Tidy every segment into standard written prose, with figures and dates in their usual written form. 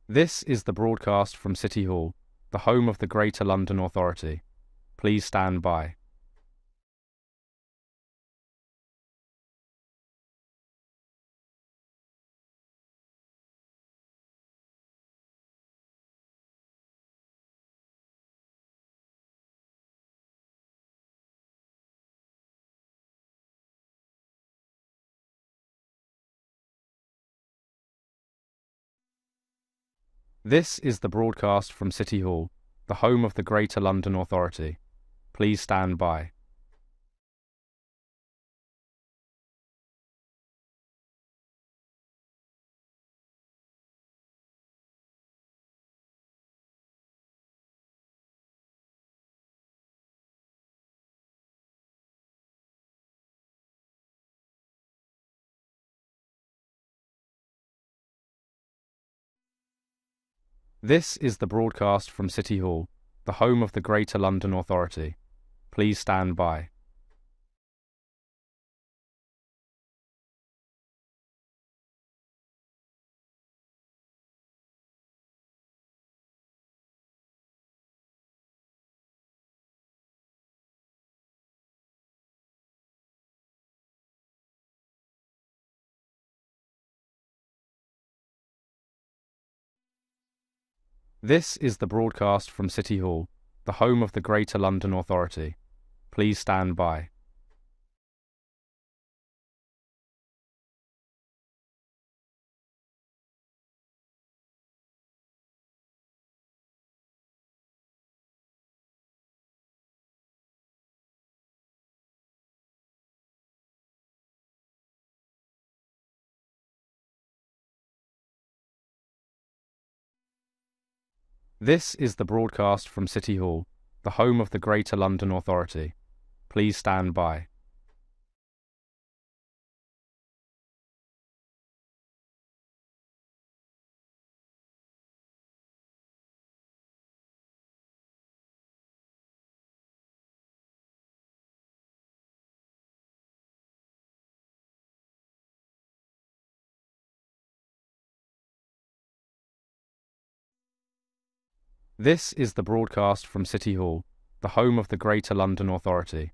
This is the broadcast from City Hall, the home of the Greater London Authority. Please stand by. This is the broadcast from City Hall, the home of the Greater London Authority. Please stand by. This is the broadcast from City Hall, the home of the Greater London Authority. Please stand by. This is the broadcast from City Hall, the home of the Greater London Authority. Please stand by. This is the broadcast from City Hall, the home of the Greater London Authority. Please stand by. This is the broadcast from City Hall, the home of the Greater London Authority.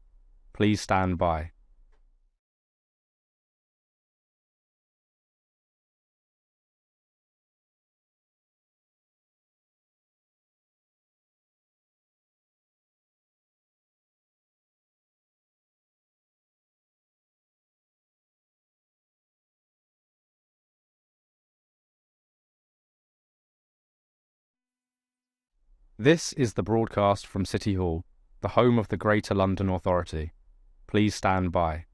Please stand by. This is the broadcast from City Hall, the home of the Greater London Authority. Please stand by.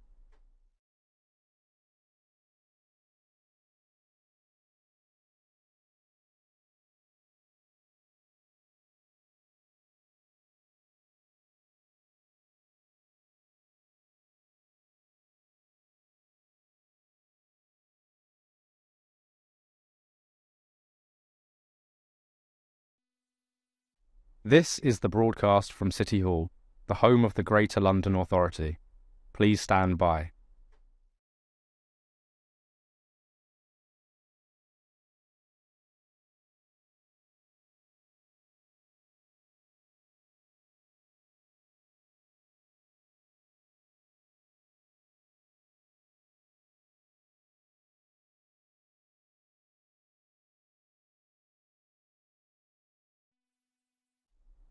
This is the broadcast from City Hall, the home of the Greater London Authority. Please stand by.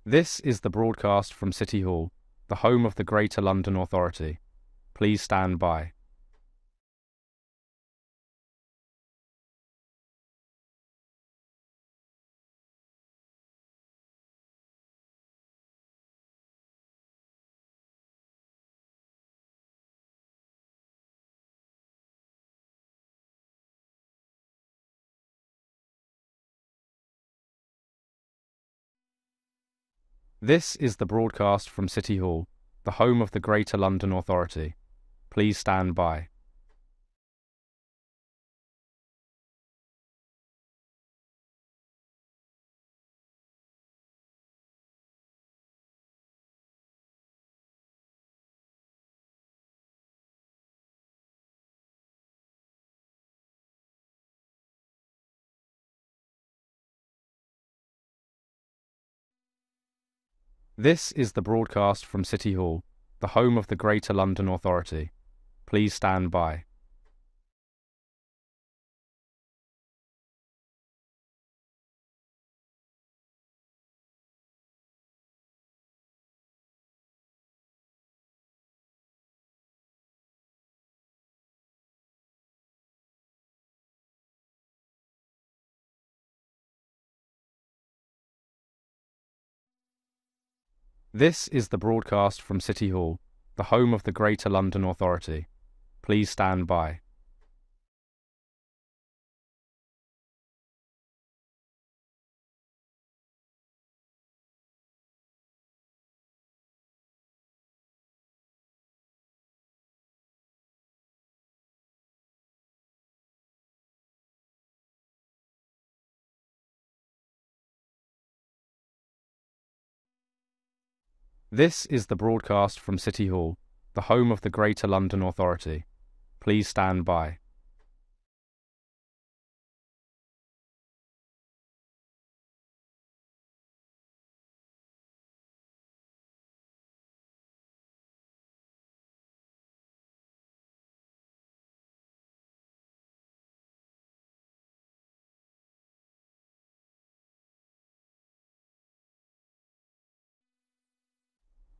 This is the broadcast from City Hall, the home of the Greater London Authority. Please stand by. This is the broadcast from City Hall, the home of the Greater London Authority. Please stand by. This is the broadcast from City Hall, the home of the Greater London Authority. Please stand by. This is the broadcast from City Hall, the home of the Greater London Authority. Please stand by. This is the broadcast from City Hall, the home of the Greater London Authority. Please stand by.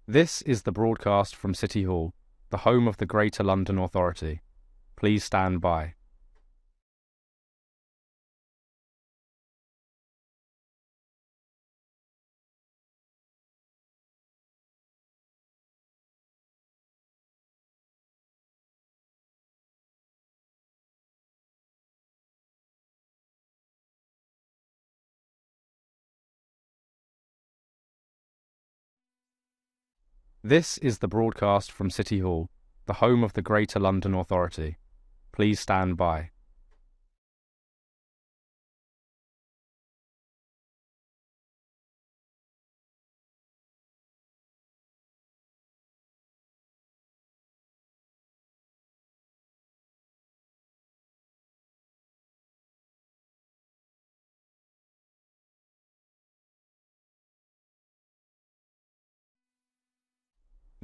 This is the broadcast from City Hall, the home of the Greater London Authority. Please stand by. This is the broadcast from City Hall, the home of the Greater London Authority. Please stand by.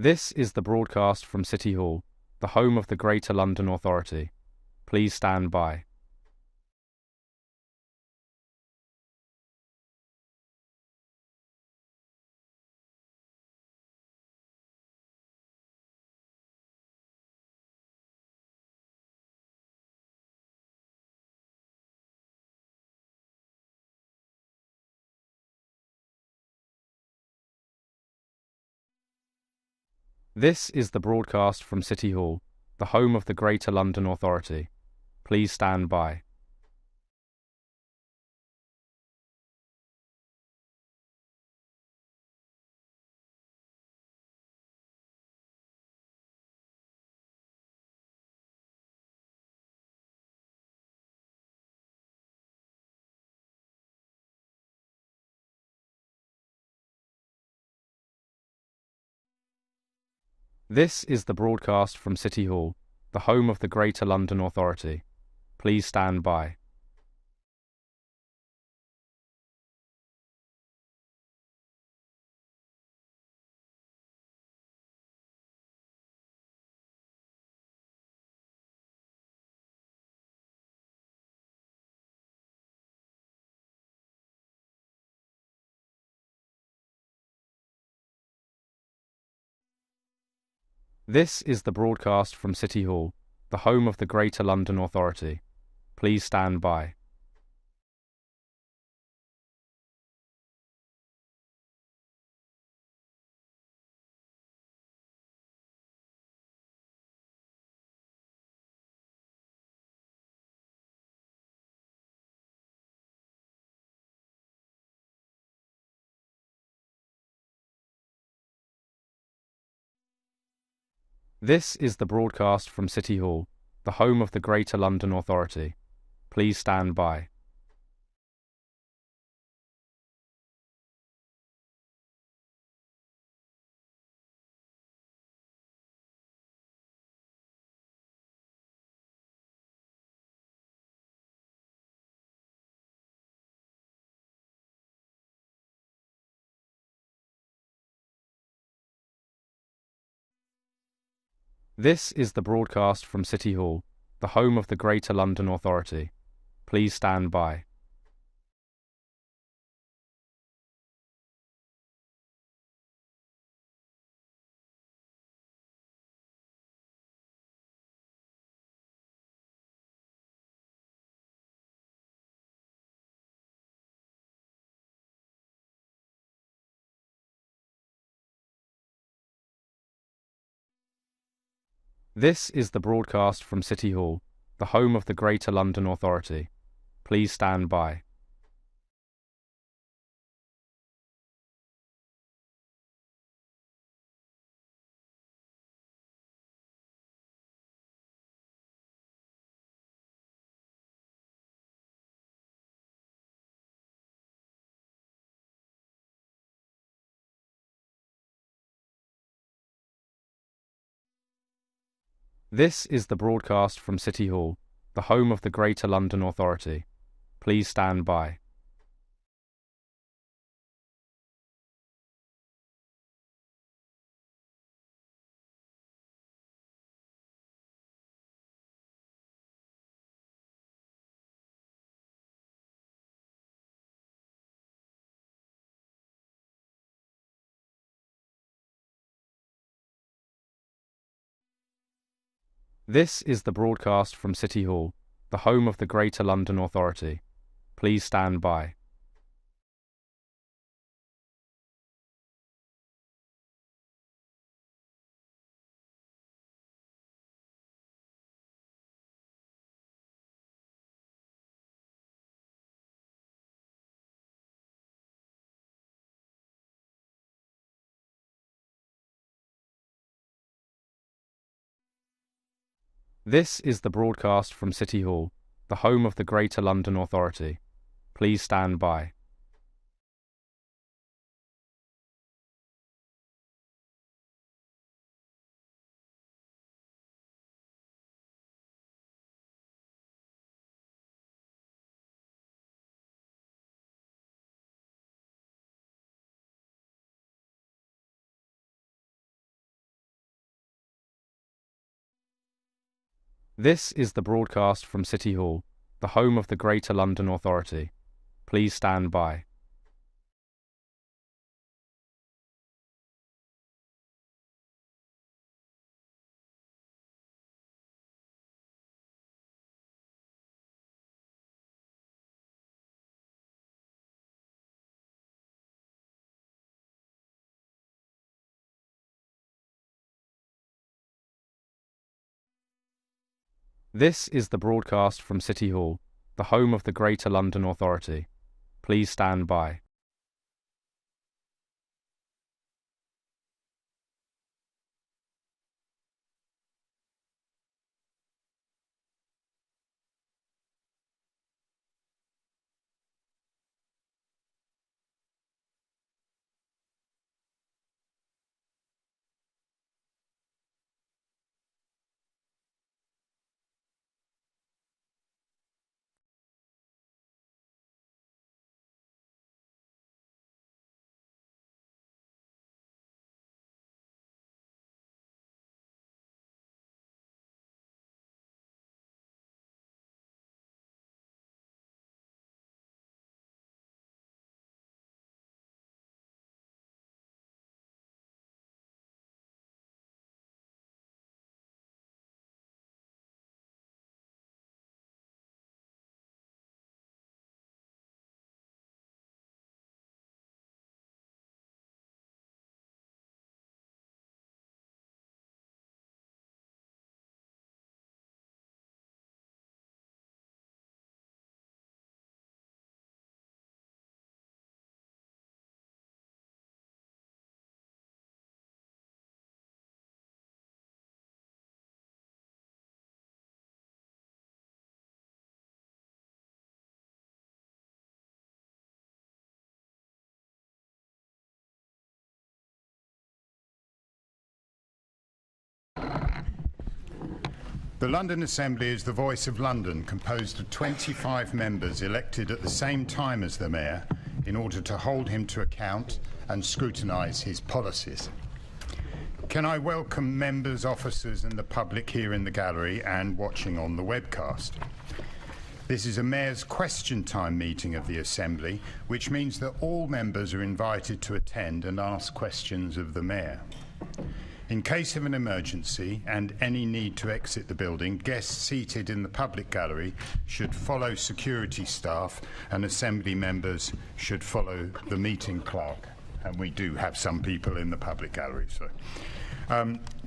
This is the broadcast from City Hall, the home of the Greater London Authority. Please stand by. This is the broadcast from City Hall, the home of the Greater London Authority. Please stand by. This is the broadcast from City Hall, the home of the Greater London Authority. Please stand by. This is the broadcast from City Hall, the home of the Greater London Authority. Please stand by. This is the broadcast from City Hall, the home of the Greater London Authority. Please stand by. This is the broadcast from City Hall, the home of the Greater London Authority. Please stand by. This is the broadcast from City Hall, the home of the Greater London Authority. Please stand by. This is the broadcast from City Hall, the home of the Greater London Authority. Please stand by. This is the broadcast from City Hall, the home of the Greater London Authority. Please stand by. This is the broadcast from City Hall, the home of the Greater London Authority. Please stand by. This is the broadcast from City Hall, the home of the Greater London Authority. Please stand by. This is the broadcast from City Hall, the home of the Greater London Authority. Please stand by. The London Assembly is the voice of London, composed of 25 members elected at the same time as the Mayor in order to hold him to account and scrutinise his policies. Can I welcome members, officers and the public here in the gallery and watching on the webcast. This is a Mayor's Question Time meeting of the Assembly, which means that all members are invited to attend and ask questions of the Mayor. In case of an emergency and any need to exit the building, guests seated in the public gallery should follow security staff and Assembly members should follow the meeting clerk. And we do have some people in the public gallery. So,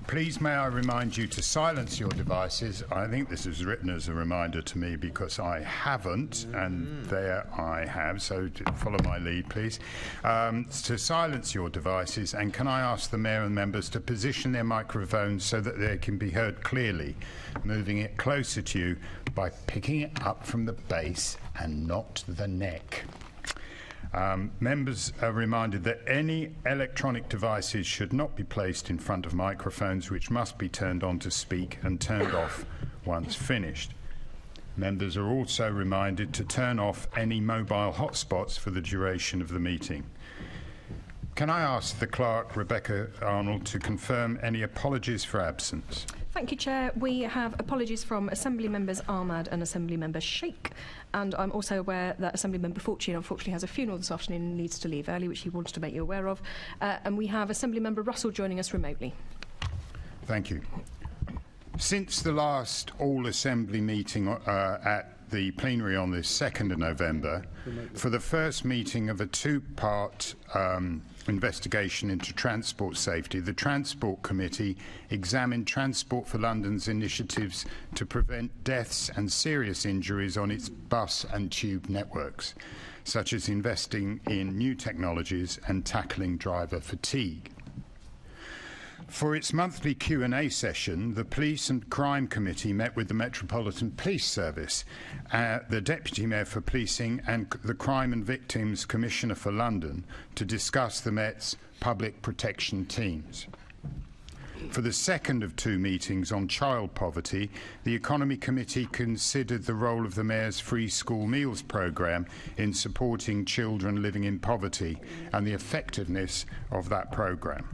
please may I remind you to silence your devices. I think this is written as a reminder to me because I haven't, and there I have, so follow my lead, please. To silence your devices, and can I ask the Mayor and members to position their microphones so that they can be heard clearly, moving it closer to you by picking it up from the base and not the neck. Members are reminded that any electronic devices should not be placed in front of microphones, which must be turned on to speak and turned off once finished. Members are also reminded to turn off any mobile hotspots for the duration of the meeting. Can I ask the clerk, Rebecca Arnold, to confirm any apologies for absence? Thank you, Chair. We have apologies from Assembly members Ahmad and Assembly member Sheikh, and I'm also aware that Assembly member Fortune unfortunately has a funeral this afternoon and needs to leave early, which he wanted to make you aware of. And we have Assembly member Russell joining us remotely. Thank you. Since the last all-Assembly meeting at the plenary on the 2nd of November, for the first meeting of a two-part investigation into transport safety, the Transport Committee examined Transport for London's initiatives to prevent deaths and serious injuries on its bus and tube networks, such as investing in new technologies and tackling driver fatigue. For its monthly Q&A session, the Police and Crime Committee met with the Metropolitan Police Service, the Deputy Mayor for Policing and the Crime and Victims Commissioner for London to discuss the Met's public protection teams. For the second of two meetings on child poverty, the Economy Committee considered the role of the Mayor's free school meals programme in supporting children living in poverty and the effectiveness of that programme.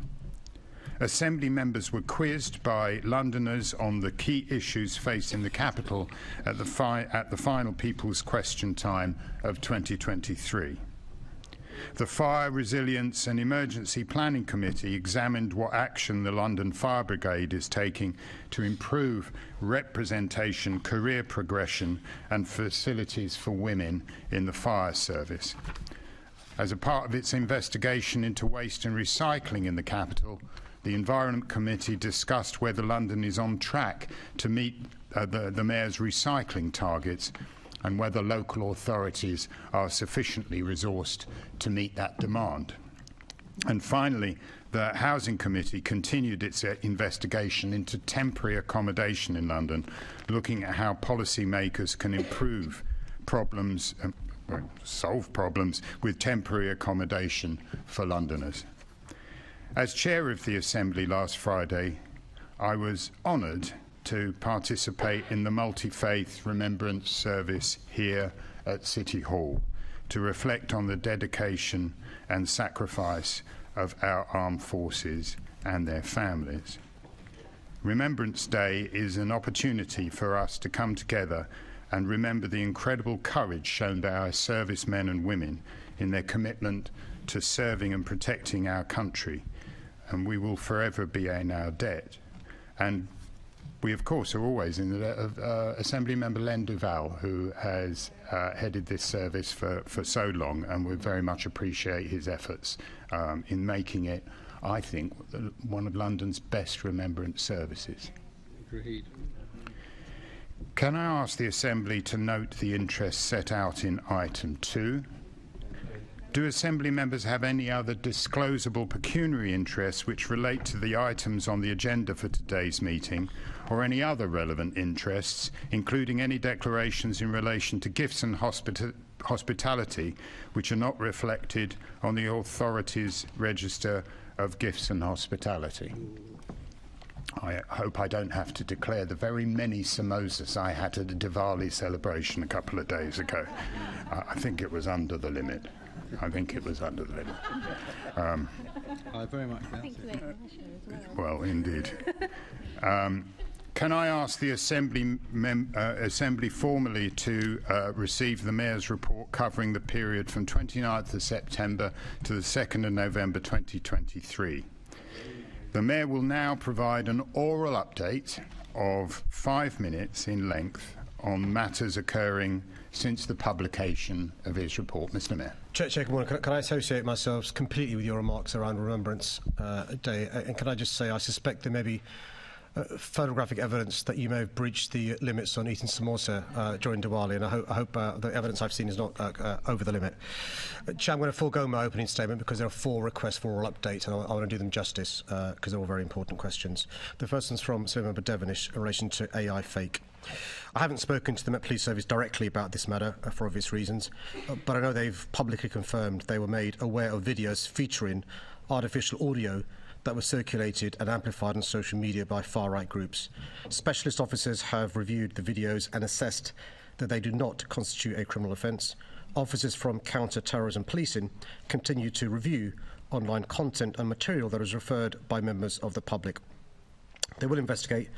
Assembly members were quizzed by Londoners on the key issues facing the capital at the final People's Question Time of 2023. The Fire, Resilience and Emergency Planning Committee examined what action the London Fire Brigade is taking to improve representation, career progression and facilities for women in the fire service. As a part of its investigation into waste and recycling in the capital, the Environment Committee discussed whether London is on track to meet the Mayor's recycling targets and whether local authorities are sufficiently resourced to meet that demand. And finally, the Housing Committee continued its investigation into temporary accommodation in London, looking at how policymakers can improve problems, solve problems with temporary accommodation for Londoners. As chair of the Assembly last Friday, I was honoured to participate in the multi-faith remembrance service here at City Hall to reflect on the dedication and sacrifice of our armed forces and their families. Remembrance Day is an opportunity for us to come together and remember the incredible courage shown by our servicemen and women in their commitment to serving and protecting our country. And we will forever be in our debt. And we, of course, are always in the debt of Assembly Member Len Duval, who has headed this service for so long, and we very much appreciate his efforts in making it, I think, one of London's best remembrance services. Agreed. Can I ask the Assembly to note the interests set out in item 2? Do Assembly members have any other disclosable pecuniary interests which relate to the items on the agenda for today's meeting, or any other relevant interests, including any declarations in relation to gifts and hospitality which are not reflected on the authority's register of gifts and hospitality? I hope I don't have to declare the very many samosas I had at a Diwali celebration a couple of days ago. I think it was under the limit. I think it was under the limit. I very much doubt it. Well, indeed. Can I ask the Assembly formally to receive the Mayor's report covering the period from 29th of September to the 2nd of November 2023? The Mayor will now provide an oral update of 5 minutes in length on matters occurring since the publication of his report. Mr. Mayor. Chair, good morning. Can I associate myself completely with your remarks around Remembrance Day? And can I just say I suspect there may be photographic evidence that you may have breached the limits on eating samosa during Diwali, and I hope the evidence I've seen is not over the limit. Chair, I'm going to forego my opening statement because there are 4 requests for oral update, and I want to do them justice because they're all very important questions. The first one's from Sir Member Devonish in relation to AI fake. I haven't spoken to the Met Police Service directly about this matter for obvious reasons, but I know they've publicly confirmed they were made aware of videos featuring artificial audio that were circulated and amplified on social media by far-right groups. Specialist officers have reviewed the videos and assessed that they do not constitute a criminal offence. Officers from counter-terrorism policing continue to review online content and material that is referred by members of the public. They will investigate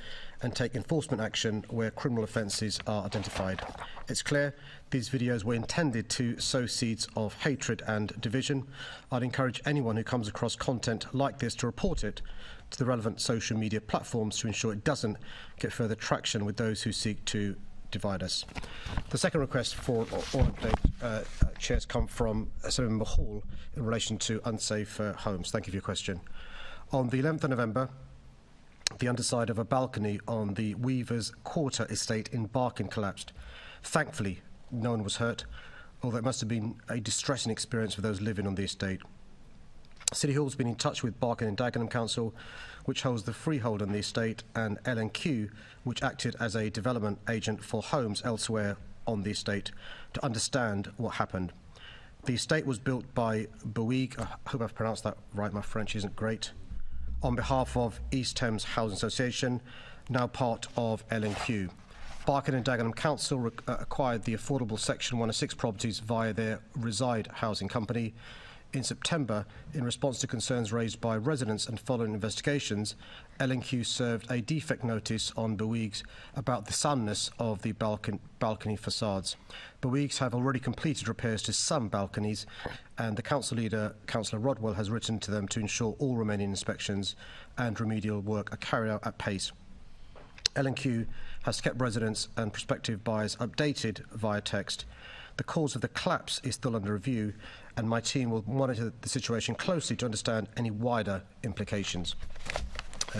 and take enforcement action where criminal offences are identified. It's clear these videos were intended to sow seeds of hatred and division. I'd encourage anyone who comes across content like this to report it to the relevant social media platforms to ensure it doesn't get further traction with those who seek to divide us. The second request for oral update, Chairs, come from Senator Member Hall in relation to unsafe homes. Thank you for your question. On the 11th of November, the underside of a balcony on the Weavers Quarter estate in Barking collapsed. Thankfully, no one was hurt, although it must have been a distressing experience for those living on the estate. City Hall's been in touch with Barking and Dagenham Council, which holds the freehold on the estate, and L&Q, which acted as a development agent for homes elsewhere on the estate, to understand what happened. The estate was built by Bouygues, I hope I've pronounced that right, my French isn't great, on behalf of East Thames Housing Association, now part of L&Q. Barking and Dagenham Council acquired the affordable Section 106 properties via their Reside housing company. In September, in response to concerns raised by residents and following investigations, L&Q served a defect notice on Bouygues about the soundness of the balcony facades. Bouygues have already completed repairs to some balconies, and the council leader, Councillor Rodwell, has written to them to ensure all remaining inspections and remedial work are carried out at pace. L&Q has kept residents and prospective buyers updated via text. The cause of the collapse is still under review, and my team will monitor the situation closely to understand any wider implications.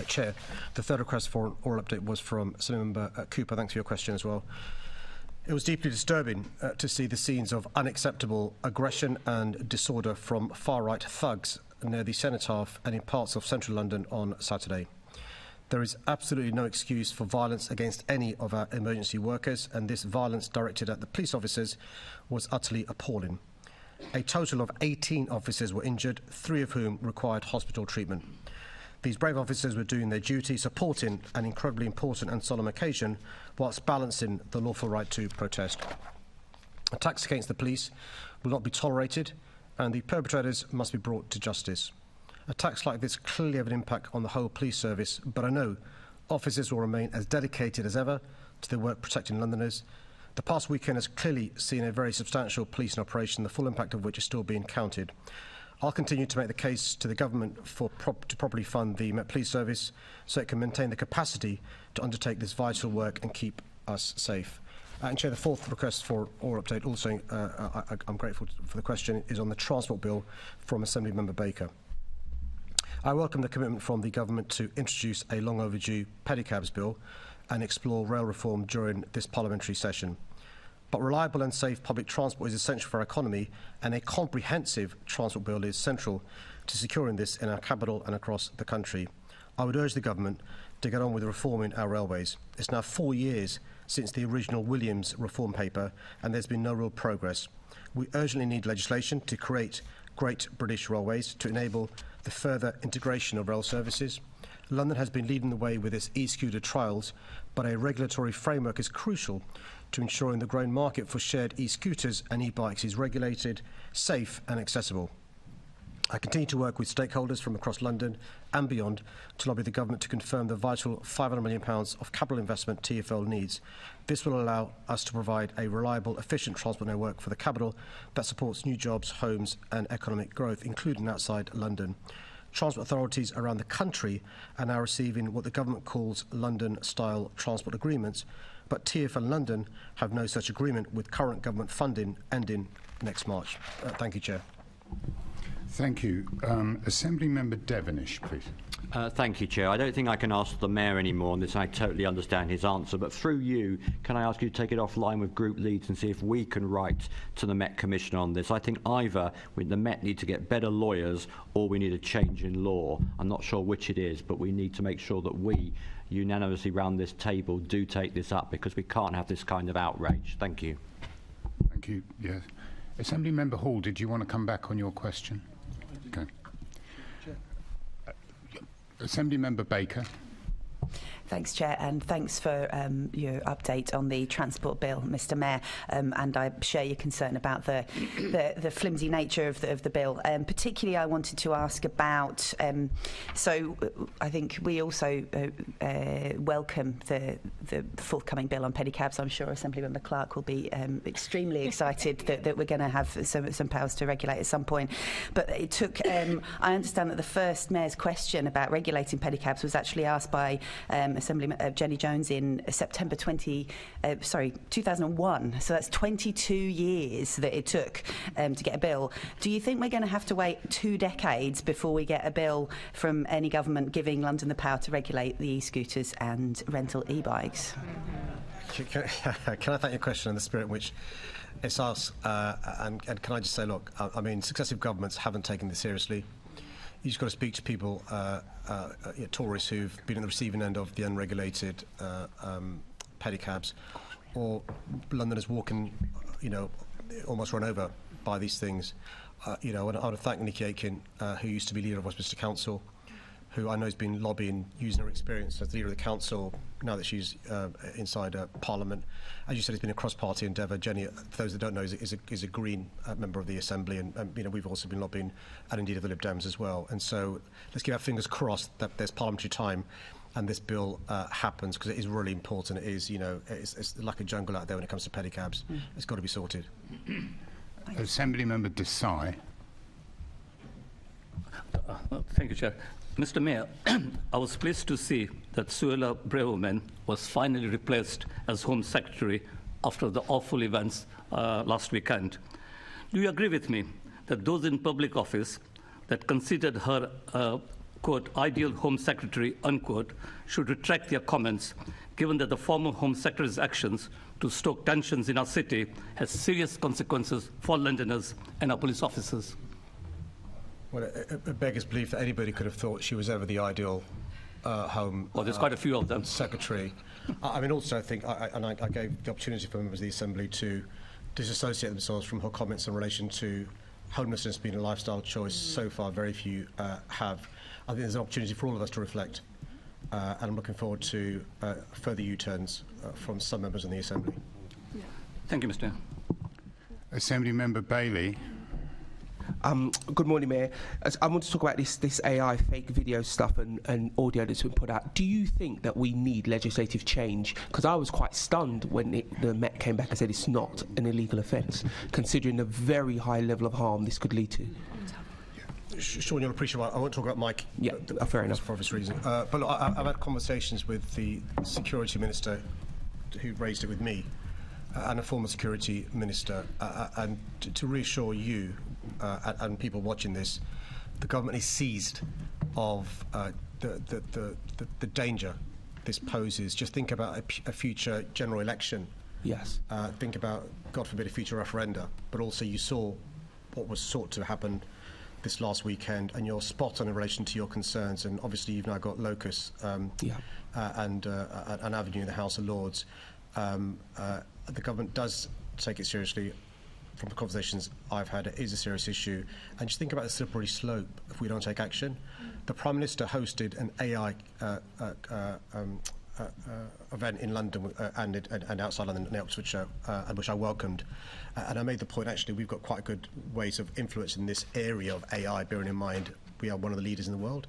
Chair, the third request for an oral update was from Senator Member Cooper. Thanks for your question as well. It was deeply disturbing to see the scenes of unacceptable aggression and disorder from far-right thugs near the Cenotaph and in parts of central London on Saturday. There is absolutely no excuse for violence against any of our emergency workers, and this violence directed at the police officers was utterly appalling. A total of 18 officers were injured, 3 of whom required hospital treatment. These brave officers were doing their duty, supporting an incredibly important and solemn occasion, whilst balancing the lawful right to protest. Attacks against the police will not be tolerated, and the perpetrators must be brought to justice. Attacks like this clearly have an impact on the whole police service, but I know officers will remain as dedicated as ever to their work protecting Londoners. The past weekend has clearly seen a very substantial policing operation, the full impact of which is still being counted. I'll continue to make the case to the government to properly fund the Met Police Service so it can maintain the capacity to undertake this vital work and keep us safe. And Chair, the fourth request for oral update, also I'm grateful for the question, is on the Transport Bill from Assembly Member Baker. I welcome the commitment from the government to introduce a long overdue pedicabs bill and explore rail reform during this parliamentary session. But reliable and safe public transport is essential for our economy, and a comprehensive transport bill is central to securing this in our capital and across the country. I would urge the government to get on with reforming our railways. It's now 4 years since the original Williams reform paper, and there's been no real progress. We urgently need legislation to create Great British Railways to enable the further integration of rail services, London has been leading the way with its e-scooter trials, but a regulatory framework is crucial to ensuring the growing market for shared e-scooters and e-bikes is regulated, safe and accessible. I continue to work with stakeholders from across London and beyond to lobby the government to confirm the vital £500 million of capital investment TfL needs. This will allow us to provide a reliable, efficient transport network for the capital that supports new jobs, homes and economic growth, including outside London. Transport authorities around the country are now receiving what the government calls London-style transport agreements, but TfL London have no such agreement with current government funding ending next March. Thank you, Chair. Thank you. Assembly Member Devenish, please. Thank you, Chair. I don't think I can ask the Mayor anymore on this. I totally understand his answer. But through you, can I ask you to take it offline with group leads and see if we can write to the Met Commissioner on this? I think either the Met need to get better lawyers or we need a change in law. I'm not sure which it is, but we need to make sure that we unanimously round this table do take this up, because we can't have this kind of outrage. Thank you. Thank you. Yes. Assembly Member Hall, did you want to come back on your question? Okay. Assembly Member Baker. Thanks, Chair, and thanks for your update on the transport bill, Mr. Mayor. And I share your concern about the flimsy nature of the bill. Particularly, I wanted to ask about. So, I think we also welcome the forthcoming bill on pedicabs. I'm sure Assemblymember Clark will be extremely excited that we're going to have some powers to regulate at some point. But it took. I understand that the first Mayor's question about regulating pedicabs was actually asked by Assemblyman Jenny Jones in September 2001. So that's 22 years that it took to get a bill. Do you think we're going to have to wait 2 decades before we get a bill from any government giving London the power to regulate the e-scooters and rental e-bikes? Can I thank your question in the spirit in which it's asked, and can I just say, look, I mean, successive governments haven't taken this seriously. You just got to speak to people, tourists who've been at the receiving end of the unregulated pedicabs, or Londoners walking, almost run over by these things. And I want to thank Nikki Aiken, who used to be leader of Westminster Council, who I know has been lobbying, using her experience as leader of the council, now that she's inside Parliament. As you said, it's been a cross-party endeavour. Jenny, for those that don't know, is a Green member of the Assembly, and we've also been lobbying, and indeed of the Lib Dems as well. And so let's keep our fingers crossed that there's parliamentary time and this bill happens, because it is really important. It is, it's like a jungle out there when it comes to pedicabs. It's got to be sorted. Assembly Member Desai. Thank you, Chair. Mr. Mayor, I was pleased to see that Suella Braverman was finally replaced as Home Secretary after the awful events last weekend. Do you agree with me that those in public office that considered her, quote, ideal Home Secretary, unquote, should retract their comments, given that the former Home Secretary's actions to stoke tensions in our city has serious consequences for Londoners and our police officers? Well, it beggars belief that anybody could have thought she was ever the ideal Home Well, there's quite a few of them. Secretary. I mean, also, I think, I gave the opportunity for members of the Assembly to disassociate themselves from her comments in relation to homelessness being a lifestyle choice. So far, very few have. I think there's an opportunity for all of us to reflect, and I'm looking forward to further U-turns from some members in the Assembly. Thank you, Mr. Mayor. Assembly Member Bailey. Good morning, Mayor. I want to talk about this AI fake video stuff and audio that's been put out. Do you think that we need legislative change? Because I was quite stunned when the Met came back and said it's not an illegal offence, considering the very high level of harm this could lead to. Sean, you'll appreciate why I won't talk about Mike. Yeah, fair enough. For obvious reason. But look, I've had conversations with the Security Minister who raised it with me, and a former Security Minister, and to reassure you and people watching this, the government is seized of the danger this poses. Just think about a future general election. Yes. Think about, God forbid, a future referenda. But also you saw what was sought to happen this last weekend, and you're spot on in relation to your concerns. And obviously you've now got Locus and an avenue in the House of Lords. The government does take it seriously. from the conversations I've had, it is a serious issue. And just think about the slippery slope if we don't take action. The Prime Minister hosted an AI event in London and outside London in Oxfordshire, and which I welcomed. And I made the point, actually, we've got quite good ways of influencing this area of AI, bearing in mind we are one of the leaders in the world.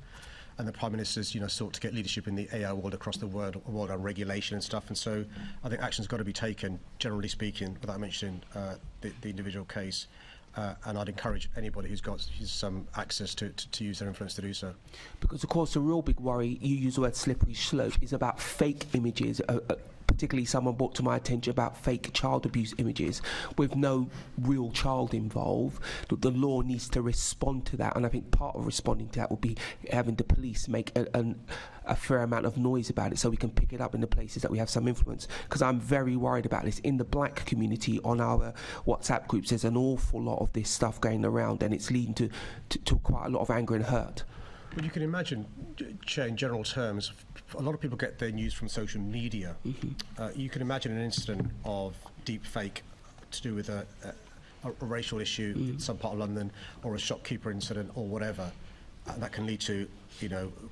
And the Prime Minister's, sought to get leadership in the AI world across the world on regulation and stuff. And so I think action's got to be taken, generally speaking, without mentioning the individual case. And I'd encourage anybody who's got some access to use their influence to do so. Because, of course, the real big worry, you use the word slippery slope, is about fake images. Particularly someone brought to my attention about fake child abuse images with no real child involved. The law needs to respond to that, and I think part of responding to that would be having the police make a fair amount of noise about it so we can pick it up in the places that we have some influence. Because I'm very worried about this. In the black community, on our WhatsApp groups, there's an awful lot of this stuff going around, and it's leading to quite a lot of anger and hurt. Well, you can imagine, Chair, in general terms, a lot of people get their news from social media. You can imagine an incident of deep fake to do with a racial issue in some part of London, or a shopkeeper incident, or whatever. And that can lead to,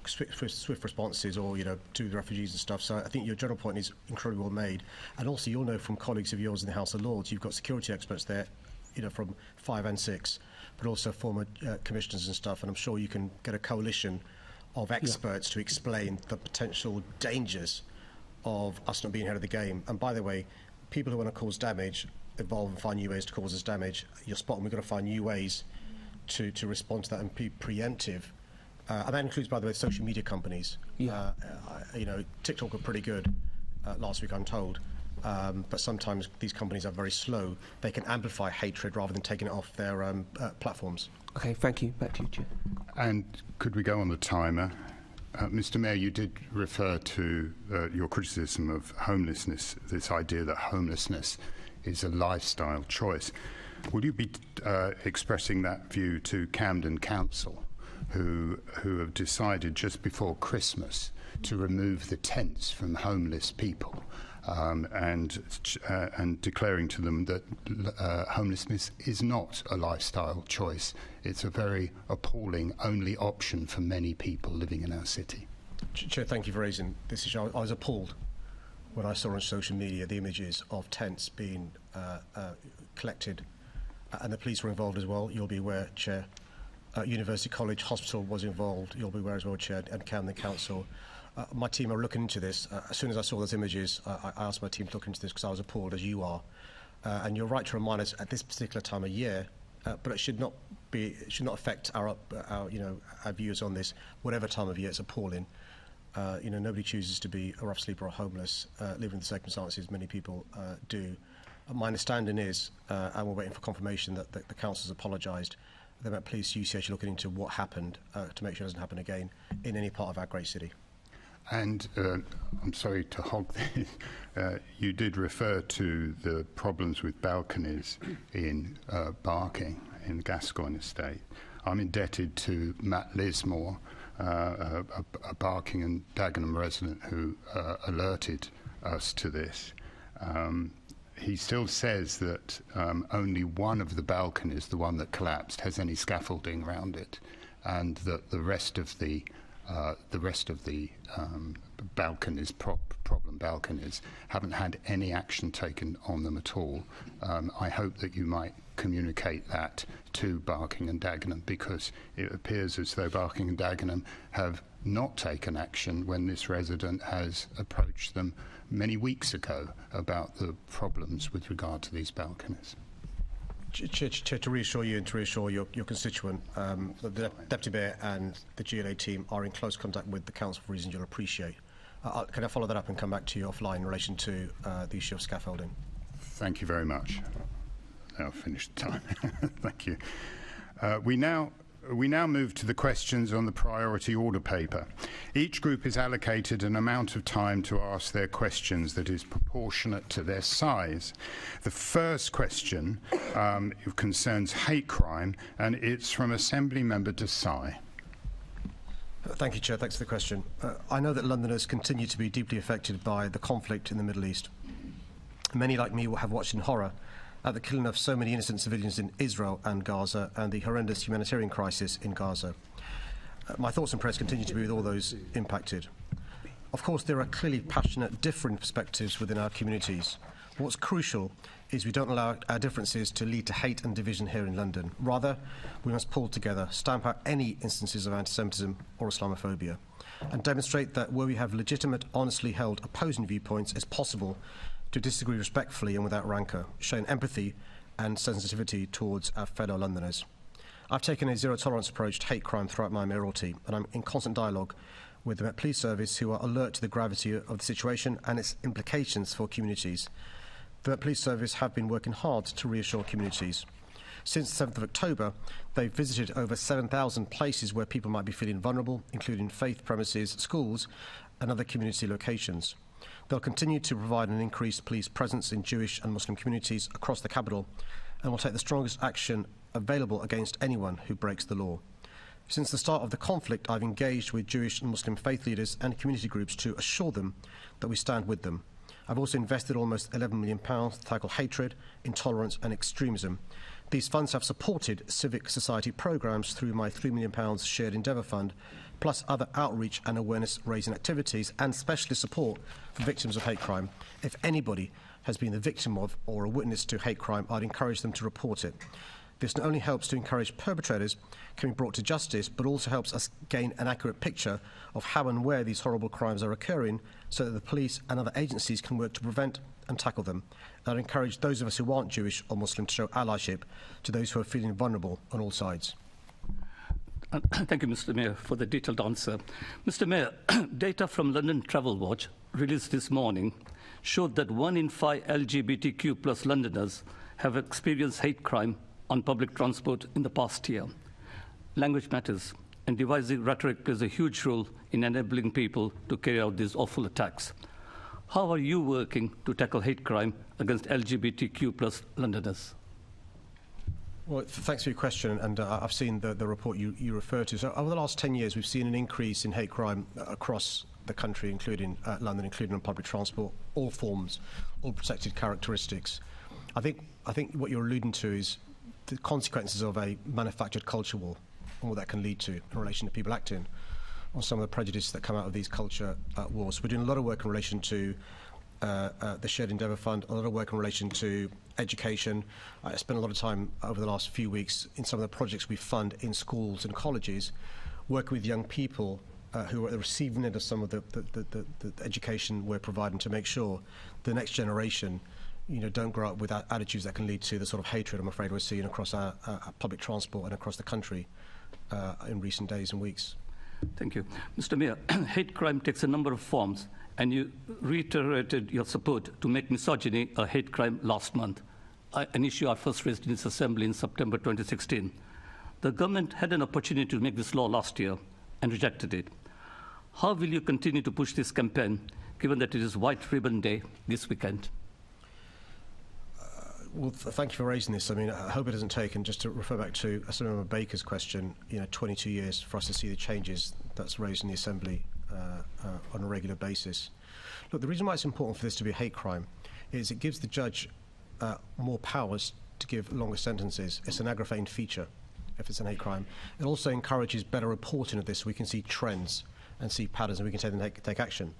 swift responses, or, to the refugees and stuff. So I think your general point is incredibly well made. And also, you'll know from colleagues of yours in the House of Lords, you've got security experts there, from 5 and 6, but also former commissioners and stuff. And I'm sure you can get a coalition of experts to explain the potential dangers of us not being ahead of the game. And by the way, people who want to cause damage evolve and find new ways to cause us damage. You're spot on. We've got to find new ways to respond to that and be preemptive. And that includes, by the way, social media companies. TikTok were pretty good last week, I'm told. But sometimes these companies are very slow. They can amplify hatred rather than taking it off their platforms. Okay, thank you. Back to you, Chair. And could we go on the timer? Mr. Mayor, you did refer to your criticism of homelessness, this idea that homelessness is a lifestyle choice. Will you be expressing that view to Camden Council, who have decided just before Christmas to remove the tents from homeless people? And declaring to them that homelessness is not a lifestyle choice. It's a very appalling only option for many people living in our city. Chair, thank you for raising this issue. I was appalled when I saw on social media the images of tents being collected, and the police were involved as well. You'll be aware, Chair. University College Hospital was involved. You'll be aware as well, Chair, and Camden Council. My team are looking into this. As soon as I saw those images, I asked my team to look into this because I was appalled, as you are. And you're right to remind us at this particular time of year, but it should not affect our views on this. Whatever time of year, it's appalling. Nobody chooses to be a rough sleeper or homeless, living in the circumstances many people do. My understanding is, and we're waiting for confirmation that the council's apologised. The Met Police UCH are looking into what happened to make sure it doesn't happen again in any part of our great city. And I'm sorry to hog this. You did refer to the problems with balconies in Barking, in the Gascoigne estate. I'm indebted to Matt Lismore, a Barking and Dagenham resident who alerted us to this. He still says that only one of the balconies, the one that collapsed, has any scaffolding around it, and that the rest of the balconies, problem balconies, haven't had any action taken on them at all. I hope that you might communicate that to Barking and Dagenham, because it appears as though Barking and Dagenham have not taken action when this resident has approached them many weeks ago about the problems with regard to these balconies. Chair, to reassure you and to reassure your constituent, the Deputy Mayor and the GLA team are in close contact with the Council for reasons you'll appreciate. Can I follow that up and come back to you offline in relation to the issue of scaffolding? Thank you very much. Now I've finished the time. Thank you. We now move to the questions on the priority order paper. Each group is allocated an amount of time to ask their questions that is proportionate to their size. The first question concerns hate crime, and it's from Assembly Member Desai. Thank you, Chair. Thanks for the question. I know that Londoners continue to be deeply affected by the conflict in the Middle East. Many, like me, have watched in horror at the killing of so many innocent civilians in Israel and Gaza and the horrendous humanitarian crisis in Gaza. My thoughts and prayers continue to be with all those impacted. Of course, there are clearly passionate, different perspectives within our communities. What's crucial is we don't allow our differences to lead to hate and division here in London. Rather, we must pull together, stamp out any instances of anti-Semitism or Islamophobia, and demonstrate that where we have legitimate, honestly held opposing viewpoints, it's possible to disagree respectfully and without rancour, showing empathy and sensitivity towards our fellow Londoners. I've taken a zero-tolerance approach to hate crime throughout my mayoralty, and I'm in constant dialogue with the Met Police Service, who are alert to the gravity of the situation and its implications for communities. The Met Police Service have been working hard to reassure communities. Since the 7th of October, they've visited over 7,000 places where people might be feeling vulnerable, including faith premises, schools, and other community locations. They'll continue to provide an increased police presence in Jewish and Muslim communities across the capital, and will take the strongest action available against anyone who breaks the law. Since the start of the conflict, I've engaged with Jewish and Muslim faith leaders and community groups to assure them that we stand with them. I've also invested almost £11 million to tackle hatred, intolerance and extremism. These funds have supported civic society programmes through my £3 million shared endeavour fund, plus other outreach and awareness-raising activities and specialist support for victims of hate crime. If anybody has been the victim of or a witness to hate crime, I'd encourage them to report it. This not only helps to encourage perpetrators can be brought to justice, but also helps us gain an accurate picture of how and where these horrible crimes are occurring, so that the police and other agencies can work to prevent and tackle them. And I'd encourage those of us who aren't Jewish or Muslim to show allyship to those who are feeling vulnerable on all sides. Thank you, Mr. Mayor, for the detailed answer. Mr. Mayor, data from London Travel Watch released this morning showed that 1 in 5 LGBTQ plus Londoners have experienced hate crime on public transport in the past year. Language matters, and divisive rhetoric plays a huge role in enabling people to carry out these awful attacks. How are you working to tackle hate crime against LGBTQ plus Londoners? Well, thanks for your question, and I've seen the report you refer to. So over the last 10 years, we've seen an increase in hate crime across the country, including London, including on public transport, all forms, all protected characteristics. I think what you're alluding to is the consequences of a manufactured culture war and what that can lead to in relation to people acting on some of the prejudices that come out of these culture wars. We're doing a lot of work in relation to the Shared Endeavour Fund, a lot of work in relation to education. I spent a lot of time over the last few weeks in some of the projects we fund in schools and colleges, working with young people who are at the receiving end of some of the education we're providing to make sure the next generation don't grow up with attitudes that can lead to the sort of hatred, I'm afraid, we're seeing across our public transport and across the country in recent days and weeks. Thank you. Mr. Mayor, hate crime takes a number of forms, and you reiterated your support to make misogyny a hate crime last month, an issue I first raised in this Assembly in September 2016. The government had an opportunity to make this law last year and rejected it. How will you continue to push this campaign, given that it is White Ribbon Day this weekend? Well, thank you for raising this. I mean, I hope it doesn't take, and just to refer back to Assemblyman Baker's question, 22 years for us to see the changes that's raised in the Assembly on a regular basis. Look, the reason why it's important for this to be a hate crime is it gives the judge more powers to give longer sentences. It's an aggravating feature if it's a hate crime. It also encourages better reporting of this, so we can see trends and see patterns, and we can take action.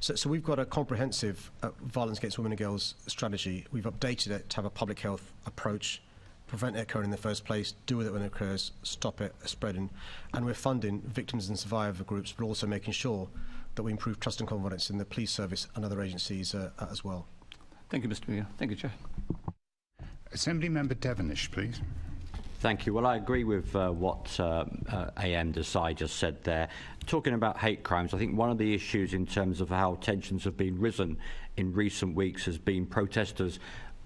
So we've got a comprehensive violence against women and girls strategy. We've updated it to have a public health approach, prevent it occurring in the first place, deal with it when it occurs, stop it spreading. And we're funding victims and survivor groups, but also making sure that we improve trust and confidence in the police service and other agencies as well. Thank you, Mr. Mayor. Thank you, Chair. Assembly Member Devonish, please. Thank you. Well, I agree with what AM Desai just said there. Talking about hate crimes, I think one of the issues in terms of how tensions have been risen in recent weeks has been protesters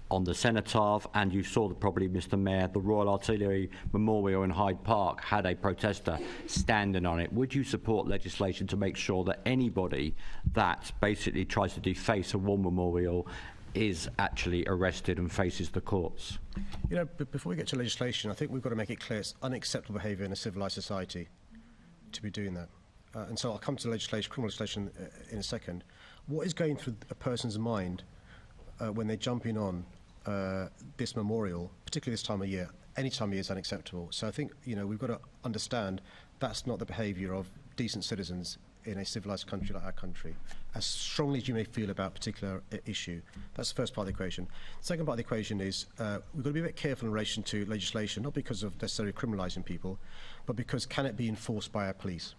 on the Cenotaph, and you saw probably, Mr. Mayor, the Royal Artillery Memorial in Hyde Park had a protester standing on it. Would you support legislation to make sure that anybody that basically tries to deface a war memorial is actually arrested and faces the courts? Before we get to legislation, I think we've got to make it clear it's unacceptable behaviour in a civilised society to be doing that. And so I'll come to legislation, criminal legislation in a second. What is going through a person's mind when they're jumping on this memorial, particularly this time of year, any time of year is unacceptable. So I think, we've got to understand that's not the behaviour of decent citizens in a civilised country like our country, as strongly as you may feel about a particular issue. That's the first part of the equation. The second part of the equation is we've got to be a bit careful in relation to legislation, not because of necessarily criminalising people, but because can it be enforced by our police?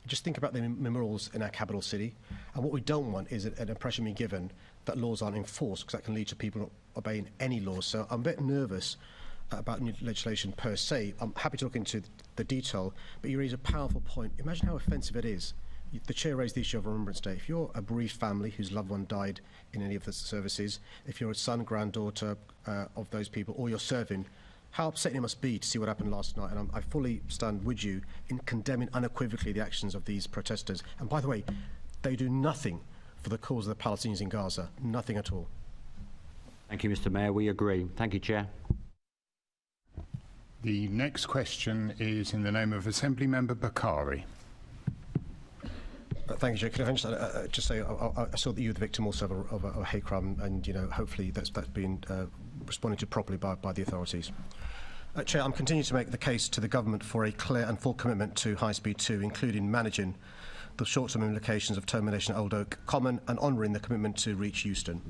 Just think about the memorials in our capital city, and what we don't want is an impression being given that laws aren't enforced, because that can lead to people not obeying any laws. So I'm a bit nervous about new legislation per se. I'm happy to look into the detail, but you raise a powerful point. Imagine how offensive it is. The Chair raised the issue of Remembrance Day. If you're a bereaved family whose loved one died in any of the services, if you're a son, granddaughter of those people, or you're serving, how upsetting it must be to see what happened last night. And I fully stand with you in condemning unequivocally the actions of these protesters. And by the way, they do nothing for the cause of the Palestinians in Gaza. Nothing at all. Thank you, Mr. Mayor. We agree. Thank you, Chair. The next question is in the name of Assembly Member Bakari. Thank you, Joe. Can I just say I saw that you were the victim also of a hate crime, and hopefully that's been responded to properly by the authorities. Chair, I'm continuing to make the case to the government for a clear and full commitment to High Speed 2, including managing the short-term implications of termination at Old Oak Common and honouring the commitment to reach Euston.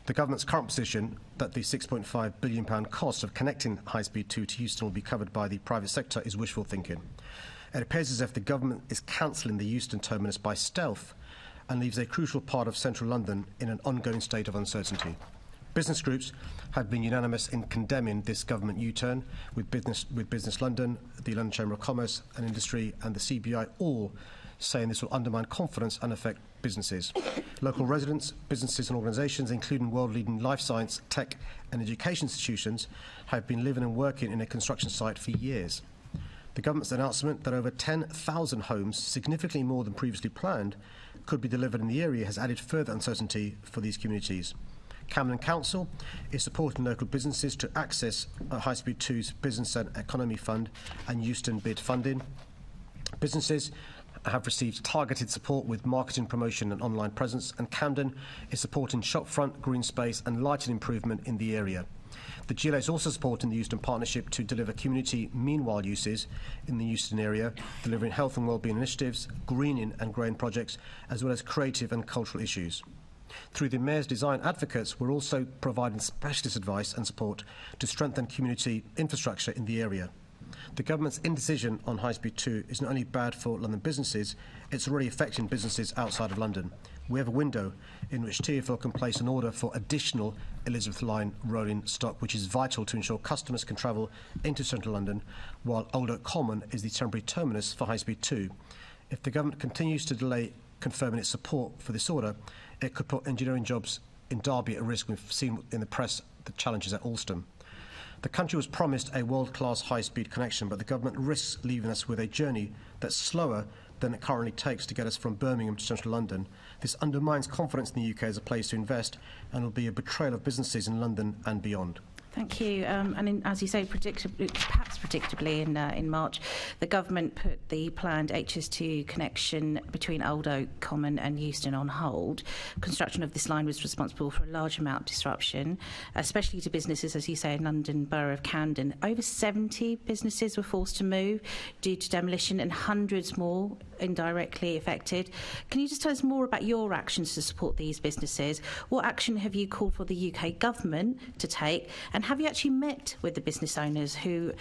The government's current position that the £6.5 billion cost of connecting High Speed 2 to Euston will be covered by the private sector is wishful thinking. It appears as if the government is cancelling the Euston terminus by stealth and leaves a crucial part of central London in an ongoing state of uncertainty. Business groups have been unanimous in condemning this government U-turn, with Business London, the London Chamber of Commerce and Industry and the CBI all saying this will undermine confidence and affect businesses. Local residents, businesses and organisations, including world-leading life science, tech and education institutions, have been living and working in a construction site for years. The government's announcement that over 10,000 homes, significantly more than previously planned, could be delivered in the area has added further uncertainty for these communities. Camden Council is supporting local businesses to access High Speed 2's Business and Economy Fund and Euston bid funding. Businesses have received targeted support with marketing, promotion and online presence, and Camden is supporting shopfront, green space and lighting improvement in the area. The GLA is also supporting the Euston Partnership to deliver community meanwhile uses in the Euston area, delivering health and wellbeing initiatives, greening and growing projects, as well as creative and cultural issues. Through the Mayor's design advocates, we're also providing specialist advice and support to strengthen community infrastructure in the area. The government's indecision on High Speed 2 is not only bad for London businesses, it's already affecting businesses outside of London. We have a window in which TfL can place an order for additional Elizabeth Line rolling stock, which is vital to ensure customers can travel into central London, while Old Oak Common is the temporary terminus for High Speed 2. If the government continues to delay confirming its support for this order, it could put engineering jobs in Derby at risk. We've seen in the press the challenges at Alstom. The country was promised a world-class high-speed connection, but the government risks leaving us with a journey that's slower than it currently takes to get us from Birmingham to central London. This undermines confidence in the UK as a place to invest and will be a betrayal of businesses in London and beyond. Thank you. As you say, perhaps predictably, in March, the government put the planned HS2 connection between Old Oak Common and Euston on hold. Construction of this line was responsible for a large amount of disruption, especially to businesses, as you say, in London Borough of Camden. Over 70 businesses were forced to move due to demolition and hundreds more indirectly affected. Can you just tell us more about your actions to support these businesses? What action have you called for the UK government to take? And have you actually met with the business owners who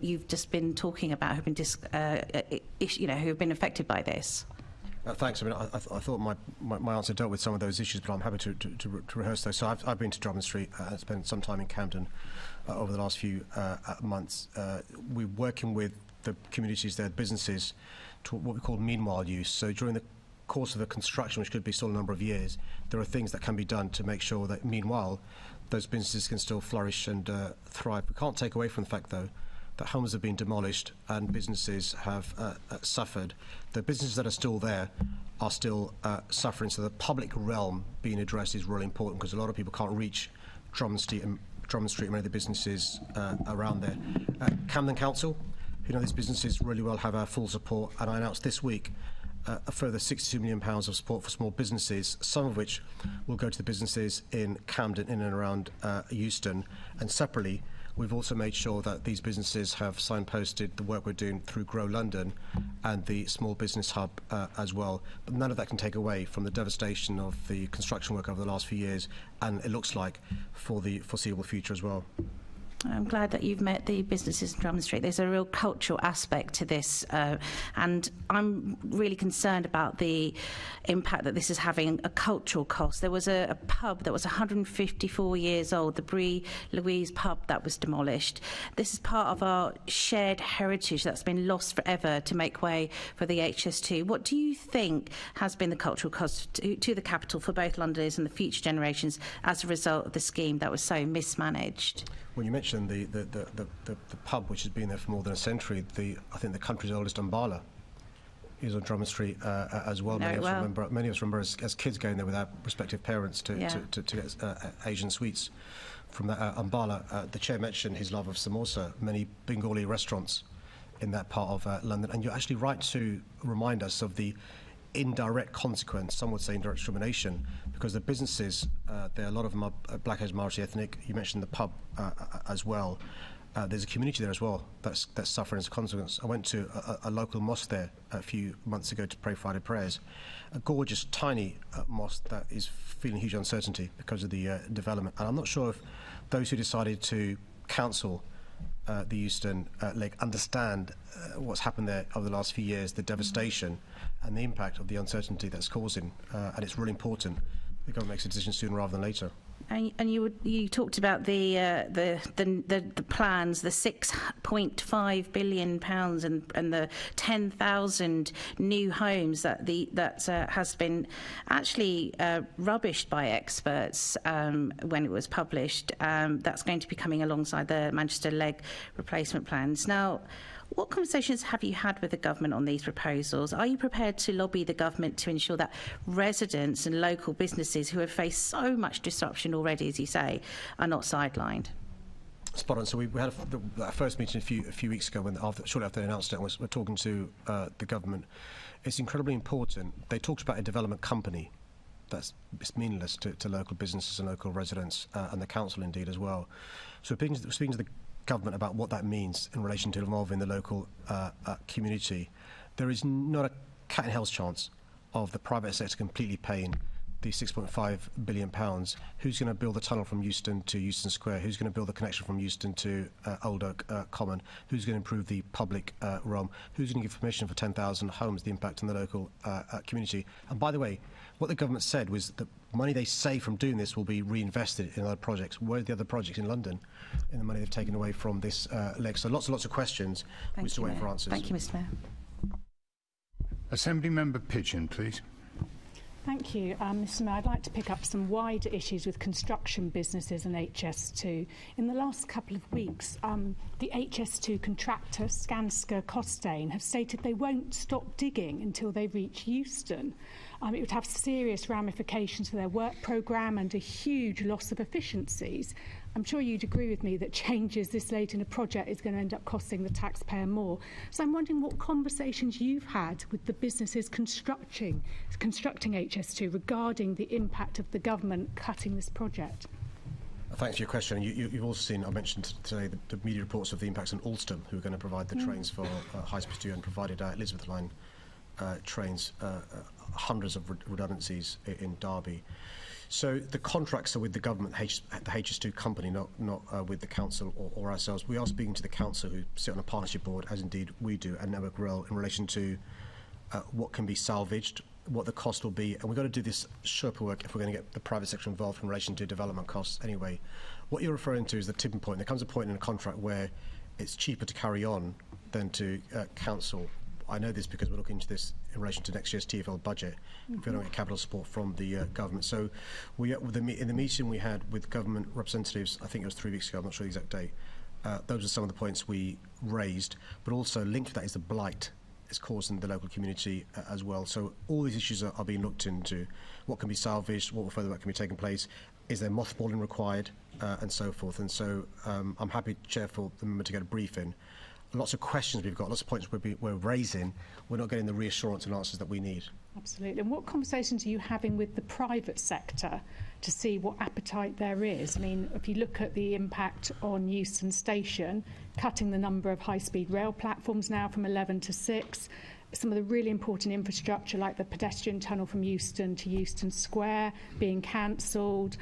you've just been talking about, who've been, who have been affected by this? Thanks. I mean, I thought my answer dealt with some of those issues, but I'm happy to rehearse those. So I've been to Drummond Street and spent some time in Camden over the last few months. We're working with the communities there, businesses, to what we call meanwhile use. So during the course of the construction, which could be still a number of years, there are things that can be done to make sure that meanwhile those businesses can still flourish and thrive. We can't take away from the fact, though, that homes have been demolished and businesses have suffered. The businesses that are still there are still suffering, so the public realm being addressed is really important, because a lot of people can't reach Drummond Street and many of the businesses around there. Camden Council, who know these businesses really well, have our full support, and I announced this week a further £62 million of support for small businesses, some of which will go to the businesses in Camden, in and around Euston. And separately, we've also made sure that these businesses have signposted the work we're doing through Grow London and the Small Business Hub as well. But none of that can take away from the devastation of the construction work over the last few years, and it looks like for the foreseeable future as well. I'm glad that you've met the businesses in Drummond Street. There's a real cultural aspect to this, and I'm really concerned about the impact that this is having, a cultural cost. There was a pub that was 154 years old, the Brie Louise pub, that was demolished. This is part of our shared heritage that's been lost forever to make way for the HS2. What do you think has been the cultural cost to the capital for both Londoners and the future generations as a result of the scheme that was so mismanaged? When you mentioned the pub, which has been there for more than a century, I think the country's oldest Umbala is on Drummond Street as well. Many of us remember as kids going there with our respective parents to get Asian sweets from that Umbala. The chair mentioned his love of samosa, many Bengali restaurants in that part of London. And you're actually right to remind us of the indirect consequence, some would say indirect discrimination, because the businesses, there are a lot of them are black, Asian, minority ethnic. You mentioned the pub as well. There's a community there as well that's suffering as a consequence. I went to a local mosque there a few months ago to pray Friday prayers. A gorgeous, tiny mosque that is feeling huge uncertainty because of the development. And I'm not sure if those who decided to cancel the Euston Lake understand what's happened there over the last few years, the devastation and the impact of the uncertainty that's causing. And it's really important the government makes a decision sooner rather than later. And you talked about the plans, the £6.5 billion and the 10,000 new homes that has been actually rubbished by experts when it was published. That's going to be coming alongside the Manchester leg replacement plans. Now, what conversations have you had with the government on these proposals? Are you prepared to lobby the government to ensure that residents and local businesses who have faced so much disruption already, as you say, are not sidelined? Spot on. So we had our first meeting a few weeks ago, shortly after they announced it, we're talking to the government. It's incredibly important. They talked about a development company. It's meaningless to local businesses and local residents, and the council indeed as well. So we're speaking to the government about what that means in relation to involving the local community. There is not a cat and hell's chance of the private sector completely paying the £6.5 billion. Who's going to build the tunnel from Euston to Euston Square? Who's going to build the connection from Euston to Old Oak Common? Who's going to improve the public realm? Who's going to give permission for 10,000 homes, the impact on the local community? And by the way, what the government said was that money they save from doing this will be reinvested in other projects. Where are the other projects in London in the money they've taken away from this leg? So lots and lots of questions. We're still waiting for answers. Thank you, Mr. Mayor. Assembly Member Pigeon, please. Thank you, Mr. Mayor. I'd like to pick up some wider issues with construction businesses and HS2. In the last couple of weeks, the HS2 contractor, Skanska Costain, have stated they won't stop digging until they reach Euston. It would have serious ramifications for their work programme and a huge loss of efficiencies. I'm sure you'd agree with me that changes this late in a project is going to end up costing the taxpayer more. So I'm wondering what conversations you've had with the businesses constructing HS2 regarding the impact of the government cutting this project. Thanks for your question. You've also seen, I mentioned today, the media reports of the impacts on Alstom, who are going to provide the trains for high-speed 2 and provided Elizabeth Line trains, hundreds of redundancies in Derby. So the contracts are with the government, the HS2 company, not with the council or ourselves. We are speaking to the council, who sit on a partnership board, as indeed we do, and Network Rail, in relation to what can be salvaged, what the cost will be, and we've got to do this Sherpa work if we're going to get the private sector involved in relation to development costs anyway. What you're referring to is the tipping point. There comes a point in a contract where it's cheaper to carry on than to cancel. I know this because we're looking into this in relation to next year's TfL budget, if we don't get capital support from the government. So in the meeting we had with government representatives, I think it was 3 weeks ago, I'm not sure the exact date, those are some of the points we raised, but also linked to that is the blight it's causing the local community as well. So all these issues are being looked into. What can be salvaged, what further work can be taking place, is there mothballing required, and so forth. And so I'm happy, Chair, for the member to get a briefing. lots of questions we've got, lots of points we're raising, we're not getting the reassurance and answers that we need. Absolutely. And what conversations are you having with the private sector to see what appetite there is? I mean, if you look at the impact on Euston Station, cutting the number of high-speed rail platforms now from 11 to 6, some of the really important infrastructure like the pedestrian tunnel from Euston to Euston Square being cancelled.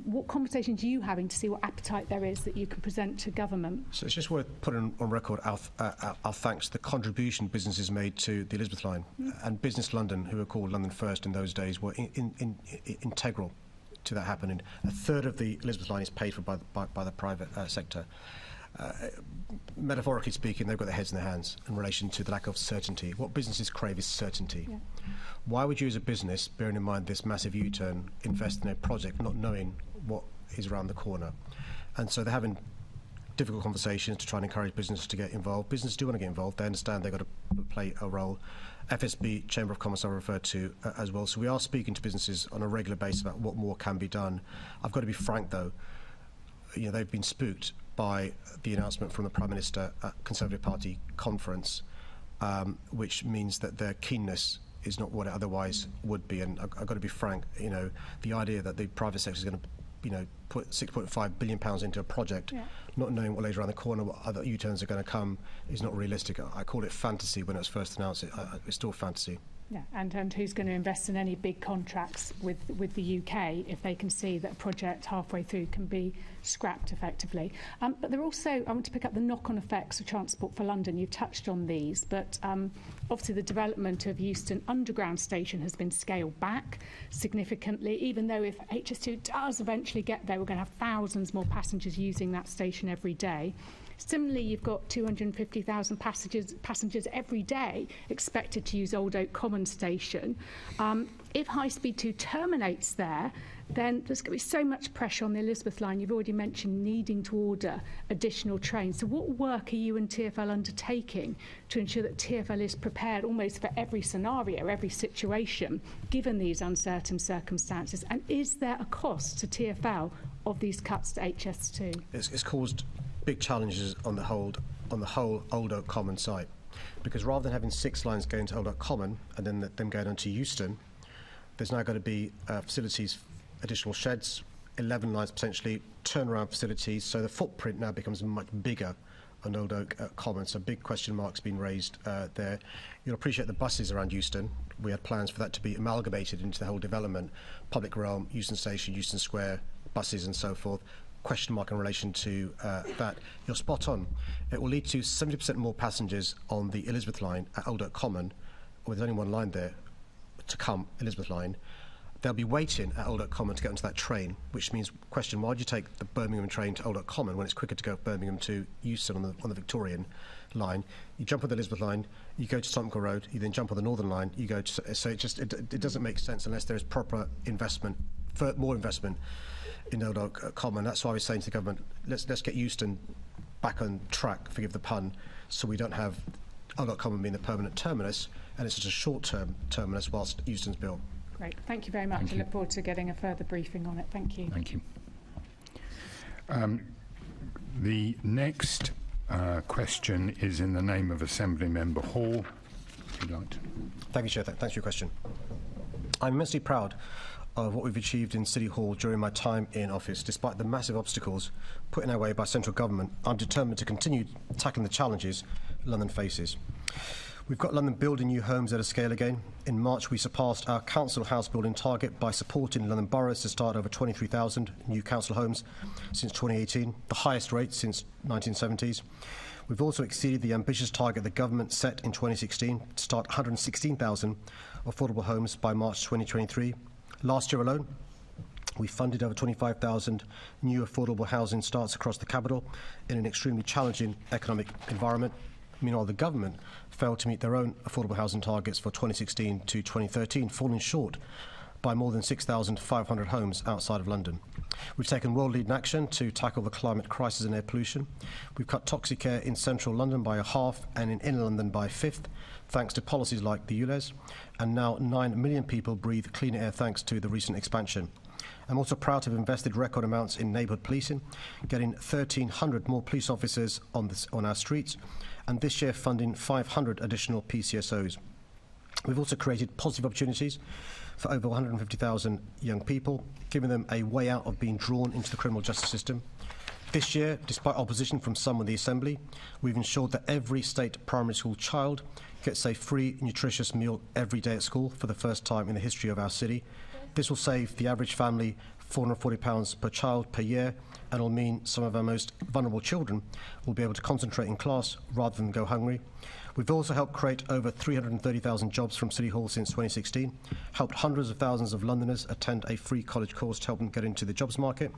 What conversations are you having to see what appetite there is that you can present to government? So it's just worth putting on record our thanks to the contribution businesses made to the Elizabeth line. And Business London, who were called London First in those days, were integral to that happening. A third of the Elizabeth line is paid for by the private sector. Metaphorically speaking, they've got their heads in their hands in relation to the lack of certainty. What businesses crave is certainty. Yeah. Why would you as a business, bearing in mind this massive U-turn, invest in a project not knowing what is around the corner? And so they're having difficult conversations to try and encourage businesses to get involved. Businesses do want to get involved. They understand they've got to play a role. FSB, Chamber of Commerce, I referred to as well. So we are speaking to businesses on a regular basis about what more can be done. I've got to be frank, though. They've been spooked by the announcement from the Prime Minister at Conservative Party conference, which means that their keenness is not what it otherwise would be. And I've got to be frank, the idea that the private sector is going to, put £6.5 billion into a project, not knowing what lays around the corner, what other U-turns are going to come, is not realistic. I called it fantasy when it was first announced. It's still fantasy. Yeah, and who's going to invest in any big contracts with the UK if they can see that a project halfway through can be scrapped effectively? But there are also, I want to pick up the knock-on effects of Transport for London. You've touched on these, but obviously the development of Euston Underground Station has been scaled back significantly, even though if HS2 does eventually get there, we're going to have thousands more passengers using that station every day. Similarly, you've got 250,000 passengers every day expected to use Old Oak Common Station. If High Speed 2 terminates there, then there's going to be so much pressure on the Elizabeth line. You've already mentioned needing to order additional trains. So what work are you and TfL undertaking to ensure that TfL is prepared almost for every scenario, every situation, given these uncertain circumstances? And is there a cost to TfL of these cuts to HS2? It's caused big challenges on the whole Old Oak Common site, because rather than having 6 lines going to Old Oak Common and then them going on to Euston, there's now going to be facilities, additional sheds, 11 lines potentially, turnaround facilities, so the footprint now becomes much bigger on Old Oak Common, so big question marks being raised there. You'll appreciate the buses around Euston. We had plans for that to be amalgamated into the whole development, public realm, Euston Station, Euston Square, buses and so forth. Question mark in relation to that. You're spot on. It will lead to 70% more passengers on the Elizabeth line at Old Oak Common, with only one line there to come, Elizabeth line. They'll be waiting at Old Oak Common to get onto that train, which means, question, why do you take the Birmingham train to Old Oak Common when it's quicker to go Birmingham to Euston on the Victorian line? You jump on the Elizabeth line, you go to Tomkill Road, you then jump on the Northern line, you go to... So it doesn't make sense unless there is proper investment, more investment in Old Oak Common. That's why I was saying to the government, let's get Euston back on track, forgive the pun, so we don't have Old Oak Common being the permanent terminus, and it's just a short-term terminus whilst Euston's built. Great, thank you very much. I look forward to getting a further briefing on it. Thank you. Thank you. The next question is in the name of Assembly Member Hall. If you'd like to. Thank you, Chair. Thanks for your question. I'm immensely proud of what we've achieved in City Hall during my time in office. Despite the massive obstacles put in our way by central government, I'm determined to continue tackling the challenges London faces. We've got London building new homes at a scale again. In March, we surpassed our council house building target by supporting London boroughs to start over 23,000 new council homes since 2018, the highest rate since 1970s. We've also exceeded the ambitious target the government set in 2016 to start 116,000 affordable homes by March 2023. Last year alone, we funded over 25,000 new affordable housing starts across the capital in an extremely challenging economic environment. Meanwhile, the government failed to meet their own affordable housing targets for 2016 to 2013, falling short by more than 6,500 homes outside of London. We've taken world-leading action to tackle the climate crisis and air pollution. We've cut toxic air in central London by a half and in inner London by a fifth, thanks to policies like the ULEZ, and now 9 million people breathe cleaner air thanks to the recent expansion. I'm also proud to have invested record amounts in neighbourhood policing, getting 1,300 more police officers on our streets, and this year funding 500 additional PCSOs. We've also created positive opportunities for over 150,000 young people, giving them a way out of being drawn into the criminal justice system. This year, despite opposition from some in the Assembly, we've ensured that every state primary school child gets a free, nutritious meal every day at school for the first time in the history of our city. This will save the average family £440 per child per year, and will mean some of our most vulnerable children will be able to concentrate in class rather than go hungry. We've also helped create over 330,000 jobs from City Hall since 2016, helped hundreds of thousands of Londoners attend a free college course to help them get into the jobs market,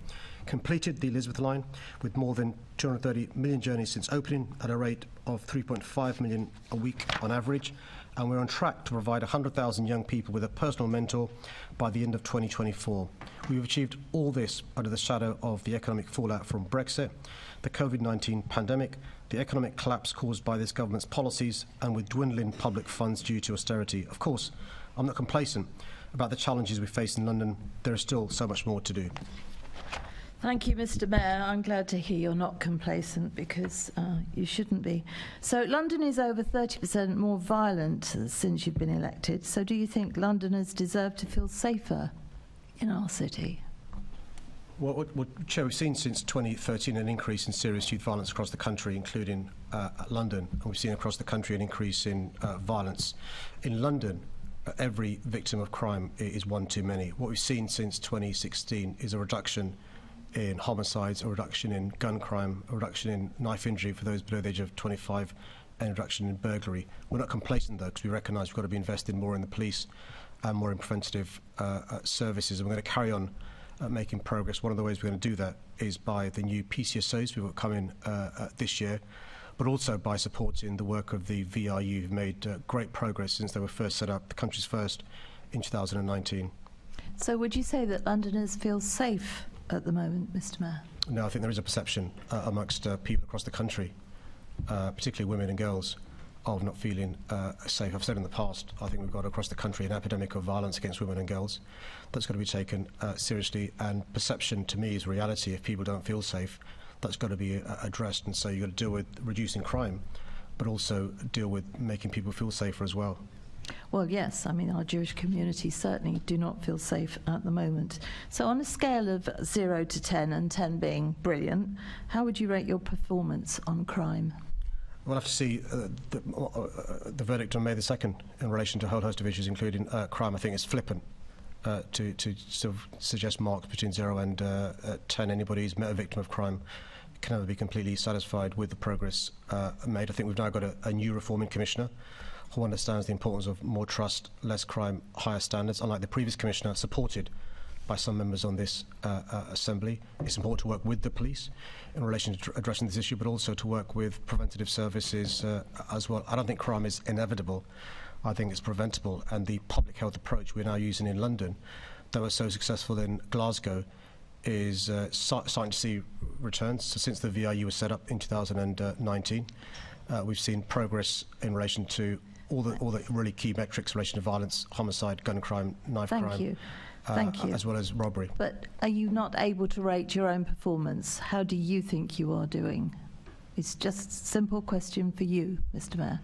completed the Elizabeth line with more than 230 million journeys since opening at a rate of 3.5 million a week on average, and we're on track to provide 100,000 young people with a personal mentor by the end of 2024. We've achieved all this under the shadow of the economic fallout from Brexit, the COVID-19 pandemic, the economic collapse caused by this government's policies, and with dwindling public funds due to austerity. Of course, I'm not complacent about the challenges we face in London. There is still so much more to do. Thank you, Mr. Mayor. I'm glad to hear you're not complacent, because you shouldn't be. So London is over 30% more violent since you've been elected. So do you think Londoners deserve to feel safer in our city? Well, Chair, we've seen since 2013 an increase in serious youth violence across the country, including London. And we've seen across the country an increase in violence. In London, every victim of crime is one too many. What we've seen since 2016 is a reduction in homicides, a reduction in gun crime, a reduction in knife injury for those below the age of 25, and a reduction in burglary. We're not complacent, though, because we recognise we've got to be investing more in the police and more in preventative services. And we're going to carry on making progress. One of the ways we're going to do that is by the new PCSOs we will come in this year, but also by supporting the work of the VRU, who've made great progress since they were first set up, the country's first, in 2019. So would you say that Londoners feel safe at the moment, Mr. Mayor? No, I think there is a perception amongst people across the country, particularly women and girls, of not feeling safe. I've said in the past, I think we've got across the country an epidemic of violence against women and girls that's got to be taken seriously, and perception to me is reality. If people don't feel safe, that's got to be addressed, and so you've got to deal with reducing crime, but also deal with making people feel safer as well. Well, yes, I mean, our Jewish community certainly do not feel safe at the moment. So on a scale of 0 to 10, and 10 being brilliant, how would you rate your performance on crime? We'll have to see the verdict on May the 2nd in relation to a whole host of issues, including crime. I think it's flippant to sort of suggest marks between 0 and 10. Anybody who's met a victim of crime can never be completely satisfied with the progress made. I think we've now got a new reforming commissioner who understands the importance of more trust, less crime, higher standards. Unlike the previous commissioner, supported by some members on this Assembly, it's important to work with the police in relation to addressing this issue, but also to work with preventative services as well. I don't think crime is inevitable. I think it's preventable, and the public health approach we're now using in London, that was so successful in Glasgow, is starting to see returns. So since the VRU was set up in 2019, we've seen progress in relation to all the really key metrics in relation to violence, homicide, gun crime, knife crime. Thank you. As well as robbery. But are you not able to rate your own performance? How do you think you are doing? It's just a simple question for you, Mr. Mayor.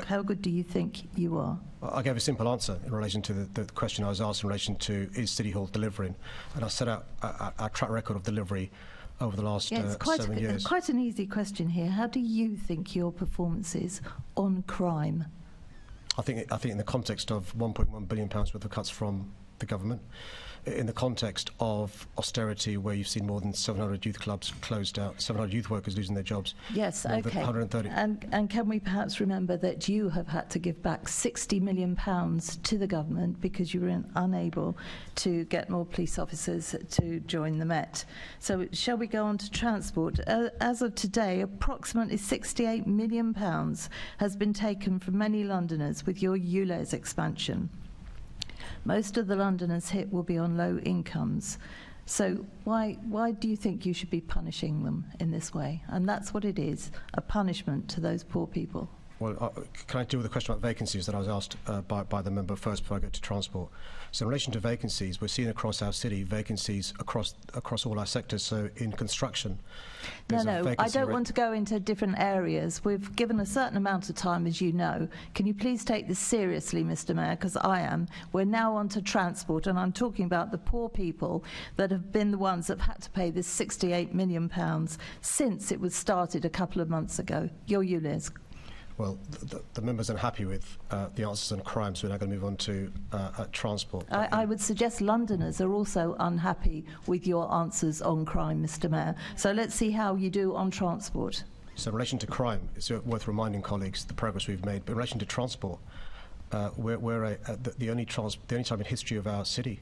How good do you think you are? I gave a simple answer in relation to the question I was asked in relation to is City Hall delivering, and I set out our track record of delivery over the last 7 years. It's quite an easy question here. How do you think your performance is on crime? I think in the context of £1.1 billion worth of cuts from the government, in the context of austerity, where you've seen more than 700 youth clubs closed out, 700 youth workers losing their jobs. Yes, okay. 130. And can we perhaps remember that you have had to give back £60 million to the government because you were unable to get more police officers to join the Met. So shall we go on to transport? As of today, approximately £68 million has been taken from many Londoners with your ULEZ expansion. Most of the Londoners hit will be on low incomes. So why do you think you should be punishing them in this way? And that's what it is, a punishment to those poor people. Well, can I deal with the question about vacancies that I was asked by the member first before I go to transport? So in relation to vacancies, we're seeing across our city vacancies across all our sectors. So in construction, No, I don't want to go into different areas. We've given a certain amount of time, as you know. Can you please take this seriously, Mr. Mayor, because I am. We're now on to transport, and I'm talking about the poor people that have been the ones that have had to pay this £68 million since it was started a couple of months ago. Your Liz. Well, the members are unhappy with the answers on crime, so we're now going to move on to transport. I would suggest Londoners are also unhappy with your answers on crime, Mr. Mayor. So let's see how you do on transport. So in relation to crime, it's worth reminding colleagues the progress we've made. But in relation to transport, we're the only time in history of our city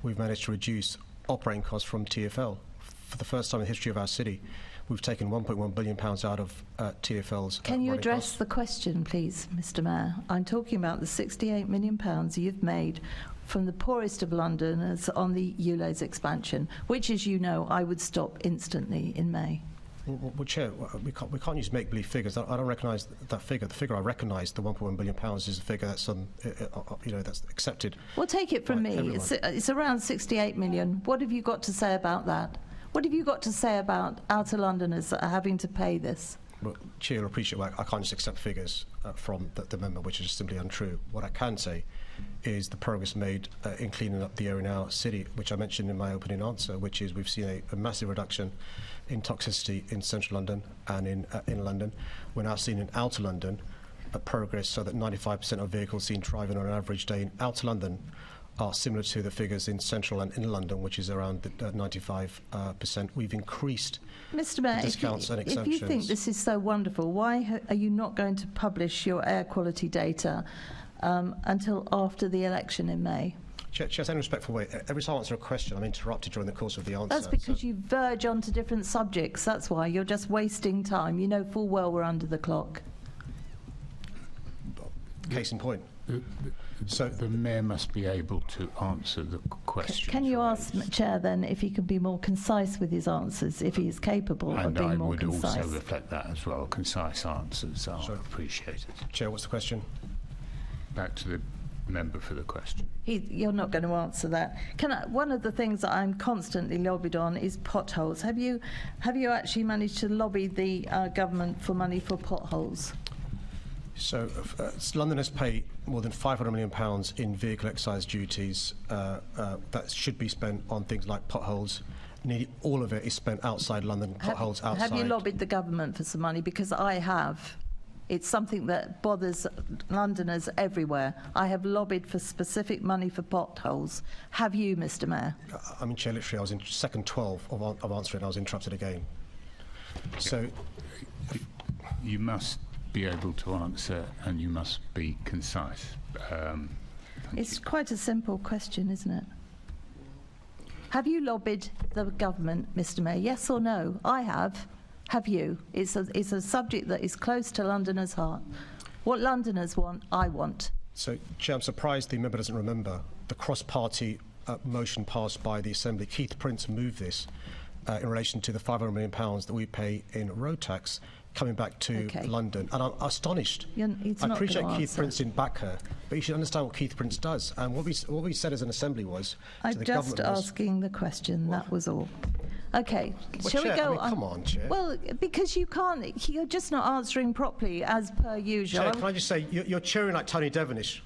we've managed to reduce operating costs from TfL. For the first time in the history of our city, we've taken £1.1 billion out of TfL's Can you address costs. the question, please, Mr. Mayor? I'm talking about the £68 million you've made from the poorest of Londoners on the ULEZ expansion, which, as you know, I would stop instantly in May. Well, Chair, we can't use make-believe figures. I don't recognise that figure. The figure I recognise, the £1.1 billion, is a figure that's that's accepted. Well, take it from me. It's around 68 million. What have you got to say about that? What have you got to say about outer Londoners that are having to pay this? Well, Chair, I appreciate I can't just accept figures from the member, which is simply untrue. What I can say is the progress made in cleaning up the area in our city, which I mentioned in my opening answer, which is we've seen a massive reduction in toxicity in central London and in London. We're now seeing in outer London progress so that 95% of vehicles seen driving on an average day in outer London are similar to the figures in central and in London, which is around 95%. We've increased Mr. Mayor, discounts and exemptions. If you think this is so wonderful, why are you not going to publish your air quality data until after the election in May? Chair, in a respectful way, every time I answer a question, I'm interrupted during the course of the answer. That's because you verge onto different subjects. That's why. You're just wasting time. You know full well we're under the clock. Case in point. So the Mayor must be able to answer the question. Can you ask Chair then if he can be more concise with his answers, if he is capable of being more concise? And I would also reflect that as well. Concise answers are appreciated. Chair, what's the question? Back to the member for the question. You're not going to answer that. One of the things that I'm constantly lobbied on is potholes. Have you actually managed to lobby the government for money for potholes? So Londoners pay more than £500 million in vehicle excise duties that should be spent on things like potholes. Nearly all of it is spent outside London, potholes outside. Have you lobbied the government for some money? Because I have. It's something that bothers Londoners everywhere. I have lobbied for specific money for potholes. Have you, Mr. Mayor? I mean, Chair, literally, I was in second 12 of answering. I was interrupted again. So you must be able to answer, and you must be concise. It's quite a simple question, isn't it? Have you lobbied the government, Mr. Mayor? Yes or no? I have. Have you? It's a subject that is close to Londoners' heart. What Londoners want, I want. So, Chair, I'm surprised the member doesn't remember the cross-party motion passed by the Assembly. Keith Prince moved this in relation to the £500 million that we pay in road tax coming back to London. And I'm astonished. I appreciate Keith Prince didn't back her, but you should understand what Keith Prince does. And what we said as an Assembly was... I'm just asking the question, that was all. Okay, well, shall Chair, we go on? Come on, Chair. Well, because you're just not answering properly, as per usual. Chair, can I just say, you're cheering like Tony Devonish.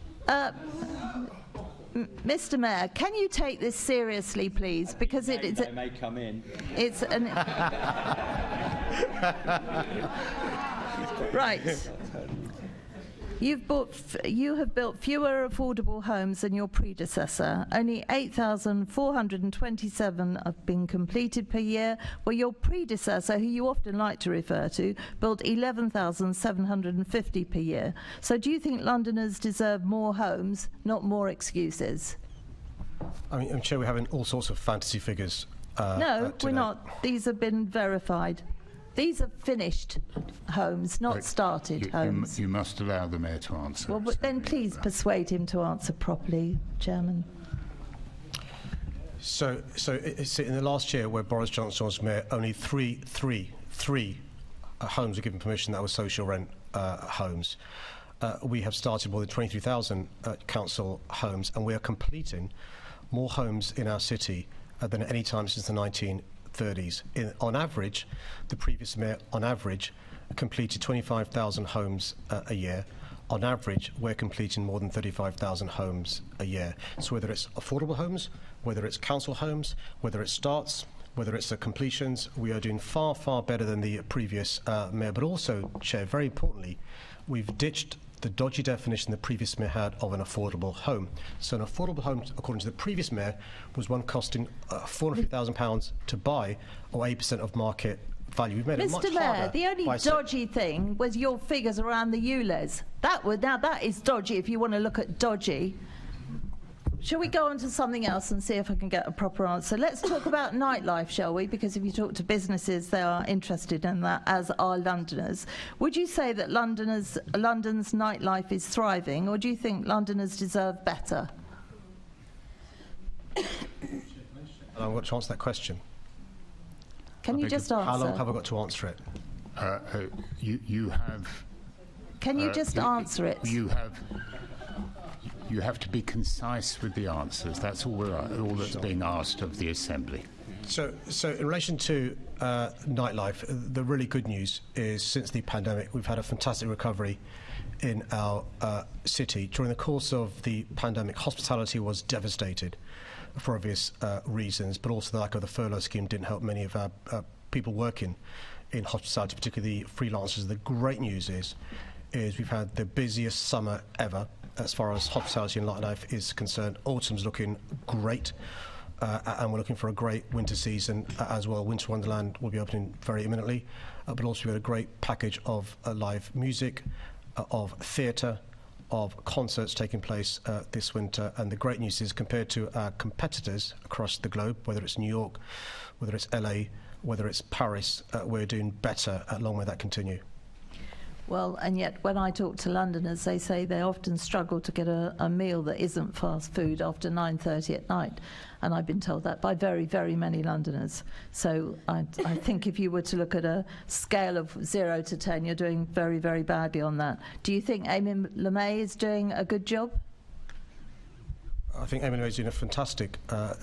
Mr. Mayor, can you take this seriously, please? Because they may come in. It's an... Right. You have built fewer affordable homes than your predecessor. Only 8,427 have been completed per year, where your predecessor, who you often like to refer to, built 11,750 per year. So do you think Londoners deserve more homes, not more excuses? I mean, Chair, we're having all sorts of fantasy figures. No, we're not. These have been verified. These are finished homes, not started homes. You must allow the Mayor to answer. Well, but then please persuade him to answer properly, Chairman. So in the last year, where Boris Johnson was Mayor, only three homes were given permission that was social rent. homes. We have started more than 23,000 council homes, and we are completing more homes in our city than at any time since the 1930s. On average, the previous mayor, on average, completed 25,000 homes a year. On average, we're completing more than 35,000 homes a year. So whether it's affordable homes, whether it's council homes, whether it's starts, whether it's the completions, we are doing far, far better than the previous mayor. But also, Chair, very importantly, we've ditched the dodgy definition the previous mayor had of an affordable home. So an affordable home, according to the previous mayor, was one costing £450,000 to buy, or 8% of market value. We've made it much Mr. Mayor, harder. the only dodgy thing was your figures around the ULEZ. Now that is dodgy if you want to look at dodgy. Shall we go on to something else and see if I can get a proper answer? Let's talk about nightlife, shall we? Because if you talk to businesses, they are interested in that, as are Londoners. Would you say that London's nightlife is thriving, or do you think Londoners deserve better? I'm going to answer that question. Can you just answer? How long have I got to answer it? You have. Can you just answer it? You have to be concise with the answers. That's all that's being asked of the Assembly. So in relation to nightlife, the really good news is since the pandemic, we've had a fantastic recovery in our city. During the course of the pandemic, hospitality was devastated for obvious reasons, but also the lack of the furlough scheme didn't help many of our people working in hospitality, particularly the freelancers. The great news is we've had the busiest summer ever as far as hospitality and nightlife is concerned. Autumn's looking great, and we're looking for a great winter season as well. Winter Wonderland will be opening very imminently, but also we've got a great package of live music, of theatre, of concerts taking place this winter. And the great news is, compared to our competitors across the globe, whether it's New York, whether it's LA, whether it's Paris, we're doing better. Long may that continue. Well, and yet when I talk to Londoners, they say they often struggle to get a meal that isn't fast food after 9:30 at night. And I've been told that by very, very many Londoners. So I think if you were to look at a scale of 0 to 10, you're doing very, very badly on that. Do you think Amy LeMay is doing a good job? I think Amy LeMay is doing a fantastic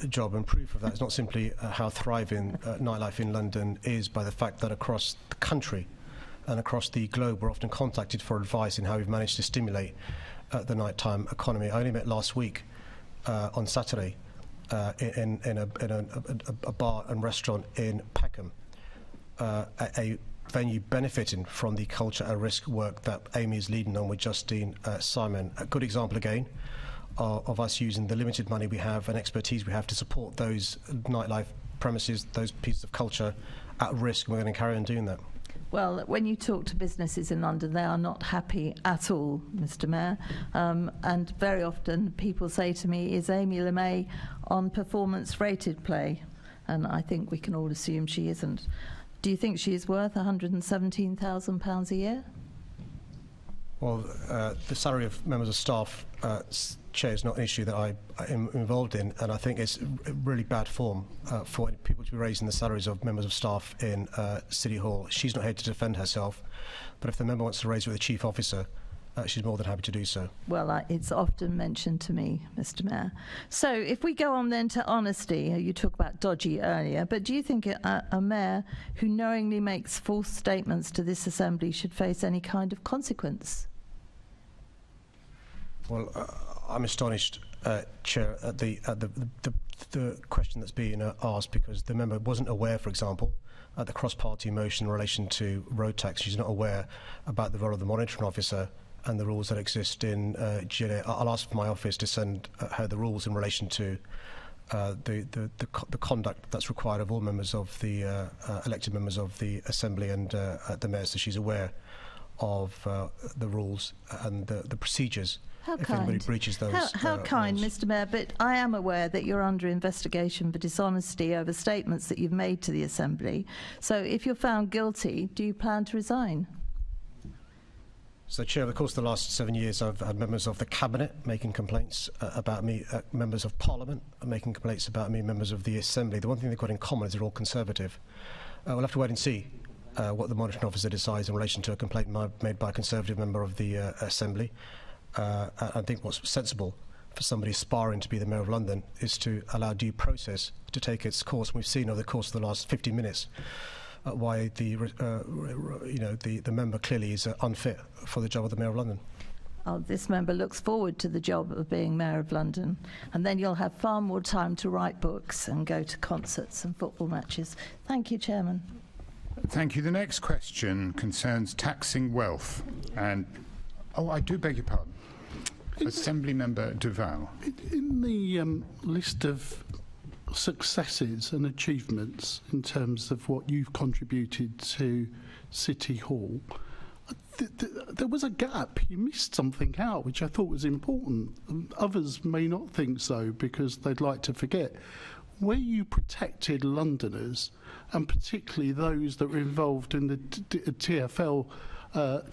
job, and proof of that is not simply how thriving nightlife in London is, by the fact that across the country and across the globe, we're often contacted for advice in how we've managed to stimulate the nighttime economy. I only met last week on Saturday in a bar and restaurant in Peckham, a venue benefiting from the culture at risk work that Amy is leading on with Justine Simon. A good example again of us using the limited money we have and expertise we have to support those nightlife premises, those pieces of culture at risk, and we're going to carry on doing that. Well, when you talk to businesses in London, they are not happy at all, Mr. Mayor. And very often people say to me, is Amy LeMay on performance-rated play? And I think we can all assume she isn't. Do you think she is worth £117,000 a year? Well, the salary of members of staff, Chair, is not an issue that I am involved in, and I think it's really bad form for people to be raising the salaries of members of staff in City Hall. She's not here to defend herself, but if the member wants to raise it with the Chief Officer, she's more than happy to do so. Well, it's often mentioned to me, Mr. Mayor. So if we go on then to honesty, you talked about dodgy earlier, but do you think a mayor who knowingly makes false statements to this Assembly should face any kind of consequence? Well, I'm astonished, Chair, at the question that's being asked, because the member wasn't aware, for example, at the cross-party motion in relation to road tax. She's not aware about the role of the monitoring officer and the rules that exist in GLA. I'll ask my office to send her the rules in relation to the conduct that's required of all members of the elected members of the Assembly and the Mayor, so she's aware of the rules and the procedures. How if kind. anybody breaches those How kind, rules. Mr. Mayor, but I am aware that you're under investigation for dishonesty over statements that you've made to the Assembly. So if you're found guilty, do you plan to resign? So, Chair, over the course of the last 7 years, I've had members of the Cabinet making complaints about me, members of Parliament making complaints about me, members of the Assembly. The one thing they've got in common is they're all Conservative. We'll have to wait and see what the monitoring officer decides in relation to a complaint made by a Conservative member of the Assembly. I think what's sensible for somebody aspiring to be the Mayor of London is to allow due process to take its course. We've seen over the course of the last 50 minutes why the member clearly is unfit for the job of the Mayor of London. This member looks forward to the job of being Mayor of London, and then you'll have far more time to write books and go to concerts and football matches. Thank you, Chairman. Thank you. The next question concerns taxing wealth. And, I do beg your pardon. Assembly Member Duval. In the list of successes and achievements in terms of what you've contributed to City Hall, there was a gap. You missed something out, which I thought was important. Others may not think so because they'd like to forget. Where you protected Londoners, and particularly those that were involved in the TfL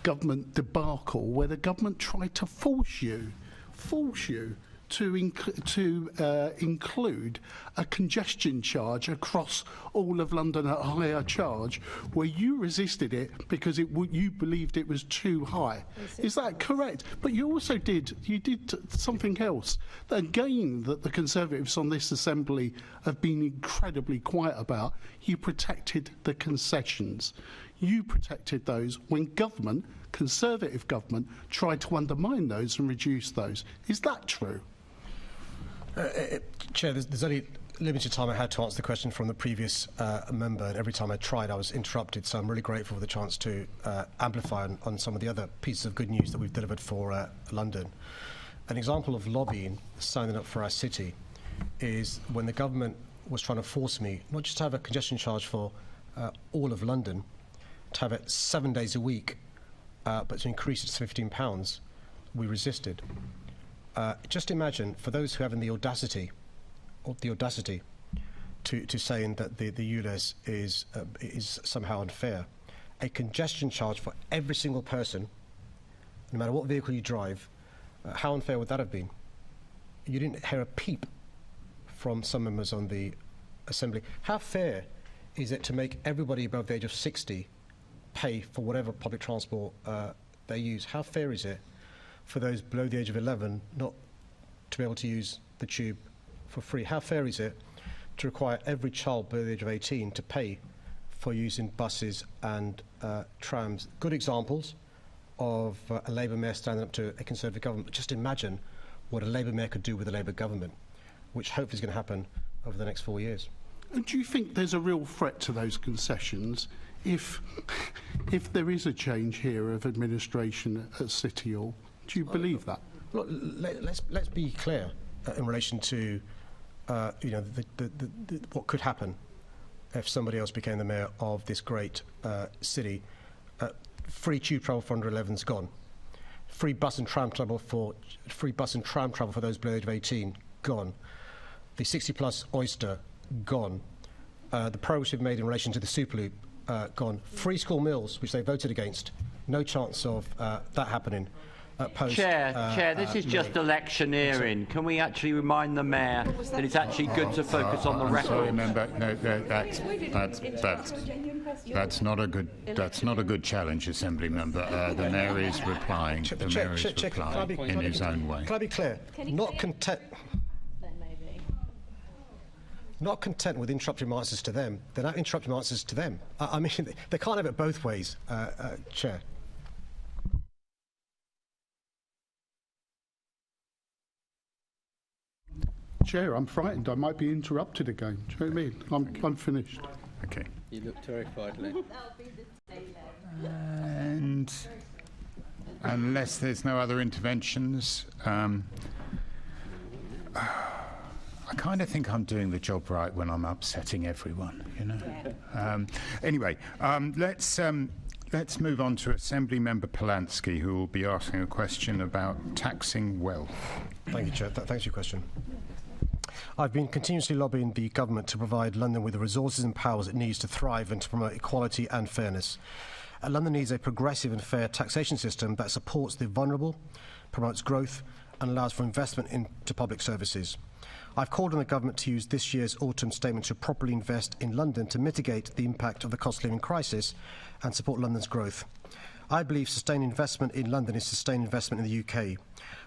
government debacle, where the government tried to force you to include a congestion charge across all of London at a higher charge, where you resisted it because you believed it was too high. Is that correct? But you also did something else, again, that the Conservatives on this Assembly have been incredibly quiet about. You protected the concessions. You protected those when government, Conservative government, tried to undermine those and reduce those. Is that true? Chair, there's only limited time I had to answer the question from the previous member, and every time I tried I was interrupted, so I'm really grateful for the chance to amplify on some of the other pieces of good news that we've delivered for London. An example of lobbying, signing up for our city, is when the government was trying to force me not just to have a congestion charge for all of London, to have it 7 days a week, but to increase it to £15, we resisted. Just imagine, for those who have the audacity to saying that the ULEZ is somehow unfair, a congestion charge for every single person, no matter what vehicle you drive, how unfair would that have been? You didn't hear a peep from some members on the Assembly. How fair is it to make everybody above the age of 60 pay for whatever public transport they use? How fair is it for those below the age of 11 not to be able to use the tube for free? How fair is it to require every child below the age of 18 to pay for using buses and trams? Good examples of a Labour mayor standing up to a Conservative government. But just imagine what a Labour mayor could do with a Labour government, which hopefully is going to happen over the next 4 years. And do you think there's a real threat to those concessions if there is a change here of administration at City Hall? Do you believe that? Look, let's be clear in relation to what could happen if somebody else became the mayor of this great city. Free tube travel for under 11's gone. Free bus and tram travel for those below the age of 18 gone. The 60+ Oyster gone. The progress we've made in relation to the Superloop gone. Free school meals, which they voted against. No chance of that happening. Chair, this is just electioneering. Can we actually remind the mayor that it's actually good to focus on the record? Sorry, member. No, that's not a good challenge, Assembly member. The mayor is replying. The mayor is replying in his own way. Can I be clear? Not content with interrupting my answers to them, they're not interrupting my answers to them. I mean, they can't have it both ways, Chair. Chair, I'm frightened. I might be interrupted again. Do you know what I mean? I'm finished. Okay. You look terrified, Lee. And unless there's no other interventions, I kind of think I'm doing the job right when I'm upsetting everyone, you know. Anyway, let's move on to Assembly Member Polanski, who will be asking a question about taxing wealth. Thank you, Chair. Thanks for your question. I've been continuously lobbying the government to provide London with the resources and powers it needs to thrive and to promote equality and fairness. London needs a progressive and fair taxation system that supports the vulnerable, promotes growth and allows for investment into public services. I've called on the government to use this year's autumn statement to properly invest in London to mitigate the impact of the cost of living crisis and support London's growth. I believe sustained investment in London is sustained investment in the UK.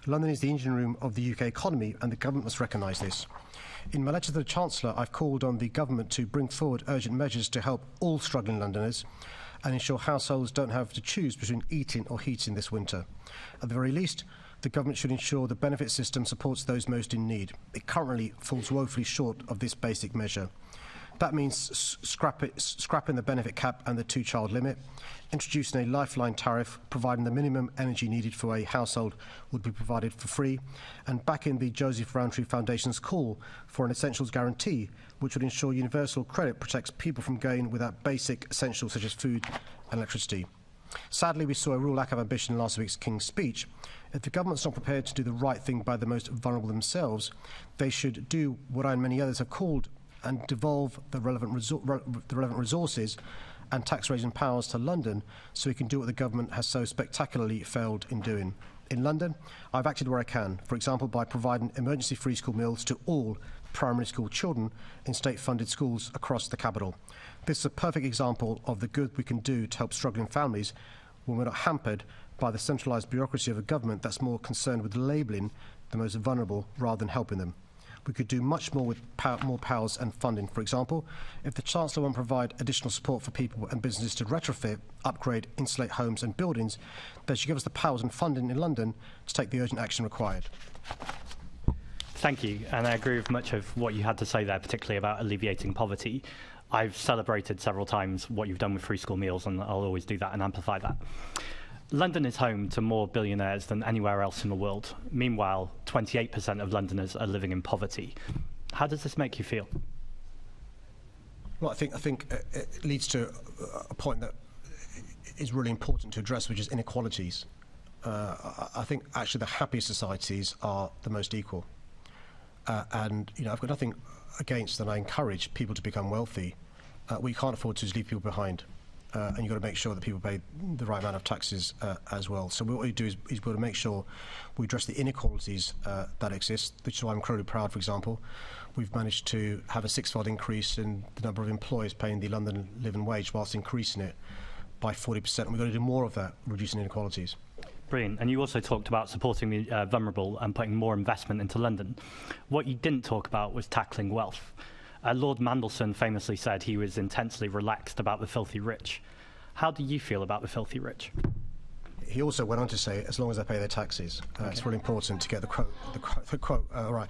London is the engine room of the UK economy, and the government must recognise this. In my letter to the Chancellor, I've called on the government to bring forward urgent measures to help all struggling Londoners and ensure households don't have to choose between eating or heating this winter. At the very least, the government should ensure the benefit system supports those most in need. It currently falls woefully short of this basic measure. That means scrapping the benefit cap and the two-child limit, introducing a lifeline tariff, providing the minimum energy needed for a household would be provided for free, and backing the Joseph Rowntree Foundation's call for an essentials guarantee, which would ensure universal credit protects people from going without basic essentials such as food and electricity. Sadly, we saw a real lack of ambition in last week's King's speech. If the government's not prepared to do the right thing by the most vulnerable themselves, they should do what I and many others have called and devolve the relevant resources and tax-raising powers to London so we can do what the government has so spectacularly failed in doing. In London, I've acted where I can, for example by providing emergency free school meals to all primary school children in state-funded schools across the capital. This is a perfect example of the good we can do to help struggling families when we're not hampered by the centralised bureaucracy of a government that's more concerned with labelling the most vulnerable rather than helping them. We could do much more with more powers and funding. For example, if the Chancellor won't provide additional support for people and businesses to retrofit, upgrade, insulate homes and buildings, they should give us the powers and funding in London to take the urgent action required. Thank you, and I agree with much of what you had to say there, particularly about alleviating poverty. I've celebrated several times what you've done with free school meals, and I'll always do that and amplify that. London is home to more billionaires than anywhere else in the world. Meanwhile, 28% of Londoners are living in poverty. How does this make you feel? Well, I think it leads to a point that is really important to address, which is inequalities. I think actually the happiest societies are the most equal. And I've got nothing against that. I encourage people to become wealthy. We can't afford to just leave people behind. And you've got to make sure that people pay the right amount of taxes as well. So what we do is we've got to make sure we address the inequalities that exist, which is why I'm incredibly proud, for example. We've managed to have a six-fold increase in the number of employers paying the London living wage whilst increasing it by 40%. And we've got to do more of that, reducing inequalities. Brilliant. And you also talked about supporting the vulnerable and putting more investment into London. What you didn't talk about was tackling wealth. Lord Mandelson famously said he was intensely relaxed about the filthy rich. How do you feel about the filthy rich? He also went on to say, as long as they pay their taxes, it's really important to get the quote right.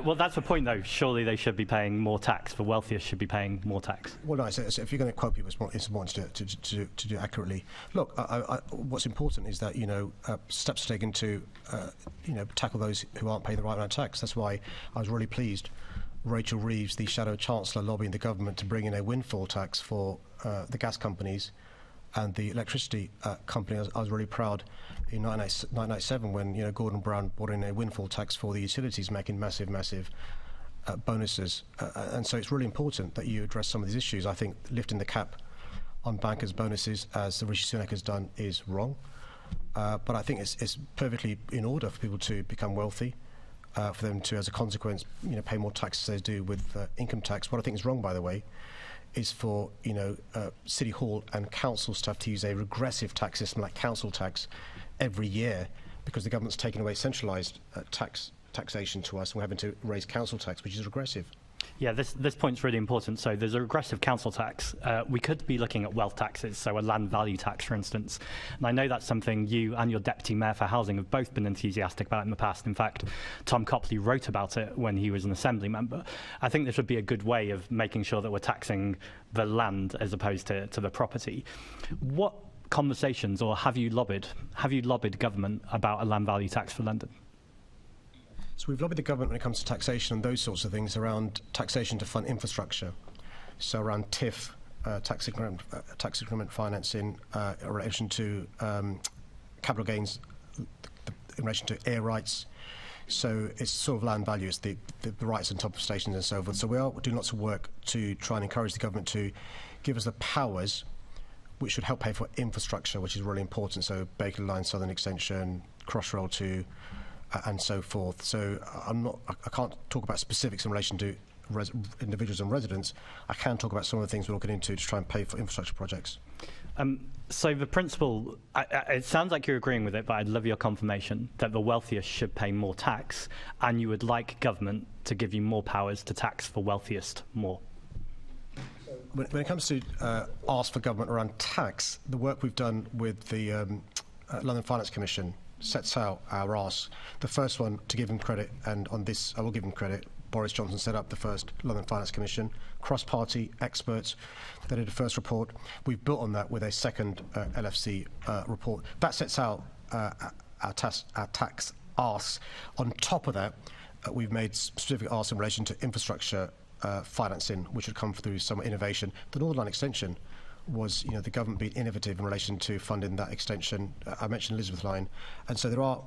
Well, that's the point, though. Surely they should be paying more tax. The wealthiest should be paying more tax. Well, no. So if you're going to quote people, it's important to do it accurately. Look, what's important is that steps taken to tackle those who aren't paying the right amount of tax. That's why I was really pleased. Rachel Reeves, the Shadow Chancellor, lobbying the government to bring in a windfall tax for the gas companies and the electricity company. I was really proud in 1997 when Gordon Brown brought in a windfall tax for the utilities, making massive bonuses. And so it's really important that you address some of these issues. I think lifting the cap on bankers' bonuses, as Rishi Sunak has done, is wrong. But I think it's perfectly in order for people to become wealthy. For them to, as a consequence, pay more tax as they do with income tax. What I think is wrong, by the way, is for City Hall and councils to have to use a regressive tax system like council tax every year because the government's taken away centralised taxation to us, and we're having to raise council tax, which is regressive. Yeah, this point's really important. So there's a regressive council tax. We could be looking at wealth taxes, so a land value tax, for instance. And I know that's something you and your Deputy Mayor for Housing have both been enthusiastic about in the past. In fact, Tom Copley wrote about it when he was an Assembly member. I think this would be a good way of making sure that we're taxing the land as opposed to the property. What conversations, or have you lobbied government about a land value tax for London? So we've lobbied the government when it comes to taxation and those sorts of things around taxation to fund infrastructure. So around TIF, tax increment financing, in relation to capital gains, in relation to air rights. So it's sort of land value, it's the rights on top of stations and so forth. So we are doing lots of work to try and encourage the government to give us the powers which should help pay for infrastructure, which is really important. So Bakerloo Line, Southern Extension, Crossrail to and so forth. So I can't talk about specifics in relation to individuals and residents. I can talk about some of the things we're looking into to try and pay for infrastructure projects. So the principle, it sounds like you're agreeing with it, but I'd love your confirmation that the wealthiest should pay more tax, and you would like government to give you more powers to tax the wealthiest more. When it comes to ask for government around tax, the work we've done with the London Finance Commission sets out our ask. The first one, to give him credit, and on this I will give him credit, Boris Johnson set up the first London Finance Commission, cross-party experts. They did a first report. We've built on that with a second LFC report. That sets out our tax asks. On top of that, we've made specific asks in relation to infrastructure financing, which would come through some innovation. The Northern Line extension was, the government being innovative in relation to funding that extension. I mentioned Elizabeth Line, and so there are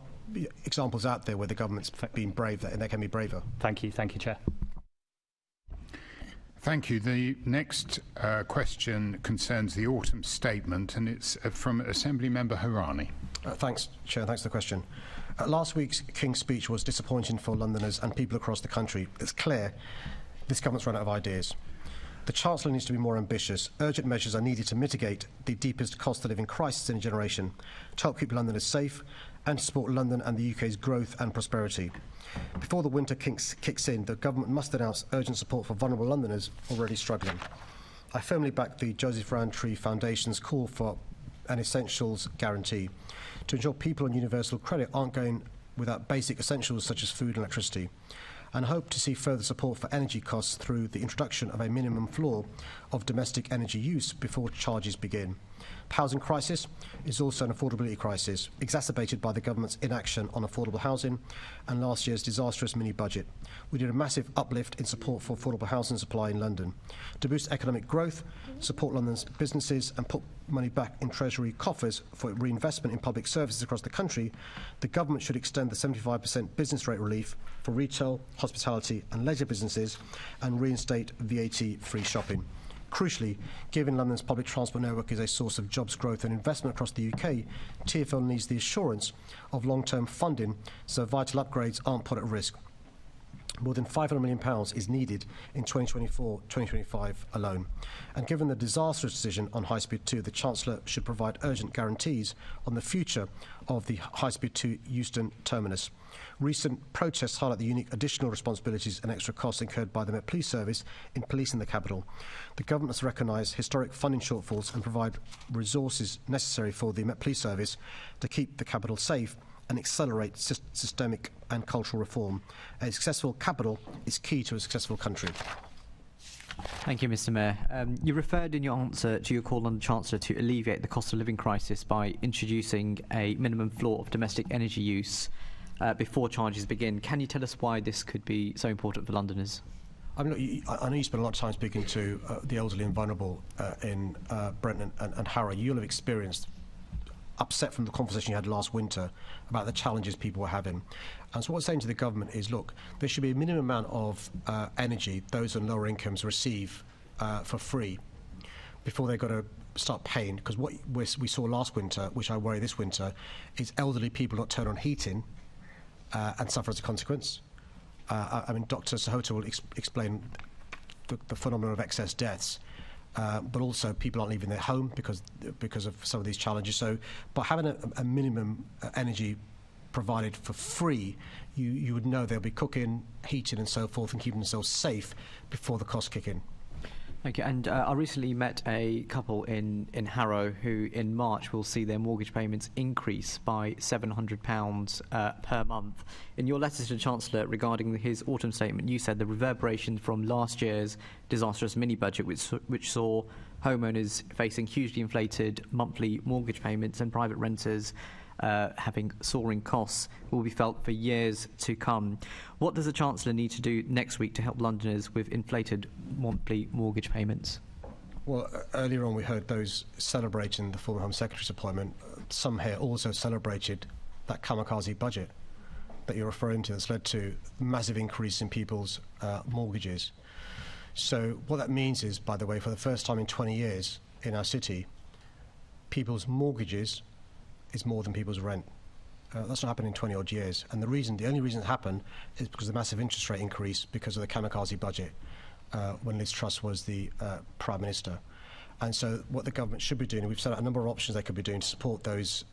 examples out there where the government's been brave, and they can be braver. Thank you, Chair. Thank you. The next question concerns the autumn statement, and it's from Assembly Member Harani. Thanks, Chair. Thanks for the question. Last week's King's speech was disappointing for Londoners and people across the country. It's clear this government's run out of ideas. The Chancellor needs to be more ambitious. Urgent measures are needed to mitigate the deepest cost of living crisis in a generation, to help keep Londoners safe and to support London and the UK's growth and prosperity. Before the winter kicks in, the government must announce urgent support for vulnerable Londoners already struggling. I firmly back the Joseph Rowntree Foundation's call for an essentials guarantee to ensure people on universal credit aren't going without basic essentials such as food and electricity, and hope to see further support for energy costs through the introduction of a minimum floor of domestic energy use before charges begin. The housing crisis is also an affordability crisis, exacerbated by the government's inaction on affordable housing and last year's disastrous mini-budget. We did a massive uplift in support for affordable housing supply in London. To boost economic growth, support London's businesses and put money back in Treasury coffers for reinvestment in public services across the country, the government should extend the 75% business rate relief for retail, hospitality and leisure businesses and reinstate VAT-free shopping. Crucially, given London's public transport network is a source of jobs growth and investment across the UK, TfL needs the assurance of long-term funding so vital upgrades aren't put at risk. More than £500 million is needed in 2024-2025 alone. And given the disastrous decision on High Speed 2, the Chancellor should provide urgent guarantees on the future of the High Speed 2 Euston terminus. Recent protests highlight the unique additional responsibilities and extra costs incurred by the Met Police Service in policing the capital. The government must recognise historic funding shortfalls and provide resources necessary for the Met Police Service to keep the capital safe and accelerate systemic and cultural reform. A successful capital is key to a successful country. Thank you, Mr. Mayor. You referred in your answer to your call on the Chancellor to alleviate the cost of living crisis by introducing a minimum floor of domestic energy use before charges begin. Can you tell us why this could be so important for Londoners? I know you spend a lot of time speaking to the elderly and vulnerable in Brent and Harrow. You'll have experienced upset from the conversation you had last winter about the challenges people were having. And so what we're saying to the government is, look, there should be a minimum amount of energy those on lower incomes receive for free before they've got to start paying. Because what we saw last winter, which I worry this winter, is elderly people not turn on heating and suffer as a consequence. I mean, Dr. Sahota will explain the phenomenon of excess deaths. But also people aren't leaving their home because of some of these challenges. So, by having a minimum energy provided for free, you would know they'll be cooking, heating, and so forth, and keeping themselves safe before the costs kick in. Thank you. And I recently met a couple in Harrow who, in March, will see their mortgage payments increase by £700 per month. In your letter to the Chancellor regarding his autumn statement, you said the reverberation from last year's disastrous mini-budget, which saw homeowners facing hugely inflated monthly mortgage payments and private renters having soaring costs, will be felt for years to come. What does the Chancellor need to do next week to help Londoners with inflated monthly mortgage payments? Well, earlier on we heard those celebrating the former Home Secretary's appointment. Some here also celebrated that kamikaze budget that you're referring to that's led to massive increase in people's mortgages. So what that means is, by the way, for the first time in 20 years in our city, people's mortgages is more than people's rent. That's not happened in 20-odd years. And the only reason it happened is because of the massive interest rate increase because of the kamikaze budget when Liz Truss was the Prime Minister. And so what the government should be doing, and we've set out a number of options they could be doing to support those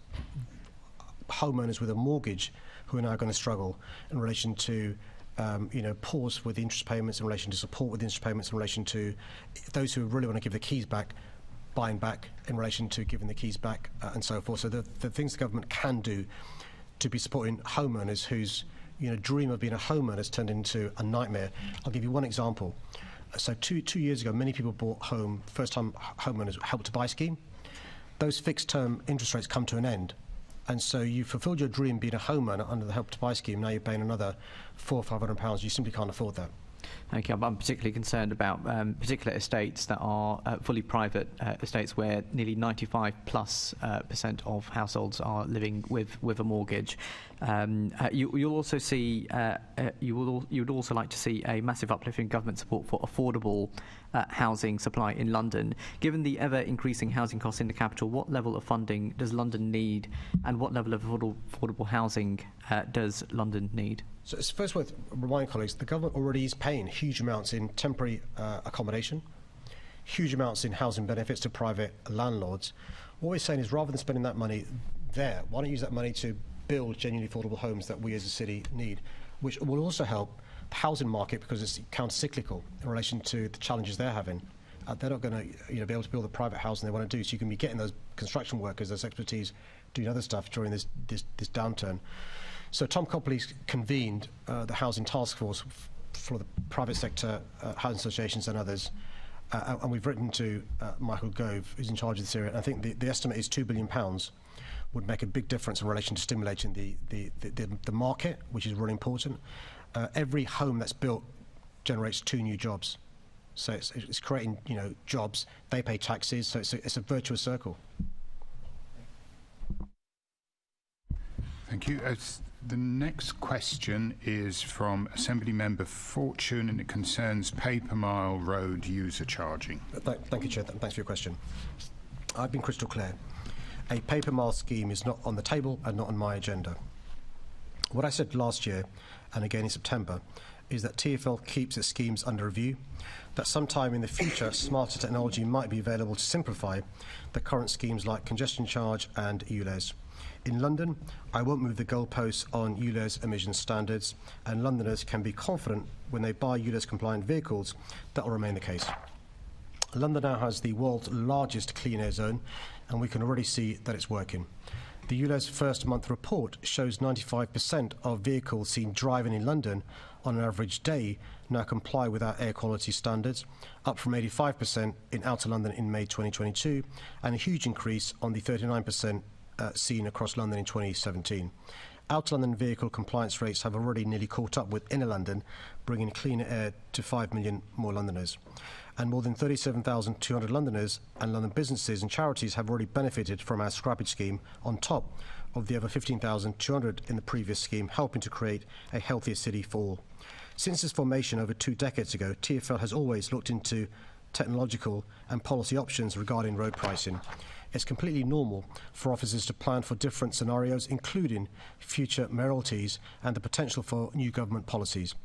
homeowners with a mortgage who are now going to struggle in relation to pause with interest payments, in relation to support with interest payments, in relation to those who really want to give the keys back, buying back, in relation to giving the keys back, and so forth. So the things the government can do to be supporting homeowners whose dream of being a homeowner has turned into a nightmare. I'll give you one example. So two years ago, many people bought home, first-time homeowners Help to Buy scheme. Those fixed-term interest rates come to an end. And so you fulfilled your dream being a homeowner under the Help to Buy scheme. Now you're paying another £400 or £500. You simply can't afford that. Okay, I'm particularly concerned about particular estates that are fully private estates where nearly 95% of households are living with a mortgage. You'll also see you would also like to see a massive uplift in government support for affordable housing supply in London. Given the ever-increasing housing costs in the capital, what level of funding does London need, and what level of affordable housing does London need? So it's first worth reminding colleagues, the government already is paying huge amounts in temporary accommodation, huge amounts in housing benefits to private landlords. What we're saying is rather than spending that money there, why don't you use that money to build genuinely affordable homes that we as a city need, which will also help the housing market because it's counter-cyclical in relation to the challenges they're having. They're not going to be able to build the private housing they want to do, so you can be getting those construction workers, those expertise, doing other stuff during this downturn. So Tom Copley's convened the Housing Task Force for the private sector, housing associations and others, and we've written to Michael Gove, who's in charge of this area. And I think the estimate is £2 billion would make a big difference in relation to stimulating the market, which is really important. Every home that's built generates 2 new jobs. So it's creating jobs, they pay taxes, so it's a virtuous circle. Thank you. The next question is from Assembly Member Fortune, and it concerns Paper Mile Road user charging. Thank you, Chair. Thanks for your question. I've been crystal clear. A Paper Mile scheme is not on the table and not on my agenda. What I said last year, and again in September, is that TfL keeps its schemes under review, that sometime in the future smarter technology might be available to simplify the current schemes like congestion charge and ULEZ. In London, I won't move the goalposts on ULEZ emission standards, and Londoners can be confident when they buy ULEZ compliant vehicles that will remain the case. London now has the world's largest clean air zone, and we can already see that it's working. The ULEZ first month report shows 95% of vehicles seen driving in London on an average day now comply with our air quality standards, up from 85% in Outer London in May 2022, and a huge increase on the 39% seen across London in 2017. Outer London vehicle compliance rates have already nearly caught up with Inner London, bringing cleaner air to 5 million more Londoners. And more than 37,200 Londoners and London businesses and charities have already benefited from our scrappage scheme on top of the over 15,200 in the previous scheme, helping to create a healthier city for all. Since its formation over 2 decades ago, TfL has always looked into technological and policy options regarding road pricing. It's completely normal for officers to plan for different scenarios, including future mayoralties and the potential for new government policies.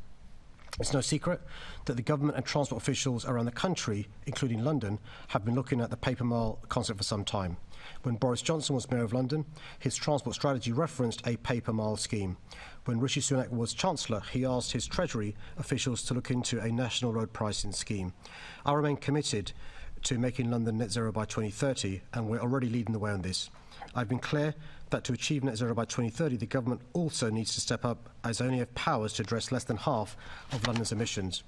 It's no secret that the government and transport officials around the country, including London, have been looking at the Paper Mile concept for some time. When Boris Johnson was Mayor of London, his transport strategy referenced a Paper Mile scheme. When Rishi Sunak was Chancellor, he asked his Treasury officials to look into a national road pricing scheme. I remain committed to making London net zero by 2030, and we're already leading the way on this. I've been clear that to achieve net zero by 2030, the government also needs to step up, as only have powers to address less than half of London's emissions.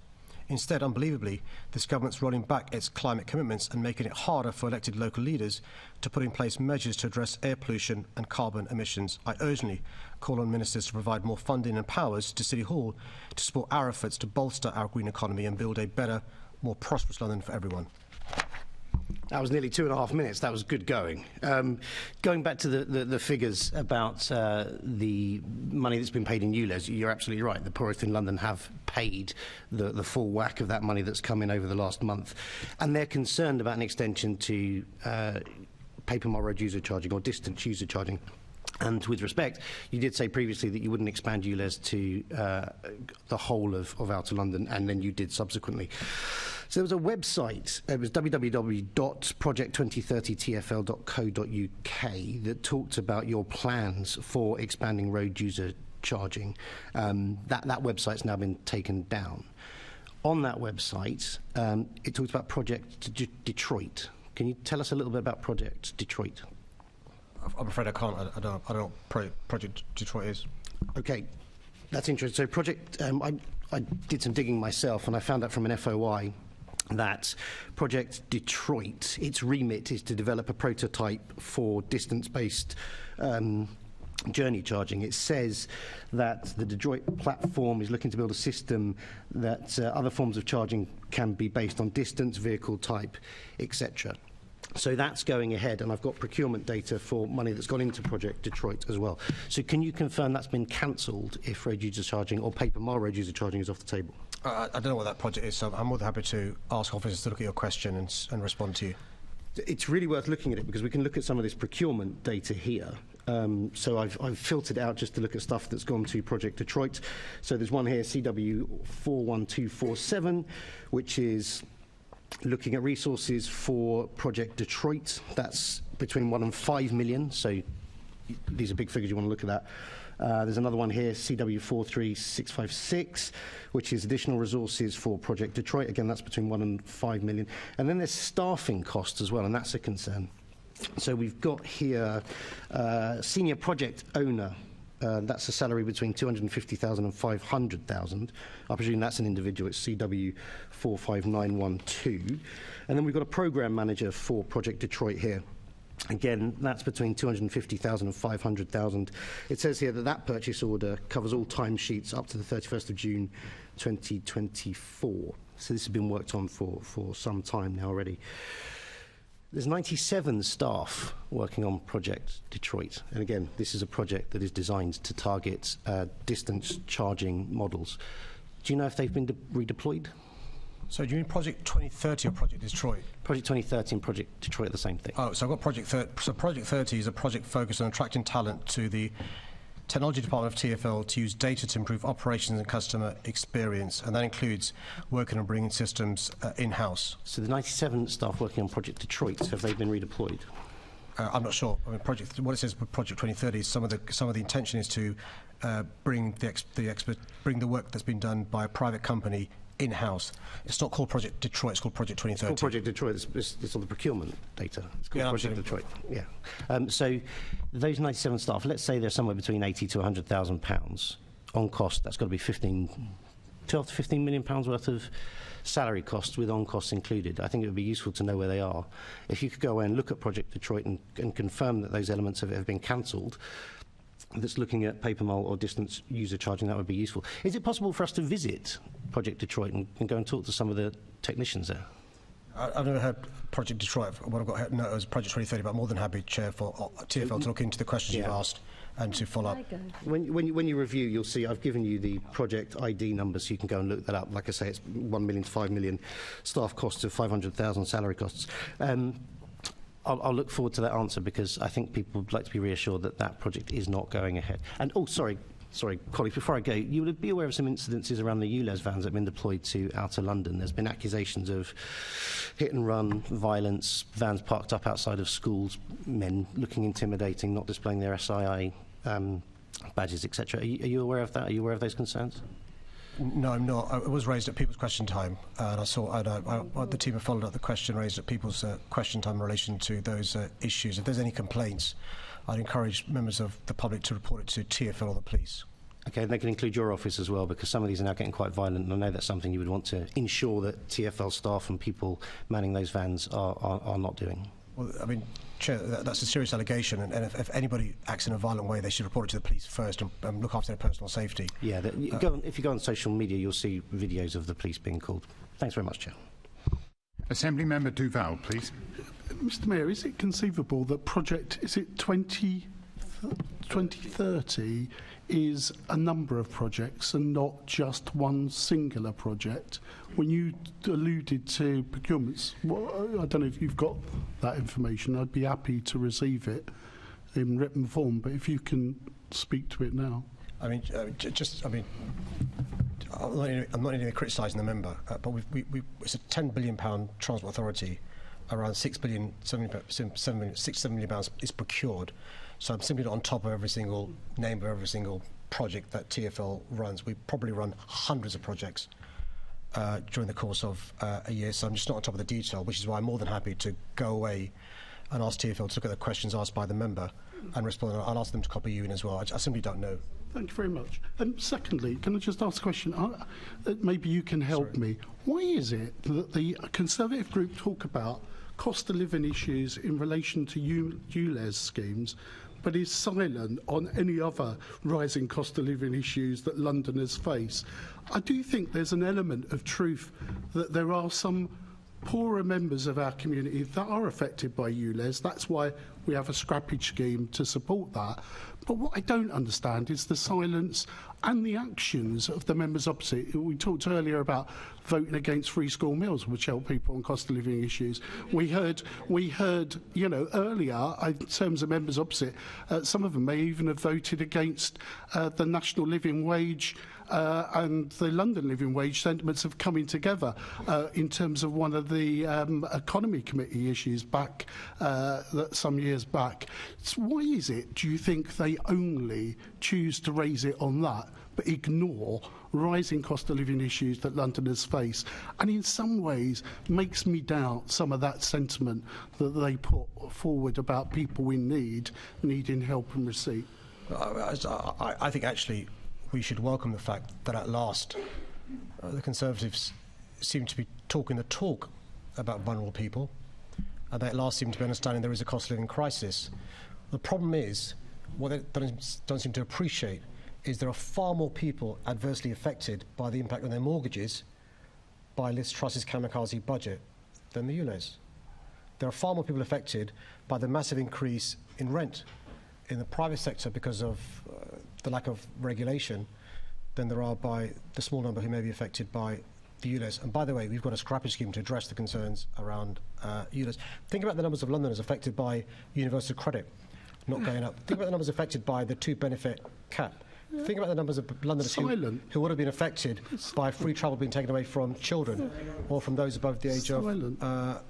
Instead, unbelievably, this government's rolling back its climate commitments and making it harder for elected local leaders to put in place measures to address air pollution and carbon emissions. I urgently call on ministers to provide more funding and powers to City Hall to support our efforts to bolster our green economy and build a better, more prosperous London for everyone. That was nearly 2.5 minutes. That was good going. Going back to the figures about the money that's been paid in ULEZ, you're absolutely right. The poorest in London have paid the full whack of that money that's come in over the last month. And they're concerned about an extension to Paper Mile Road user charging or distance user charging. And with respect, you did say previously that you wouldn't expand ULEZ to the whole of Outer London, and then you did subsequently. So there was a website, it was www.project2030tfl.co.uk, that talked about your plans for expanding road user charging. That website's now been taken down. On that website, it talks about Project Detroit. Can you tell us a little bit about Project Detroit? I'm afraid I can't. I don't know what Project Detroit is. Okay, that's interesting. So Project, I did some digging myself, and I found out from an FOI that Project Detroit, its remit is to develop a prototype for distance-based journey charging. It says that the Detroit platform is looking to build a system that other forms of charging can be based on distance, vehicle type, etc. So that's going ahead, and I've got procurement data for money that's gone into Project Detroit as well. So can you confirm that's been cancelled if road user charging or paper mile road user charging is off the table? I don't know what that project is, so I'm more than happy to ask officers to look at your question and respond to you. It's really worth looking at it because we can look at some of this procurement data here. So I've filtered out just to look at stuff that's gone to Project Detroit. So there's one here, CW41247, which is looking at resources for Project Detroit. That's between 1 and 5 million, so these are big figures, you want to look at that. There's another one here, CW43656, which is additional resources for Project Detroit. Again, that's between 1 and 5 million. And then there's staffing costs as well, and that's a concern. So we've got here senior project owner. That's a salary between 250,000 and 500,000. I presume that's an individual. It's CW45912. And then we've got a program manager for Project Detroit here. Again, that's between 250,000 and 500,000. It says here that that purchase order covers all timesheets up to the 31st of June 2024. So this has been worked on for some time now already. There's 97 staff working on Project Detroit. And again, this is a project that is designed to target distance charging models. Do you know if they've been redeployed? So do you mean Project 2030 or Project Detroit? Project 2030 and Project Detroit are the same thing. Oh, so I've got Project 30. So Project 30 is a project focused on attracting talent to the Technology Department of TfL to use data to improve operations and customer experience, and that includes working on bringing systems in-house. So the 97 staff working on Project Detroit, have they been redeployed? I'm not sure. I mean, what it says with Project 2030 is some of the intention is to bring the work that's been done by a private company in-house. It's not called Project Detroit, it's called Project 2030. It's called Project Detroit, it's on the procurement data. It's called Project Detroit, yeah. So those 97 staff, let's say they're somewhere between 80 to 100,000 pounds on cost. That's got to be 12 to 15 million pounds worth of salary costs with on costs included. I think it would be useful to know where they are. If you could go away and look at Project Detroit and confirm that those elements of it have been cancelled, that's looking at paper mile or distance user charging, that would be useful. Is it possible for us to visit Project Detroit and go and talk to some of the technicians there? I've never heard Project Detroit. What I've got no, it was Project 2030, but I'm more than happy, Chair, for TfL to look into the questions you've asked and to follow up. When you review, you'll see I've given you the project ID number, so you can go and look that up. Like I say, it's 1 million to 5 million, staff costs of 500,000, salary costs. I'll look forward to that answer because I think people would like to be reassured that that project is not going ahead. And, sorry, colleagues, before I go, you would be aware of some incidences around the ULEZ vans that have been deployed to outer London. There's been accusations of hit and run, violence, vans parked up outside of schools, men looking intimidating, not displaying their SII badges, etc. Are you aware of that? Are you aware of those concerns? No, I'm not. It was raised at people's question time, and the team have followed up the question raised at people's question time in relation to those issues. If there's any complaints, I'd encourage members of the public to report it to TfL or the police. Okay, and they can include your office as well, because some of these are now getting quite violent, and I know that's something you would want to ensure that TfL staff and people manning those vans are not doing. Well, I mean, Chair, that's a serious allegation, and if anybody acts in a violent way, they should report it to the police first and look after their personal safety. Yeah, if you go on social media, you'll see videos of the police being called. Thanks very much, Chair. Assembly Member Duval, please. Mr Mayor, is it conceivable that Project 2030 is a number of projects and not just one singular project? When you alluded to procurements, well, I don't know if you've got that information. I'd be happy to receive it. in written form, but if you can speak to it now. I mean, I'm not even criticising the member, but it's a £10 billion transport authority. Around £6 billion, £7 million is procured. So I'm simply not on top of every single name of every single project that TfL runs. We probably run hundreds of projects during the course of a year, so I'm just not on top of the detail, which is why I'm more than happy to go away and ask TfL to look at the questions asked by the member and respond. I'll ask them to copy you in as well. I simply don't know. Thank you very much. And secondly, can I just ask a question? Maybe you can help me. Why is it that the Conservative group talk about cost of living issues in relation to ULEZ schemes, but is silent on any other rising cost of living issues that Londoners face? I do think there's an element of truth that there are some poorer members of our community that are affected by ULEZ. That's why we have a scrappage scheme to support that. But what I don't understand is the silence and the actions of the members opposite. We talked earlier about voting against free school meals, which help people on cost of living issues. We heard, earlier, in terms of members opposite, some of them may even have voted against the national living wage and the London living wage sentiments of coming together in terms of one of the economy committee issues back some years back. So why is it, do you think, they only choose to raise it on that but ignore rising cost of living issues that Londoners face, and in some ways makes me doubt some of that sentiment that they put forward about people in need needing help and receipt? I think actually we should welcome the fact that at last the Conservatives seem to be talking the talk about vulnerable people, and they at last seem to be understanding there is a cost of living crisis. The problem is, what they don't seem to appreciate is there are far more people adversely affected by the impact on their mortgages by Liz Truss's kamikaze budget than the ULEZ. There are far more people affected by the massive increase in rent in the private sector because of the lack of regulation than there are by the small number who may be affected by the ULEZ. And by the way, we've got a scrappage scheme to address the concerns around ULEZ. Think about the numbers of Londoners affected by universal credit not going up. Think about the numbers affected by the 2 benefit cap. Think about the numbers of Londoners who would have been affected by free travel being taken away from children or from those above the age of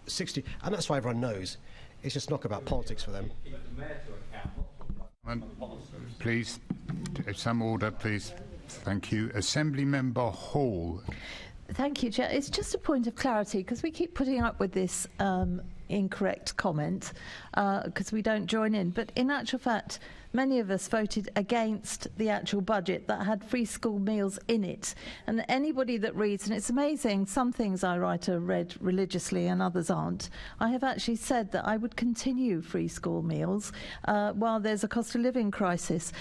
60. And that's why everyone knows it's just not about politics for them. Please, some order, please. Thank you. Assembly Member Hall. Thank you, Chair. It's just a point of clarity, because we keep putting up with this incorrect comment because we don't join in. But in actual fact, many of us voted against the actual budget that had free school meals in it. And anybody that reads, and it's amazing, some things I write are read religiously and others aren't. I have actually said that I would continue free school meals while there's a cost of living crisis.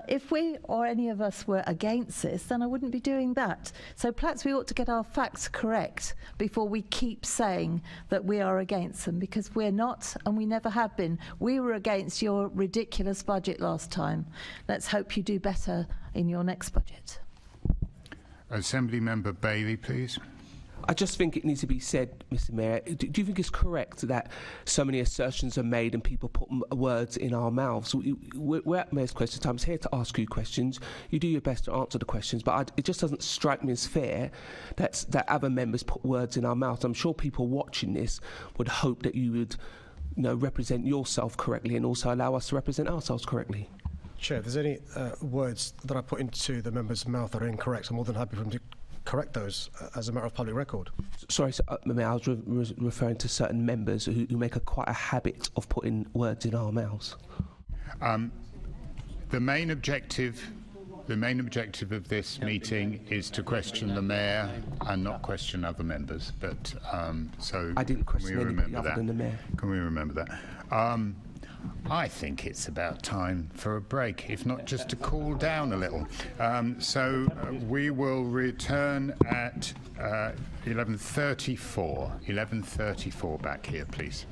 If we or any of us were against this, then I wouldn't be doing that. So perhaps we ought to get our facts correct before we keep saying that we are against them, because we're not, and we never have been. We were against your ridiculous budget last time. Let's hope you do better in your next budget. Assembly Member Bailey, please. I just think it needs to be said, Mr. Mayor. Do you think it's correct that so many assertions are made and people put words in our mouths? We're at Mayor's Question Time. It's here to ask you questions. You do your best to answer the questions, but it just doesn't strike me as fair that other members put words in our mouths. I'm sure people watching this would hope that you would represent yourself correctly and also allow us to represent ourselves correctly. Chair, if there's any words that I put into the member's mouth that are incorrect, I'm more than happy for him to correct those as a matter of public record. Sorry, Mayor, I was referring to certain members who make quite a habit of putting words in our mouths. The main objective of this meeting is to question the Mayor and not question other members. But so I didn't question anybody other than the Mayor. Can we remember that? I think it's about time for a break, if not just to cool down a little. So we will return at 11:34. 11:34 back here, please.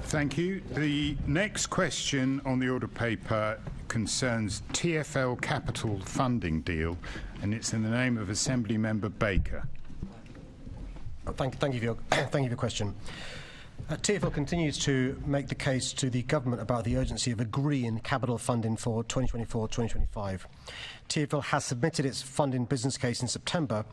Thank you. The next question on the order paper concerns TfL capital funding deal, and it's in the name of Assembly Member Baker. Thank you for your question. TfL continues to make the case to the government about the urgency of agreeing capital funding for 2024-2025. TfL has submitted its funding business case in September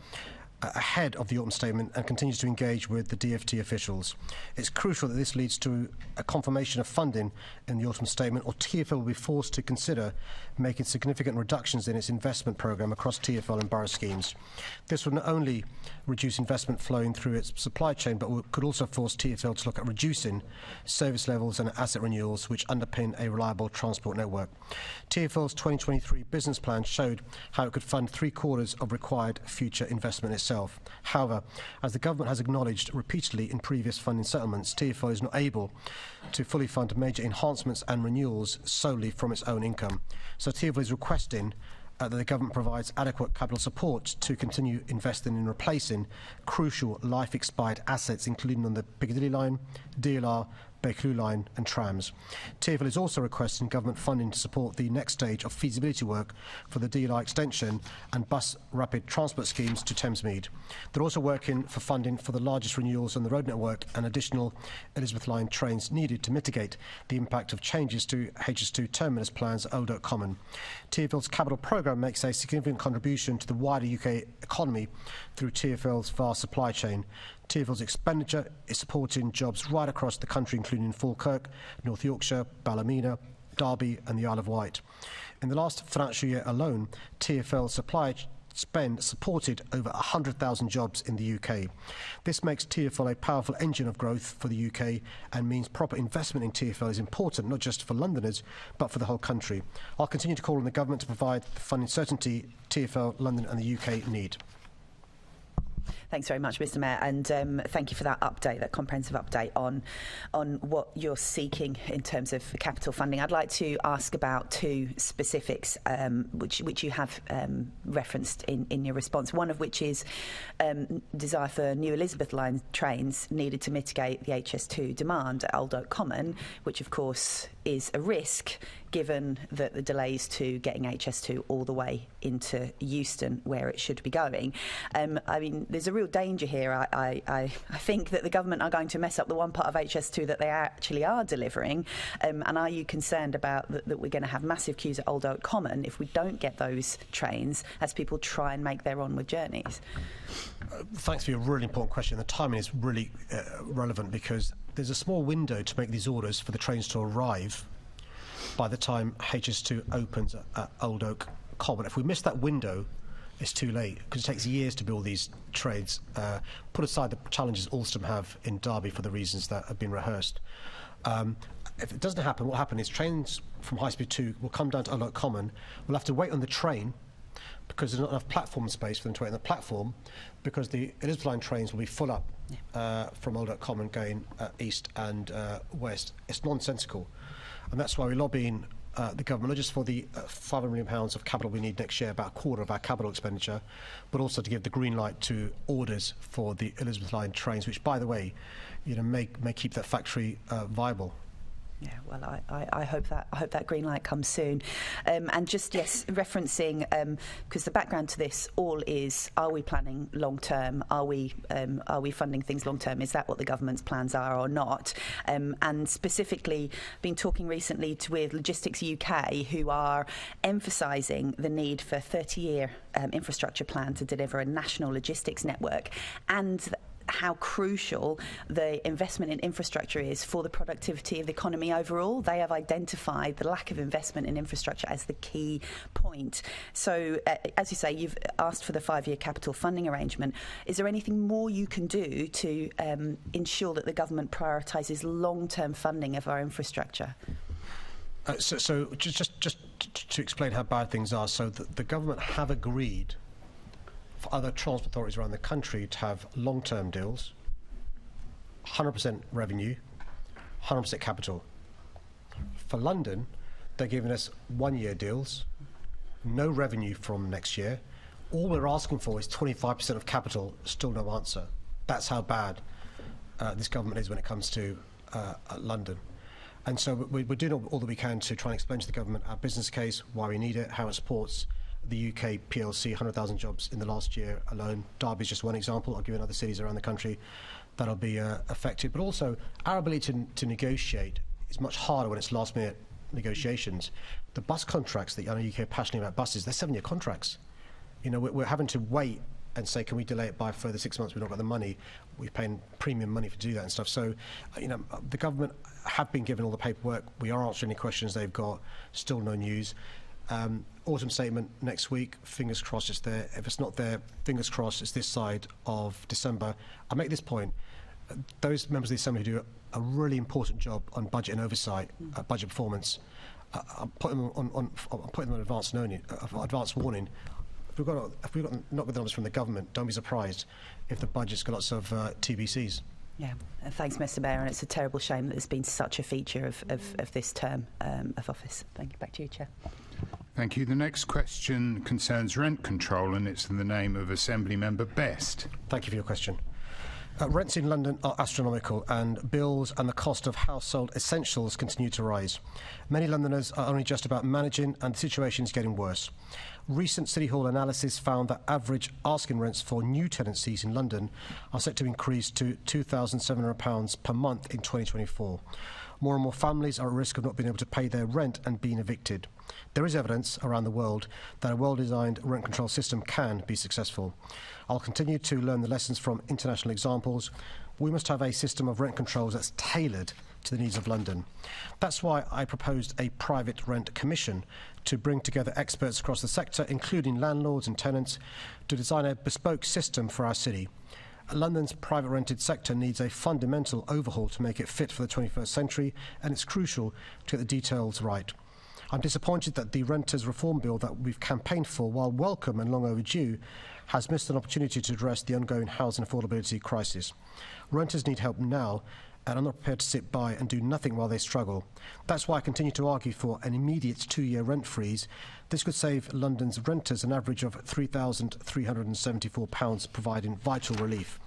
ahead of the autumn statement and continues to engage with the DfT officials. It's crucial that this leads to a confirmation of funding in the autumn statement, or TfL will be forced to consider making significant reductions in its investment programme across TfL and borough schemes. This would not only reduce investment flowing through its supply chain, but could also force TfL to look at reducing service levels and asset renewals which underpin a reliable transport network. TfL's 2023 business plan showed how it could fund 3/4 of required future investment itself. However, as the government has acknowledged repeatedly in previous funding settlements, TfL is not able to fully fund major enhancements and renewals solely from its own income. So TfL is requesting that the government provides adequate capital support to continue investing in replacing crucial life-expired assets, including on the Piccadilly line, DLR, Bakerloo line and trams. TfL is also requesting government funding to support the next stage of feasibility work for the DLR extension and bus rapid transport schemes to Thamesmead. They're also working for funding for the largest renewals on the road network and additional Elizabeth line trains needed to mitigate the impact of changes to HS2 terminus plans at Old Oak Common. TfL's capital programme makes a significant contribution to the wider UK economy through TfL's vast supply chain. TfL's expenditure is supporting jobs right across the country, including Falkirk, North Yorkshire, Ballymena, Derby and the Isle of Wight. In the last financial year alone, TfL supply spend supported over 100,000 jobs in the UK. This makes TfL a powerful engine of growth for the UK and means proper investment in TfL is important, not just for Londoners, but for the whole country. I'll continue to call on the government to provide the funding certainty TfL, London and the UK need. Thanks very much, Mr. Mayor, and thank you for that update, that comprehensive update on what you're seeking in terms of capital funding. I'd like to ask about two specifics, which you have referenced in your response. One of which is desire for new Elizabeth line trains needed to mitigate the HS2 demand at Old Oak Common, which of course is a risk given that the delays to getting HS2 all the way into Euston, where it should be going. I mean, there's a real danger here. I think that the government are going to mess up the one part of HS2 that they actually are delivering. And are you concerned about that we're going to have massive queues at Old Oak Common if we don't get those trains as people try and make their onward journeys? Thanks for your really important question. The timing is really relevant because there's a small window to make these orders for the trains to arrive by the time HS2 opens at Old Oak Common. If we miss that window, it's too late because it takes years to build these trains. Put aside the challenges Alstom have in Derby for the reasons that have been rehearsed. If it doesn't happen, what will happen is trains from High Speed 2 will come down to Old Oak Common. We'll have to wait on the train because there's not enough platform space for them to wait on the platform because the Elizabeth line trains will be full up from Old Oak Common going east and west. It's nonsensical. And that's why we're lobbying the government, not just for the £500 million of capital we need next year, about a quarter of our capital expenditure, but also to give the green light to orders for the Elizabeth line trains, which, by the way, may keep that factory viable. Yeah, well, I hope that green light comes soon. And just, yes, referencing, because the background to this all is, are we planning long term? Are we funding things long term? Is that what the government's plans are or not? And specifically, been talking recently with Logistics UK, who are emphasising the need for a 30-year infrastructure plan to deliver a national logistics network, and how crucial the investment in infrastructure is for the productivity of the economy overall. They have identified the lack of investment in infrastructure as the key point. So, as you say, you've asked for the 5-year capital funding arrangement. Is there anything more you can do to ensure that the government prioritises long-term funding of our infrastructure? So just to explain how bad things are, so the government have agreed for other transport authorities around the country to have long-term deals, 100% revenue, 100% capital. For London, they're giving us 1-year deals no revenue from next year. All we're asking for is 25% of capital, still no answer. That's how bad this government is when it comes to London. And so we're doing all that we can to try and explain to the government our business case, why we need it, how it supports the UK PLC, 100,000 jobs in the last year alone. Derby is just one example. I'll give you other cities around the country that'll be affected. But also, our ability to negotiate is much harder when it's last-minute negotiations. The bus contracts that I know UK are passionate about buses, they're 7-year contracts. You know, we're having to wait and say, can we delay it by a further 6 months? We've not got the money. We're paying premium money to do that and stuff. So, you know, the government have been given all the paperwork. We are answering any questions they've got. Still no news. Autumn statement next week. Fingers crossed it's there. If it's not there, fingers crossed it's this side of December. I make this point. Those members of the Assembly who do a really important job on budget and oversight, budget performance, I'm putting them on advance warning. If we've got not good numbers from the government, don't be surprised if the budget's got lots of TBCs. Yeah, thanks, Mr. Mayor, and it's a terrible shame that there's been such a feature of this term of office. Thank you. Back to you, Chair. Thank you. The next question concerns rent control, and it's in the name of Assembly Member Best. Thank you for your question. Rents in London are astronomical, and bills and the cost of household essentials continue to rise. Many Londoners are only just about managing, and the situation is getting worse. Recent City Hall analysis found that average asking rents for new tenancies in London are set to increase to £2,700 per month in 2024. More and more families are at risk of not being able to pay their rent and being evicted. There is evidence around the world that a well-designed rent control system can be successful. I'll continue to learn the lessons from international examples. We must have a system of rent controls that's tailored to the needs of London. That's why I proposed a private rent commission to bring together experts across the sector, including landlords and tenants, to design a bespoke system for our city. London's private rented sector needs a fundamental overhaul to make it fit for the 21st century, and it's crucial to get the details right. I'm disappointed that the Renters Reform Bill that we've campaigned for, while welcome and long overdue, has missed an opportunity to address the ongoing housing affordability crisis. Renters need help now, and I'm not prepared to sit by and do nothing while they struggle. That's why I continue to argue for an immediate 2-year rent freeze. This could save London's renters an average of £3,374, providing vital relief.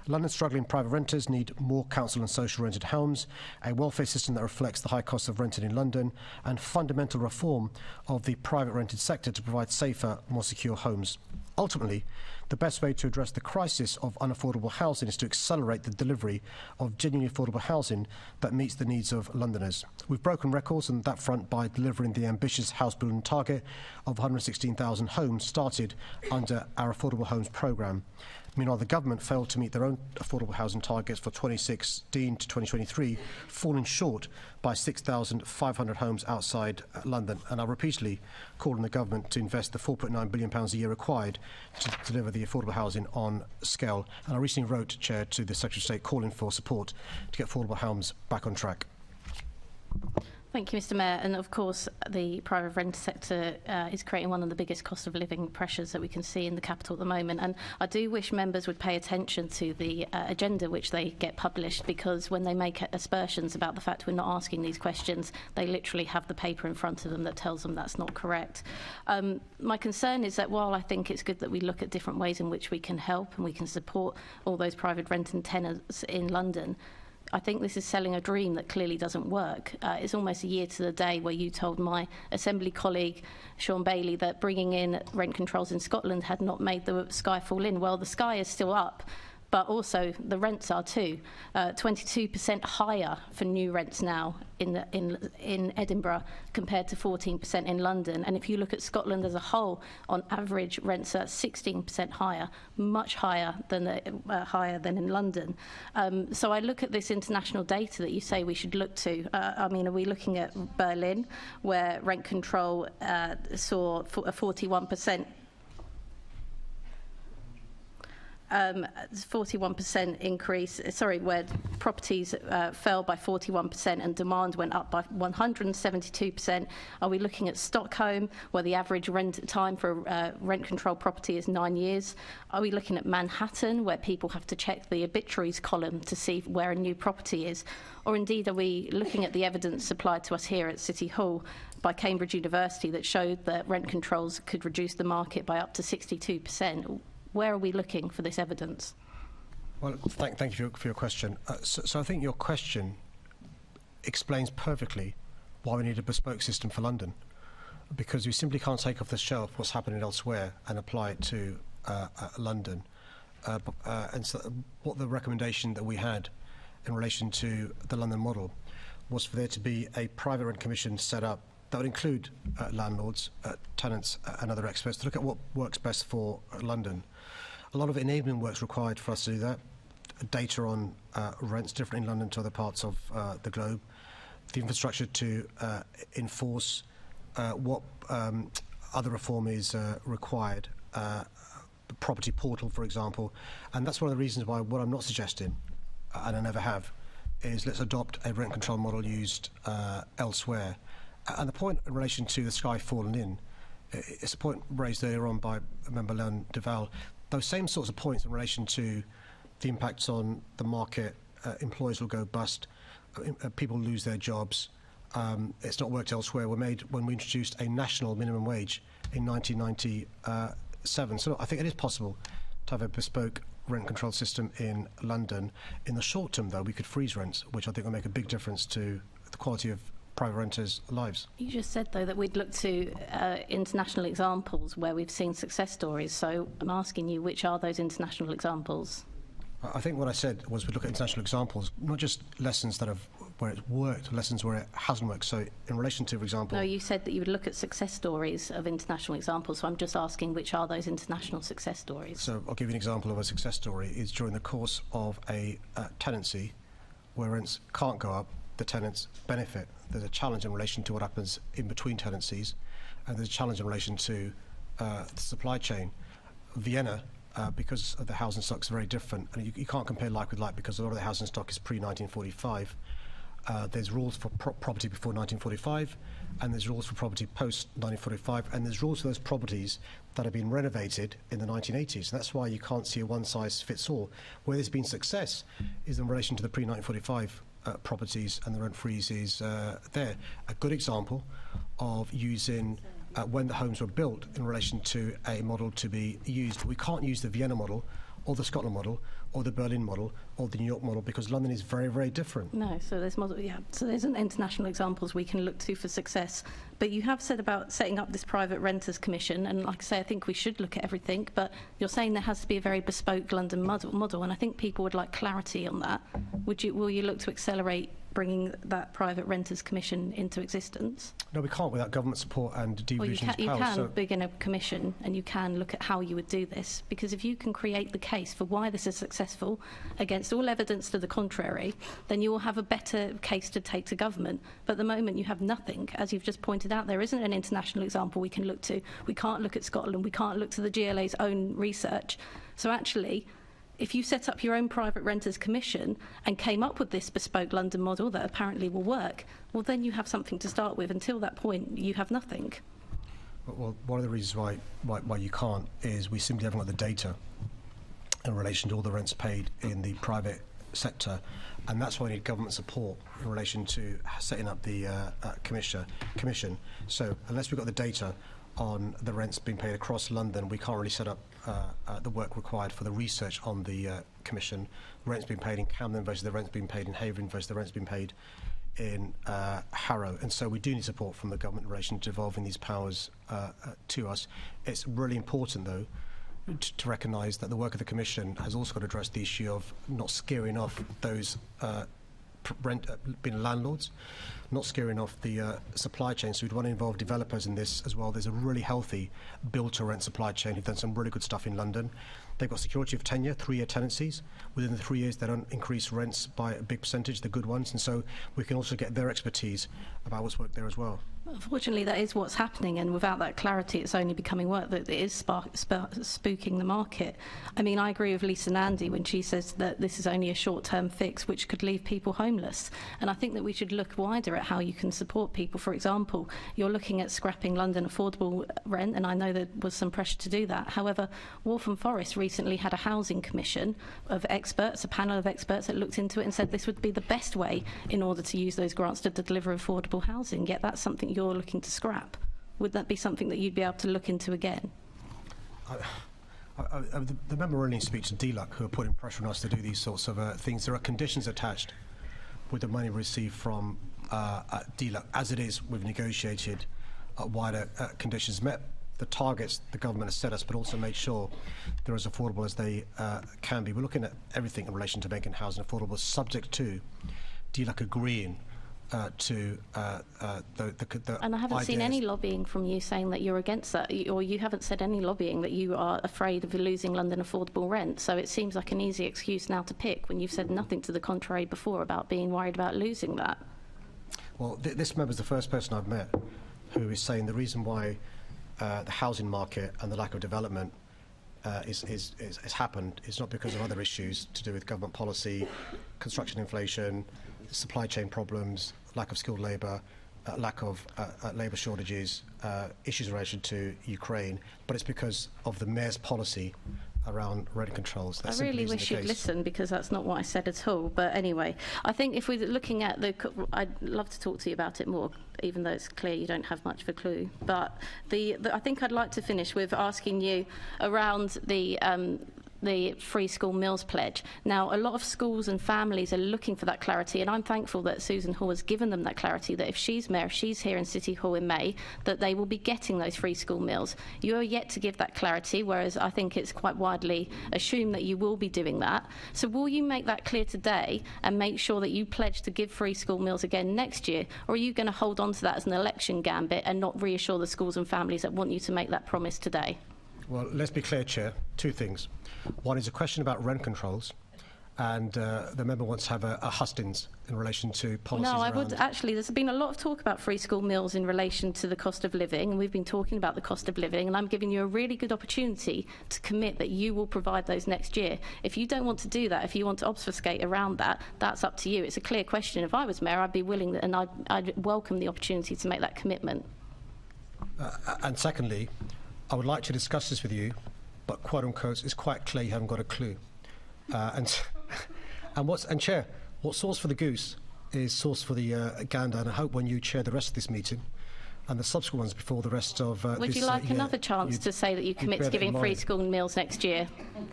London's struggling private renters need more council and social rented homes, a welfare system that reflects the high cost of renting in London, and fundamental reform of the private rented sector to provide safer, more secure homes. Ultimately, the best way to address the crisis of unaffordable housing is to accelerate the delivery of genuinely affordable housing that meets the needs of Londoners. We've broken records on that front by delivering the ambitious house building target of 116,000 homes started under our Affordable Homes programme. Meanwhile, the government failed to meet their own affordable housing targets for 2016 to 2023, falling short by 6,500 homes outside London. And I repeatedly called on the government to invest the £4.9 billion a year required to deliver the affordable housing on scale. And I recently wrote, Chair, to the Secretary of State calling for support to get affordable homes back on track. Thank you, Mr. Mayor. And of course, the private rent sector is creating one of the biggest cost of living pressures that we can see in the capital at the moment. And I do wish members would pay attention to the agenda which they get published, because when they make aspersions about the fact we're not asking these questions, they literally have the paper in front of them that tells them that's not correct. My concern is that while I think it's good that we look at different ways in which we can help and we can support all those private rent and tenants in London, I think this is selling a dream that clearly doesn't work. It's almost a year to the day where you told my Assembly colleague, Sean Bailey, that bringing in rent controls in Scotland had not made the sky fall in. Well, the sky is still up, but also the rents are too. 22% higher for new rents now in Edinburgh compared to 14% in London. And if you look at Scotland as a whole, on average, rents are 16% higher, much higher than in London. So I look at this international data that you say we should look to. I mean, are we looking at Berlin, where rent control saw a 41%? 41% increase, where properties fell by 41% and demand went up by 172%. Are we looking at Stockholm, where the average rent time for a rent-controlled property is 9 years? Are we looking at Manhattan, where people have to check the obituaries column to see where a new property is? Or indeed, are we looking at the evidence supplied to us here at City Hall by Cambridge University that showed that rent controls could reduce the market by up to 62%? Where are we looking for this evidence? Well, thank you for your question. So I think your question explains perfectly why we need a bespoke system for London, because we simply can't take off the shelf what's happening elsewhere and apply it to London. And so what the recommendation that we had in relation to the London model was for there to be a private rent commission set up that would include landlords, tenants and other experts to look at what works best for London. A lot of enabling work's required for us to do that. Data on rents different in London to other parts of the globe. The infrastructure to enforce what other reform is required. The property portal, for example. And that's one of the reasons why what I'm not suggesting, and I never have, is let's adopt a rent control model used elsewhere. And the point in relation to the sky falling in, it's a point raised earlier on by Member Leon Duval. Those same sorts of points in relation to the impacts on the market, employers will go bust, people lose their jobs, it's not worked elsewhere, were made when we introduced a national minimum wage in 1997. So I think it is possible to have a bespoke rent control system in London. In the short term, though, we could freeze rents, which I think will make a big difference to the quality of private renters' lives. You just said, though, that we'd look to international examples where we've seen success stories. So I'm asking you, which are those international examples? I think what I said was we'd look at international examples, not just lessons that have where it's worked, lessons where it hasn't worked. So in relation to, for example... No, you said that you would look at success stories of international examples, so I'm just asking which are those international success stories? So I'll give you an example of a success story. Is during the course of a tenancy where rents can't go up, the tenants benefit. There's a challenge in relation to what happens in between tenancies, and there's a challenge in relation to the supply chain. Vienna, because of the housing stock is very different, and you can't compare like with like because a lot of the housing stock is pre-1945. There's rules for property before 1945, and there's rules for property post-1945, and there's rules for those properties that have been renovated in the 1980s. And that's why you can't see a one-size-fits-all. Where there's been success is in relation to the pre-1945 properties, and the rent freeze is there. A good example of using when the homes were built in relation to a model to be used. We can't use the Vienna model or the Scotland model or the Berlin model or the New York model because London is very, very different. No, so there's so there's international examples we can look to for success. But you have said about setting up this private renters commission, and like I say, I think we should look at everything, but you're saying there has to be a very bespoke London model, and I think people would like clarity on that. Will you look to accelerate bringing that private renters commission into existence? No, we can't without government support and devolution of you power. can begin a commission, and you can look at how you would do this, because if you can create the case for why this is successful against all evidence to the contrary, then you will have a better case to take to government. But at the moment you have nothing. As you've just pointed out, there isn't an international example we can look to. We can't look at Scotland, we can't look to the GLA's own research. So actually, if you set up your own private renters commission and came up with this bespoke London model that apparently will work, well, then you have something to start with. Until that point, you have nothing. Well, one of the reasons why you can't is we simply haven't got the data in relation to all the rents paid in the private sector, and that's why we need government support in relation to setting up the commission. So unless we've got the data on the rents being paid across London, we can't really set up the work required for the research on the commission. Rents being paid in Camden versus the rents being paid in Havering versus the rents being paid in Harrow. And so we do need support from the government in relation to devolving these powers to us. It's really important, though, to recognise that the work of the Commission has also got to address the issue of not scaring off those being landlords, not scaring off the supply chain. So we'd want to involve developers in this as well. There's a really healthy build-to-rent supply chain who've done some really good stuff in London. They've got security of tenure, 3-year tenancies. Within the 3 years, they don't increase rents by a big percentage, the good ones, and so we can also get their expertise about what's worked there as well. Unfortunately, that is what's happening, and without that clarity, it's only becoming work that it is spooking the market. I mean, I agree with Lisa Nandy when she says that this is only a short-term fix which could leave people homeless. And I think that we should look wider at how you can support people. For example, you're looking at scrapping London affordable rent, and I know there was some pressure to do that. However, Waltham Forest recently had a housing commission of experts, a panel of experts that looked into it and said this would be the best way in order to use those grants to deliver affordable housing. Yet that's something you're looking to scrap. Would that be something that you'd be able to look into again? The member only speaks to DLUC, who are putting pressure on us to do these sorts of things. There are conditions attached with the money received from DLUC. As it is, we've negotiated wider conditions, met the targets the government has set us, but also made sure they're as affordable as they can be. We're looking at everything in relation to making housing affordable, subject to DLUC agreeing to the and I haven't seen any lobbying from you saying that you're against that, or you haven't said any lobbying that you are afraid of losing London affordable rent. So it seems like an easy excuse now to pick when you've said nothing to the contrary before about being worried about losing that. Well, this member is the first person I've met who is saying the reason why the housing market and the lack of development has happened is not because of other issues to do with government policy, construction inflation, supply chain problems, lack of skilled labour, lack of labour shortages, issues in relation to Ukraine, but it's because of the Mayor's policy around rent controls. That I really wish you'd listen, because that's not what I said at all. But anyway, I think if we're looking at I'd love to talk to you about it more, even though it's clear you don't have much of a clue. But I think I'd like to finish with asking you around the free school meals pledge. Now, a lot of schools and families are looking for that clarity, and I'm thankful that Susan Hall has given them that clarity, that if she's mayor, if she's here in City Hall in May, that they will be getting those free school meals. You are yet to give that clarity, whereas I think it's quite widely assumed that you will be doing that. So will you make that clear today and make sure that you pledge to give free school meals again next year, or are you going to hold on to that as an election gambit and not reassure the schools and families that want you to make that promise today? Well, let's be clear, Chair. Two things. One is a question about rent controls, and the member wants to have a hustings in relation to policies. No, I would actually. There's been a lot of talk about free school meals in relation to the cost of living, and we've been talking about the cost of living, and I'm giving you a really good opportunity to commit that you will provide those next year. If you don't want to do that, if you want to obfuscate around that, that's up to you. It's a clear question. If I was mayor, I'd be willing, and I'd welcome the opportunity to make that commitment. And secondly, I would like to discuss this with you, but quote unquote, it's quite clear you haven't got a clue. And Chair, what's sauce for the goose is sauce for the gander, and I hope when you chair the rest of this meeting and the subsequent ones before the rest of Would you like another chance to say that you commit to giving free school meals next year?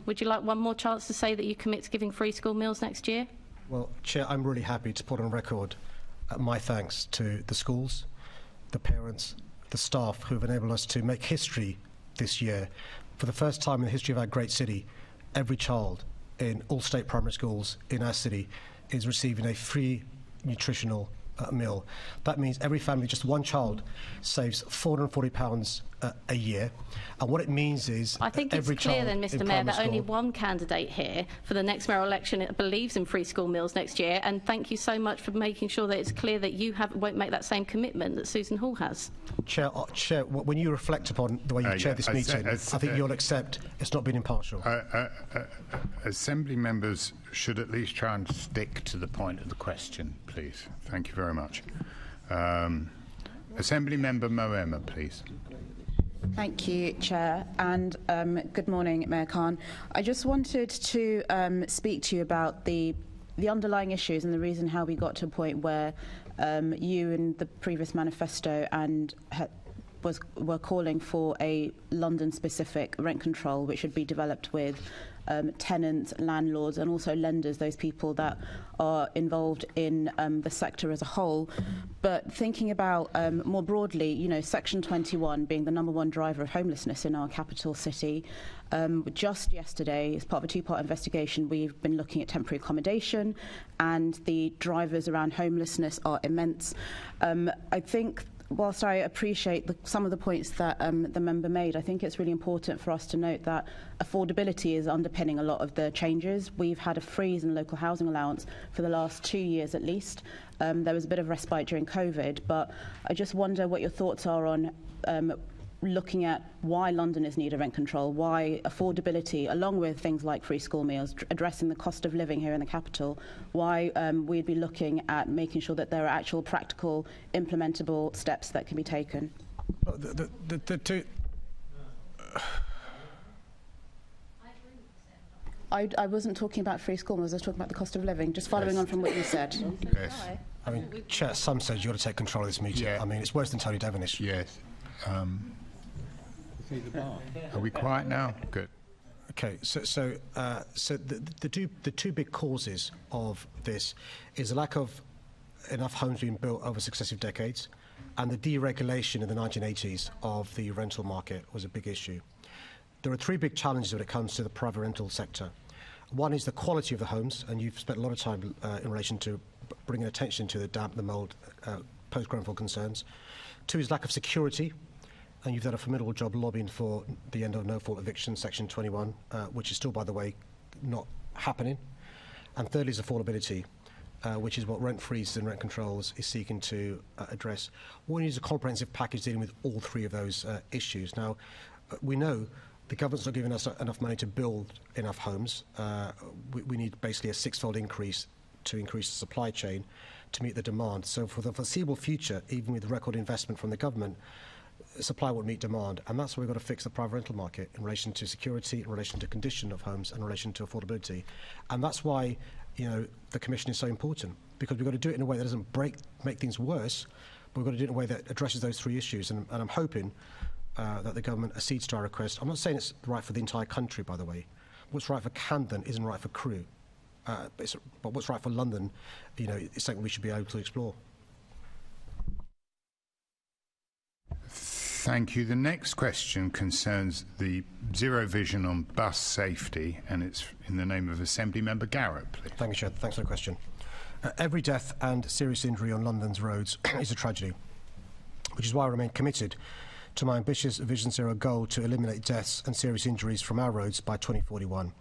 Would you like one more chance to say that you commit to giving free school meals next year? Well, Chair, I'm really happy to put on record my thanks to the schools, the parents, the staff who have enabled us to make history this year. For the first time in the history of our great city, every child in all state primary schools in our city is receiving a free nutritional meal. That means every family, just one child, saves £440 a year. And what it means is I think it's clear then, Mr Mayor, that only one candidate here for the next mayoral election believes in free school meals next year, and thank you so much for making sure that it's clear that you won't make that same commitment that Susan Hall has. Chair, when you reflect upon the way you chair this meeting, I think you'll accept it's not been impartial. Assembly members should at least try and stick to the point of the question, please. Thank you very much. Assembly Member Moema, please. Thank you, Chair, and good morning, Mayor Khan. I just wanted to speak to you about the underlying issues and the reason how we got to a point where you in the previous manifesto and were calling for a London-specific rent control which should be developed with tenants, landlords and also lenders, those people that are involved in the sector as a whole. But thinking about more broadly, you know, Section 21 being the #1 driver of homelessness in our capital city, just yesterday, as part of a two-part investigation, we've been looking at temporary accommodation, and the drivers around homelessness are immense. I think whilst I appreciate some of the points that the member made, I think it's really important for us to note that affordability is underpinning a lot of the changes. We've had a freeze in local housing allowance for the last 2 years at least. There was a bit of respite during COVID, but I just wonder what your thoughts are on looking at why Londoners need a rent control, why affordability, along with things like free school meals, addressing the cost of living here in the capital, why we'd be looking at making sure that there are actual practical, implementable steps that can be taken. I wasn't talking about free school meals, I was talking about the cost of living, just following on from what you said. Yes. I mean, Chair, some said you've got to take control of this meeting. Yeah. I mean, it's worse than Tony Devonish. Yes. Are we quiet now? Good. Okay, so the two big causes of this is a lack of enough homes being built over successive decades, and the deregulation in the 1980s of the rental market was a big issue. There are three big challenges when it comes to the private rental sector. One is the quality of the homes, and you've spent a lot of time in relation to bringing attention to the damp, the mould, post-Grenfell concerns. Two is lack of security, and you've done a formidable job lobbying for the end of no-fault eviction, Section 21, which is still, by the way, not happening. And thirdly is affordability, which is what rent freezes and rent controls is seeking to address. We need a comprehensive package dealing with all three of those issues. Now, we know the government's not giving us enough money to build enough homes. We need basically a six-fold increase to increase the supply chain to meet the demand. So for the foreseeable future, even with record investment from the government, supply won't meet demand, and that's why we've got to fix the private rental market in relation to security, in relation to condition of homes, and in relation to affordability. And that's why, you know, the Commission is so important, because we've got to do it in a way that doesn't make things worse, but we've got to do it in a way that addresses those three issues. And I'm hoping that the government accedes to our request. I'm not saying it's right for the entire country, by the way. What's right for Camden isn't right for Crewe. But what's right for London, you know, is something we should be able to explore. Thank you. The next question concerns the zero vision on bus safety, and it's in the name of Assembly Member Garrett, please. Thank you, Chair. Thanks for the question. Every death and serious injury on London's roads is a tragedy, which is why I remain committed to my ambitious Vision Zero goal to eliminate deaths and serious injuries from our roads by 2041.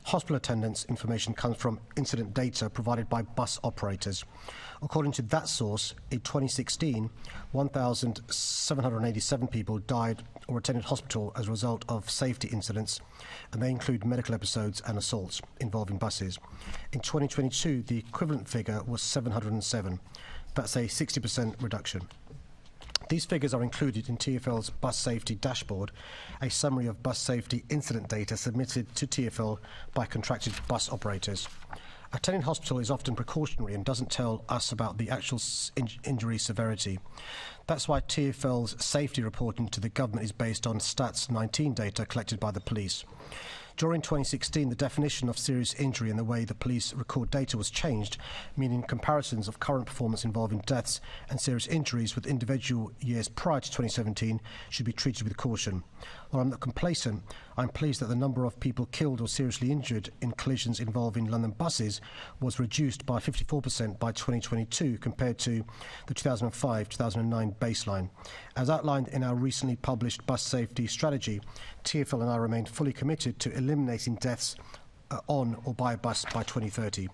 Hospital attendance information comes from incident data provided by bus operators. According to that source, in 2016, 1,787 people died or attended hospital as a result of safety incidents, and they include medical episodes and assaults involving buses. In 2022, the equivalent figure was 707. That's a 60% reduction. These figures are included in TfL's bus safety dashboard, a summary of bus safety incident data submitted to TfL by contracted bus operators. Attending hospital is often precautionary and doesn't tell us about the actual injury severity. That's why TfL's safety reporting to the government is based on Stats 19 data collected by the police. During 2016, the definition of serious injury and the way the police record data was changed, meaning comparisons of current performance involving deaths and serious injuries with individual years prior to 2017 should be treated with caution. While I'm not complacent, I'm pleased that the number of people killed or seriously injured in collisions involving London buses was reduced by 54% by 2022 compared to the 2005-2009 baseline. As outlined in our recently published bus safety strategy, TfL and I remain fully committed to eliminating deaths on or by a bus by 2030.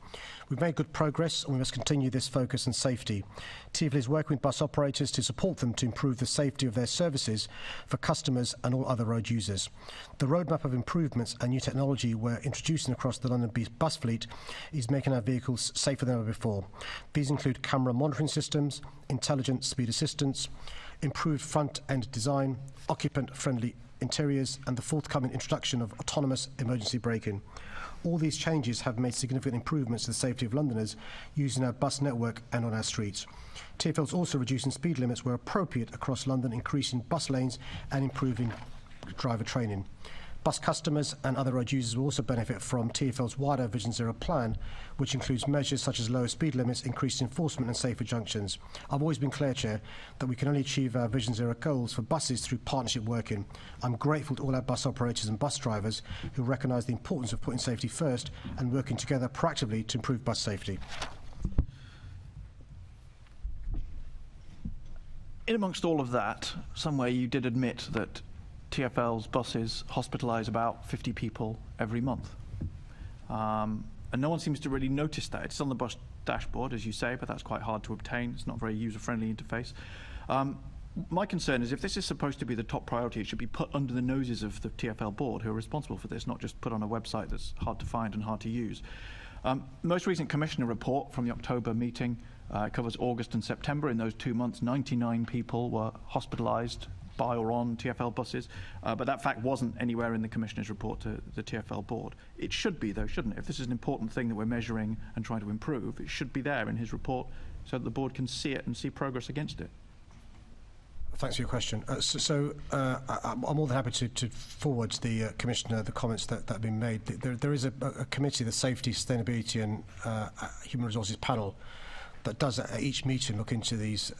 We've made good progress and we must continue this focus on safety. TfL is working with bus operators to support them to improve the safety of their services for customers and all other road users. The roadmap of improvements and new technology we're introducing across the London bus fleet is making our vehicles safer than ever before. These include camera monitoring systems, intelligent speed assistance, improved front-end design, occupant-friendly interiors, and the forthcoming introduction of autonomous emergency braking. All these changes have made significant improvements to the safety of Londoners using our bus network and on our streets. TfL is also reducing speed limits where appropriate across London, increasing bus lanes and improving driver training. Bus customers and other road users will also benefit from TfL's wider Vision Zero plan, which includes measures such as lower speed limits, increased enforcement and safer junctions. I've always been clear, Chair, that we can only achieve our Vision Zero goals for buses through partnership working. I'm grateful to all our bus operators and bus drivers who recognise the importance of putting safety first and working together proactively to improve bus safety. in amongst all of that, somewhere you did admit that TfL's buses hospitalise about 50 people every month. And no one seems to really notice that. It's on the bus dashboard, as you say, but that's quite hard to obtain. It's not a very user-friendly interface. My concern is if this is supposed to be the top priority, it should be put under the noses of the TfL board who are responsible for this, not just put on a website that's hard to find and hard to use. Most recent Commissioner report from the October meeting covers August and September. In those 2 months, 99 people were hospitalised by or on TfL buses, but that fact wasn't anywhere in the Commissioner's report to the TfL board. It should be, though, shouldn't it? If this is an important thing that we're measuring and trying to improve, it should be there in his report so that the board can see it and see progress against it. Thanks for your question. I'm more than happy to forward the Commissioner the comments that have been made. There is a committee, the Safety, Sustainability and Human Resources panel, that does at each meeting look into these